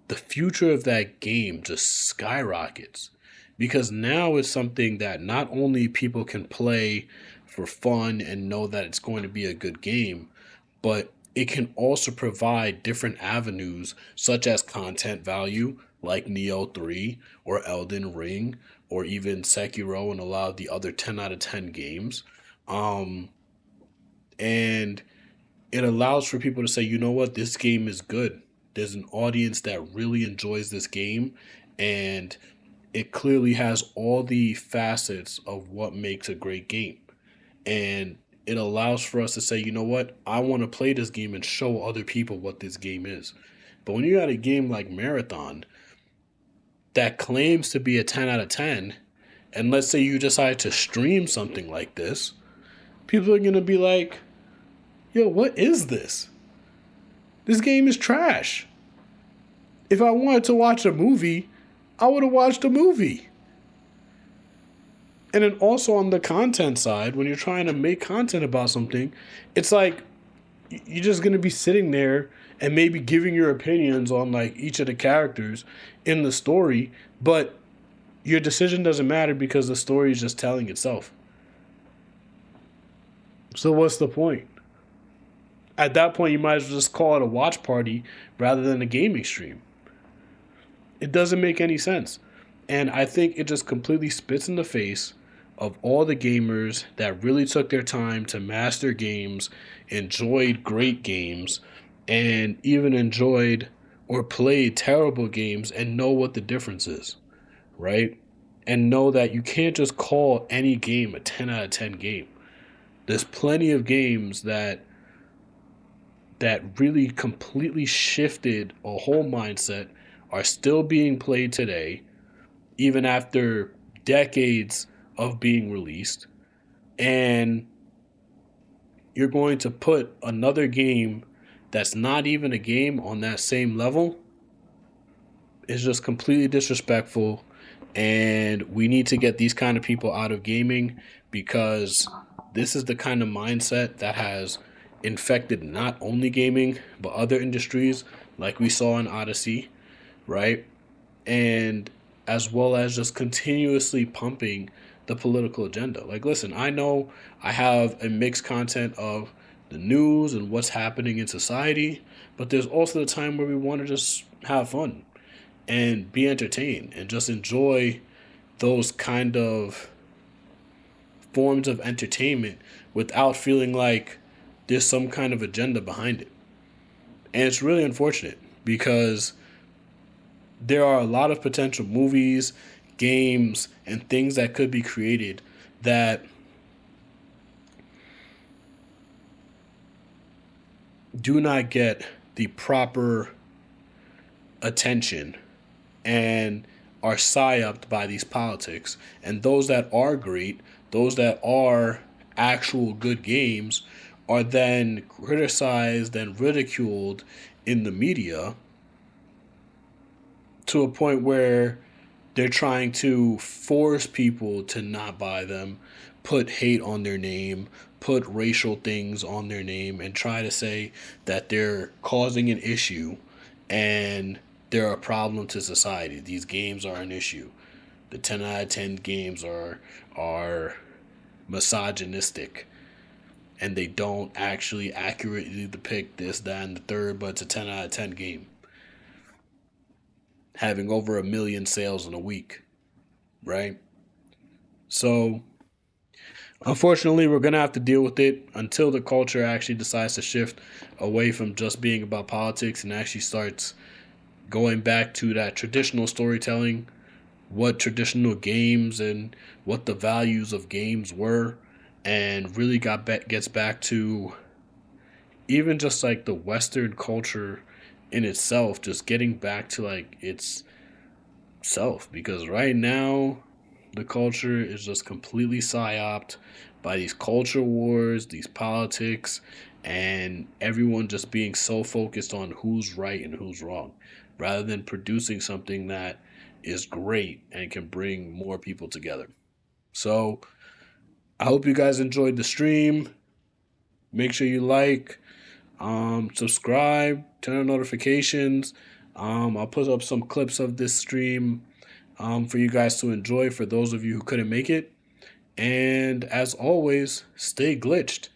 Speaker 1: the future of that game just skyrockets. Because now it's something that not only people can play for fun and know that it's going to be a good game, but it can also provide different avenues such as content value like Nioh 3 or Elden Ring or even Sekiro and a lot of the other 10 out of 10 games. And it allows for people to say, you know what, this game is good. There's an audience that really enjoys this game, and it clearly has all the facets of what makes a great game. And it allows for us to say, you know what, I want to play this game and show other people what this game is. But when you got a game like Marathon that claims to be a 10 out of 10, and let's say you decide to stream something like this, people are going to be like, yo, what is this? This game is trash. If I wanted to watch a movie, I would have watched a movie. And then also on the content side, when you're trying to make content about something, it's like you're just going to be sitting there and maybe giving your opinions on like each of the characters in the story, but your decision doesn't matter because the story is just telling itself. So what's the point? At that point, you might as well just call it a watch party rather than a gaming stream. It doesn't make any sense. And I think it just completely spits in the face of all the gamers that really took their time to master games, enjoyed great games, and even enjoyed or played terrible games and know what the difference is, right? And know that you can't just call any game a 10 out of 10 game. There's plenty of games that really completely shifted a whole mindset, are still being played today, even after decades of being released. And you're going to put another game that's not even a game on that same level. It's just completely disrespectful. And we need to get these kind of people out of gaming, because this is the kind of mindset that has infected not only gaming, but other industries, like we saw in Odyssey, right? And as well as just continuously pumping the political agenda. Like, listen, I know I have a mixed content of the news and what's happening in society, but there's also the time where we want to just have fun and be entertained and just enjoy those kind of forms of entertainment without feeling like there's some kind of agenda behind it. And it's really unfortunate, because there are a lot of potential movies, games, and things that could be created that do not get the proper attention and are psyoped by these politics. And those that are great, those that are actual good games, are then criticized and ridiculed in the media to a point where they're trying to force people to not buy them, put hate on their name, put racial things on their name, and try to say that they're causing an issue and they're a problem to society. These games are an issue. The 10 out of 10 games are misogynistic, and they don't actually accurately depict this, that, and the third, but it's a 10 out of 10 game, having over 1 million sales in a week, right? So, unfortunately, we're going to have to deal with it until the culture actually decides to shift away from just being about politics and actually starts going back to that traditional storytelling, what traditional games and what the values of games were, and really gets back to even just like the Western culture in itself, just getting back to like its self. Because right now, the culture is just completely psyoped by these culture wars, these politics, and everyone just being so focused on who's right and who's wrong, rather than producing something that is great and can bring more people together. So I hope you guys enjoyed the stream. Make sure you like, subscribe, turn on notifications. I'll put up some clips of this stream for you guys to enjoy, for those of you who couldn't make it. And as always, stay glitched.